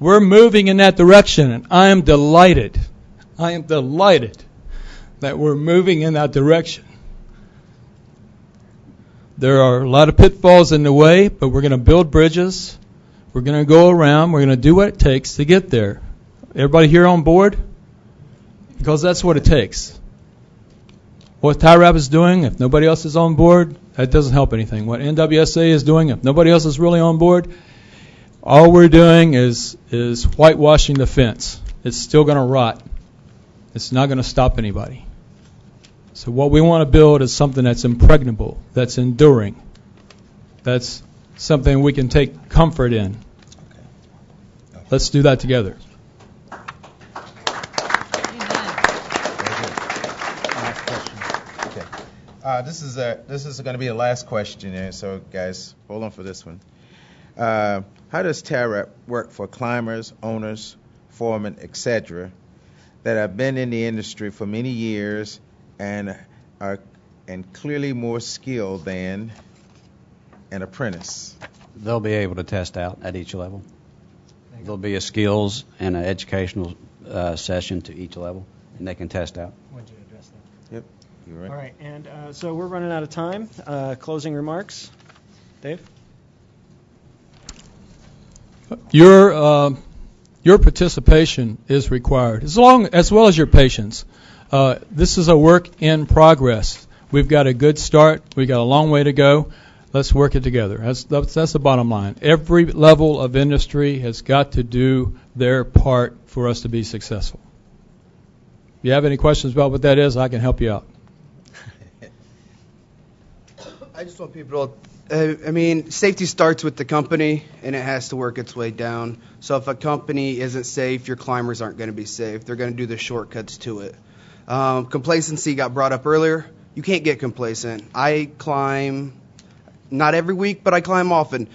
We're moving in that direction, and I am delighted. I am delighted that we're moving in that direction. There are a lot of pitfalls in the way, but we're going to build bridges. We're going to go around. We're going to do what it takes to get there. Everybody here on board? Because that's what it takes. What TIRAP is doing, if nobody else is on board, that doesn't help anything. What NWSA is doing, if nobody else is really on board, all we're doing is whitewashing the fence. It's still going to rot. It's not going to stop anybody. So what we want to build is something that's impregnable, that's enduring, that's something we can take comfort in. Let's do that together. This is going to be the last question, so guys, hold on for this one. How does TIRAP work for climbers, owners, foremen, etc., that have been in the industry for many years and are clearly more skilled than an apprentice? They'll be able to test out at each level. There'll be a skills and an educational session to each level, and they can test out. Would you address that? Yep, you're right. All right, and so we're running out of time. Closing remarks, Dave? Your participation is required, as well as your patience. This is a work in progress. We've got a good start. We've got a long way to go. Let's work it together. That's the bottom line. Every level of industry has got to do their part for us to be successful. If you have any questions about what that is, I can help you out. I just want people to, safety starts with the company, and it has to work its way down. So if a company isn't safe, your climbers aren't going to be safe. They're going to do the shortcuts to it. Complacency got brought up earlier. You can't get complacent. I climb, not every week, but I climb often.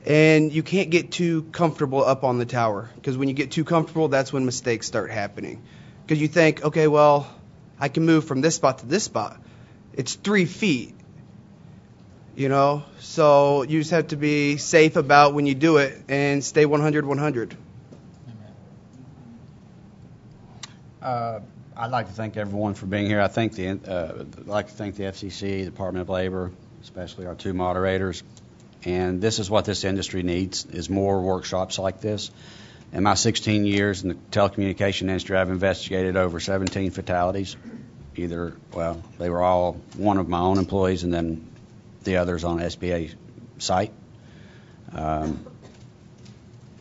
And you can't get too comfortable up on the tower, because when you get too comfortable, that's when mistakes start happening. Because you think, okay, well, I can move from this spot to this spot. It's 3 feet. So you just have to be safe about when you do it and stay 100-100. I'd like to thank everyone for being here. I'd like to thank the FCC, Department of Labor, especially our 2 moderators. And this is what this industry needs, is more workshops like this. In my 16 years in the telecommunication industry, I've investigated over 17 fatalities. They were all one of my own employees and then the others on SBA site.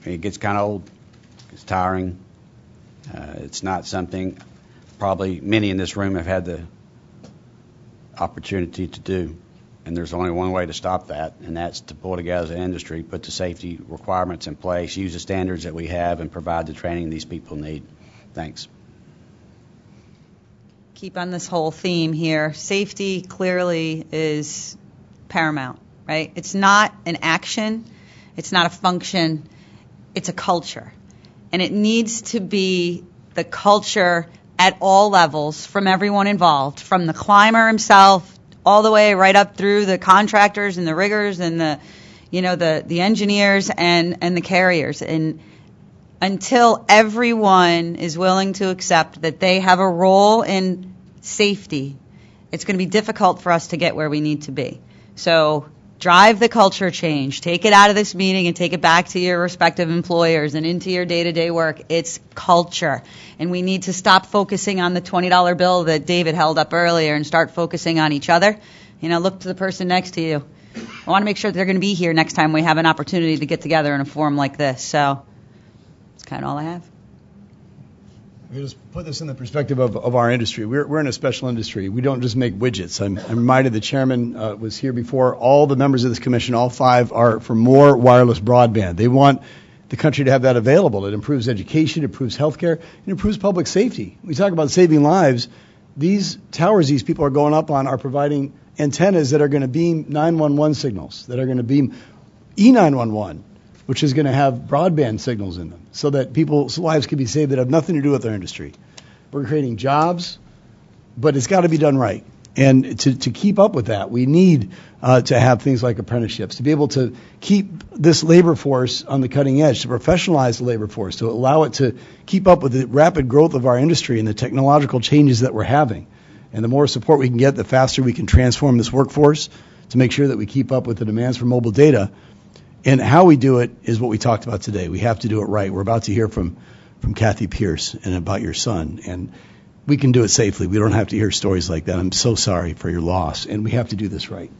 It gets kind of old. It's tiring. It's not something probably many in this room have had the opportunity to do. And there's only one way to stop that, and that's to pull together as an industry, put the safety requirements in place, use the standards that we have, and provide the training these people need. Thanks. keep on this whole theme here, safety clearly is paramount, right? It's not an action, it's not a function, it's a culture. And it needs to be the culture at all levels from everyone involved, from the climber himself all the way right up through the contractors and the riggers and the engineers and the carriers. And until everyone is willing to accept that they have a role in safety, it's going to be difficult for us to get where we need to be. So drive the culture change. Take it out of this meeting and take it back to your respective employers and into your day-to-day work. It's culture. And we need to stop focusing on the $20 bill that David held up earlier and start focusing on each other. Look to the person next to you. I want to make sure that they're going to be here next time we have an opportunity to get together in a forum like this. So that's kind of all I have. We just put this in the perspective of our industry. We're in a special industry. We don't just make widgets. I'm reminded the chairman was here before. All the members of this commission, all 5, are for more wireless broadband. They want the country to have that available. It improves education, it improves healthcare, it improves public safety. We talk about saving lives. These towers these people are going up on are providing antennas that are going to beam 911 signals, that are going to beam E911, which is going to have broadband signals in them, so that people's lives can be saved that have nothing to do with our industry. We're creating jobs, but it's got to be done right. And to keep up with that, we need to have things like apprenticeships, to be able to keep this labor force on the cutting edge, to professionalize the labor force, to allow it to keep up with the rapid growth of our industry and the technological changes that we're having. And the more support we can get, the faster we can transform this workforce to make sure that we keep up with the demands for mobile data. And how we do it is what we talked about today. We have to do it right. We're about to hear from Kathy Pierce and about your son. And we can do it safely. We don't have to hear stories like that. I'm so sorry for your loss. And we have to do this right.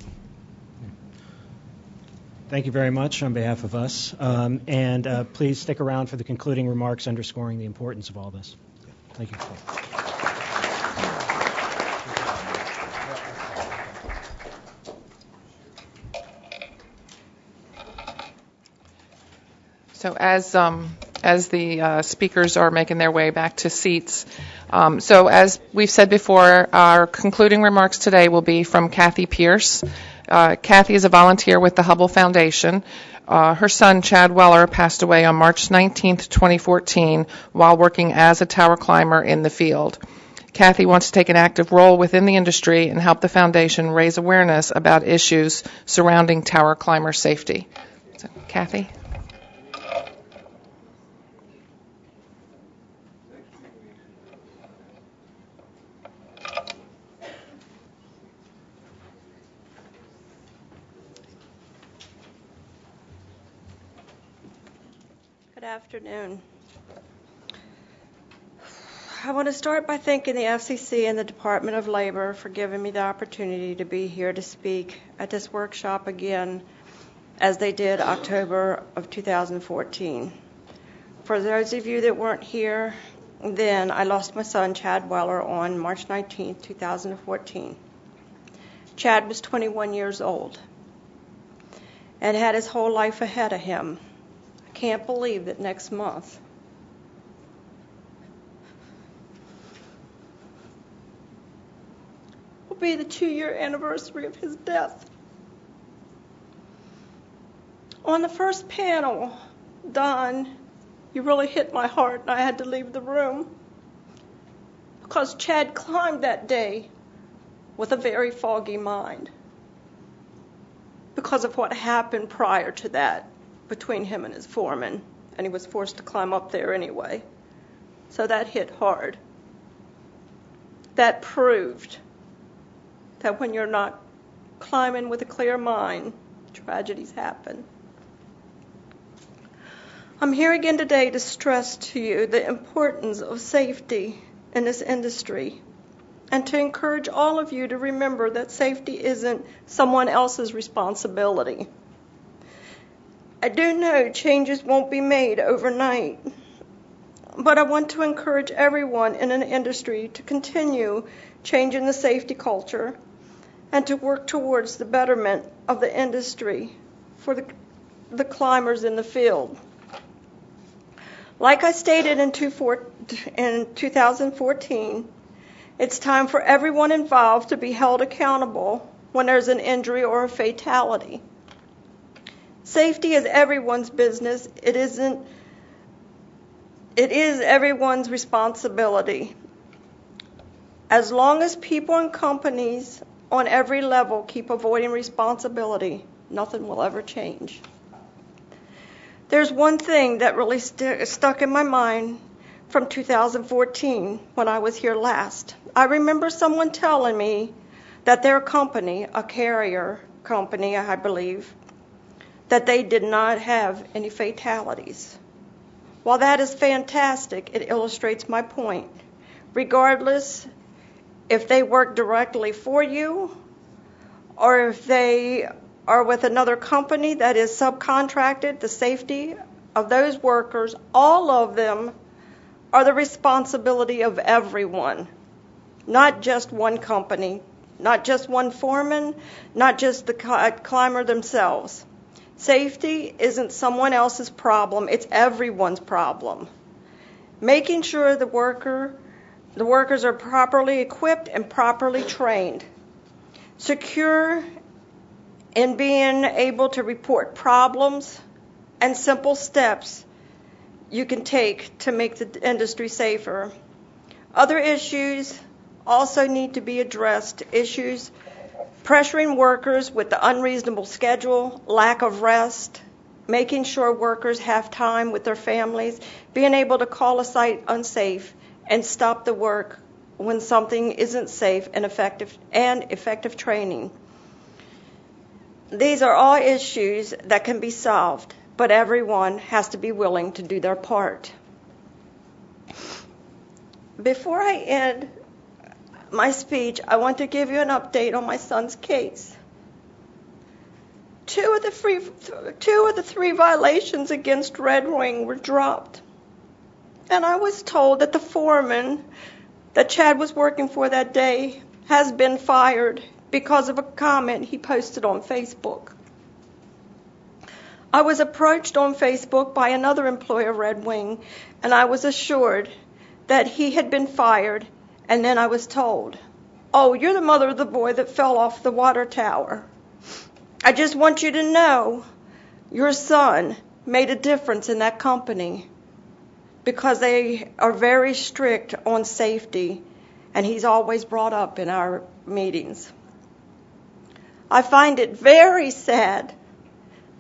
Thank you very much on behalf of us. And please stick around for the concluding remarks underscoring the importance of all this. Thank you. So as the speakers are making their way back to seats, so as we've said before, our concluding remarks today will be from Kathy Pierce. Kathy is a volunteer with the Hubble Foundation. Her son, Chad Weller, passed away on March 19th, 2014, while working as a tower climber in the field. Kathy wants to take an active role within the industry and help the foundation raise awareness about issues surrounding tower climber safety. So, Kathy? Good afternoon. I want to start by thanking the FCC and the Department of Labor for giving me the opportunity to be here to speak at this workshop again, as they did October of 2014. For those of you that weren't here then, I lost my son, Chad Weller, on March 19, 2014. Chad was 21 years old and had his whole life ahead of him. I can't believe that next month will be the 2-year anniversary of his death. On the first panel, Don, you really hit my heart, and I had to leave the room because Chad climbed that day with a very foggy mind because of what happened prior to that between him and his foreman, and he was forced to climb up there anyway. So that hit hard. That proved that when you're not climbing with a clear mind, tragedies happen. I'm here again today to stress to you the importance of safety in this industry and to encourage all of you to remember that safety isn't someone else's responsibility. I do know changes won't be made overnight, but I want to encourage everyone in an industry to continue changing the safety culture and to work towards the betterment of the industry for the climbers in the field. Like I stated in 2014, It's time for everyone involved to be held accountable when there's an injury or a fatality. Safety is everyone's business. It is everyone's responsibility. As long as people and companies on every level keep avoiding responsibility, nothing will ever change. There's one thing that really stuck in my mind from 2014 when I was here last. I remember someone telling me that their company, a carrier company, I believe, that they did not have any fatalities. While that is fantastic, it illustrates my point. Regardless if they work directly for you or if they are with another company that is subcontracted, the safety of those workers, all of them are the responsibility of everyone, not just one company, not just one foreman, not just the climber themselves. Safety isn't someone else's problem, it's everyone's problem. Making sure the workers are properly equipped and properly trained. Secure in being able to report problems and simple steps you can take to make the industry safer. Other issues also need to be addressed. Issues pressuring workers with the unreasonable schedule, lack of rest, making sure workers have time with their families, being able to call a site unsafe and stop the work when something isn't safe, and effective training. These are all issues that can be solved, but everyone has to be willing to do their part. Before I end my speech, I want to give you an update on my son's case. Two of the three violations against Red Wing were dropped. And I was told that the foreman that Chad was working for that day has been fired because of a comment he posted on Facebook. I was approached on Facebook by another employee of Red Wing, and I was assured that he had been fired. And then I was told, "Oh, you're the mother of the boy that fell off the water tower. I just want you to know your son made a difference in that company because they are very strict on safety, and he's always brought up in our meetings." I find it very sad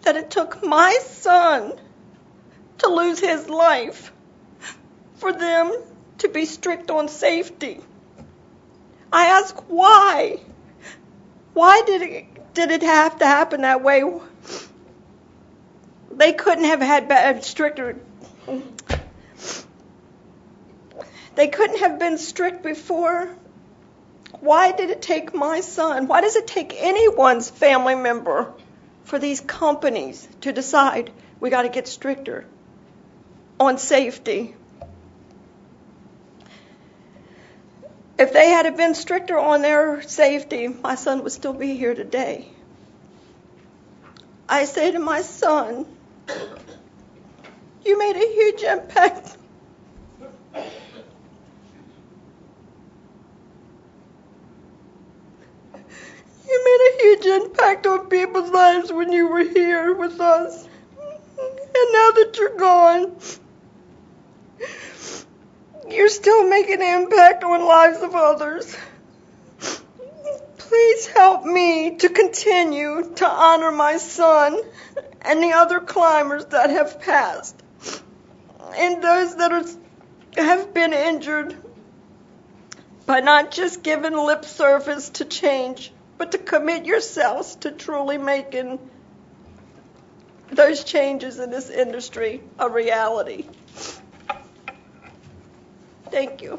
that it took my son to lose his life for them to be strict on safety. I ask why? Why did it have to happen that way? They couldn't have had stricter. They couldn't have been strict before. Why did it take my son? Why does it take anyone's family member for these companies to decide we got to get stricter on safety? If they had been stricter on their safety, my son would still be here today. I say to my son, you made a huge impact. You made a huge impact on people's lives when you were here with us. And now that you're gone, you're still making an impact on lives of others. Please help me to continue to honor my son and the other climbers that have passed and those that have been injured, by not just giving lip service to change, but to commit yourselves to truly making those changes in this industry a reality. Thank you.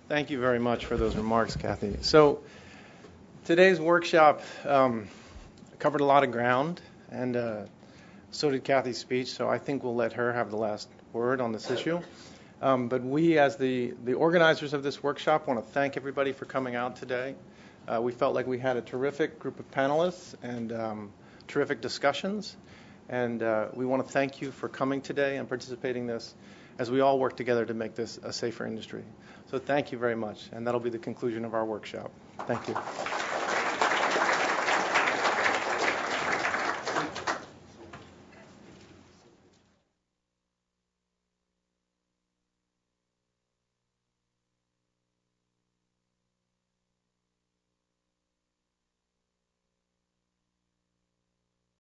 Thank you very much for those remarks, Kathy. So today's workshop covered a lot of ground, and so did Kathy's speech, so I think we'll let her have the last word on this issue. But we, as the organizers of this workshop, want to thank everybody for coming out today. We felt like we had a terrific group of panelists and terrific discussions. And we want to thank you for coming today and participating in this as we all work together to make this a safer industry. So thank you very much. And that'll be the conclusion of our workshop. Thank you.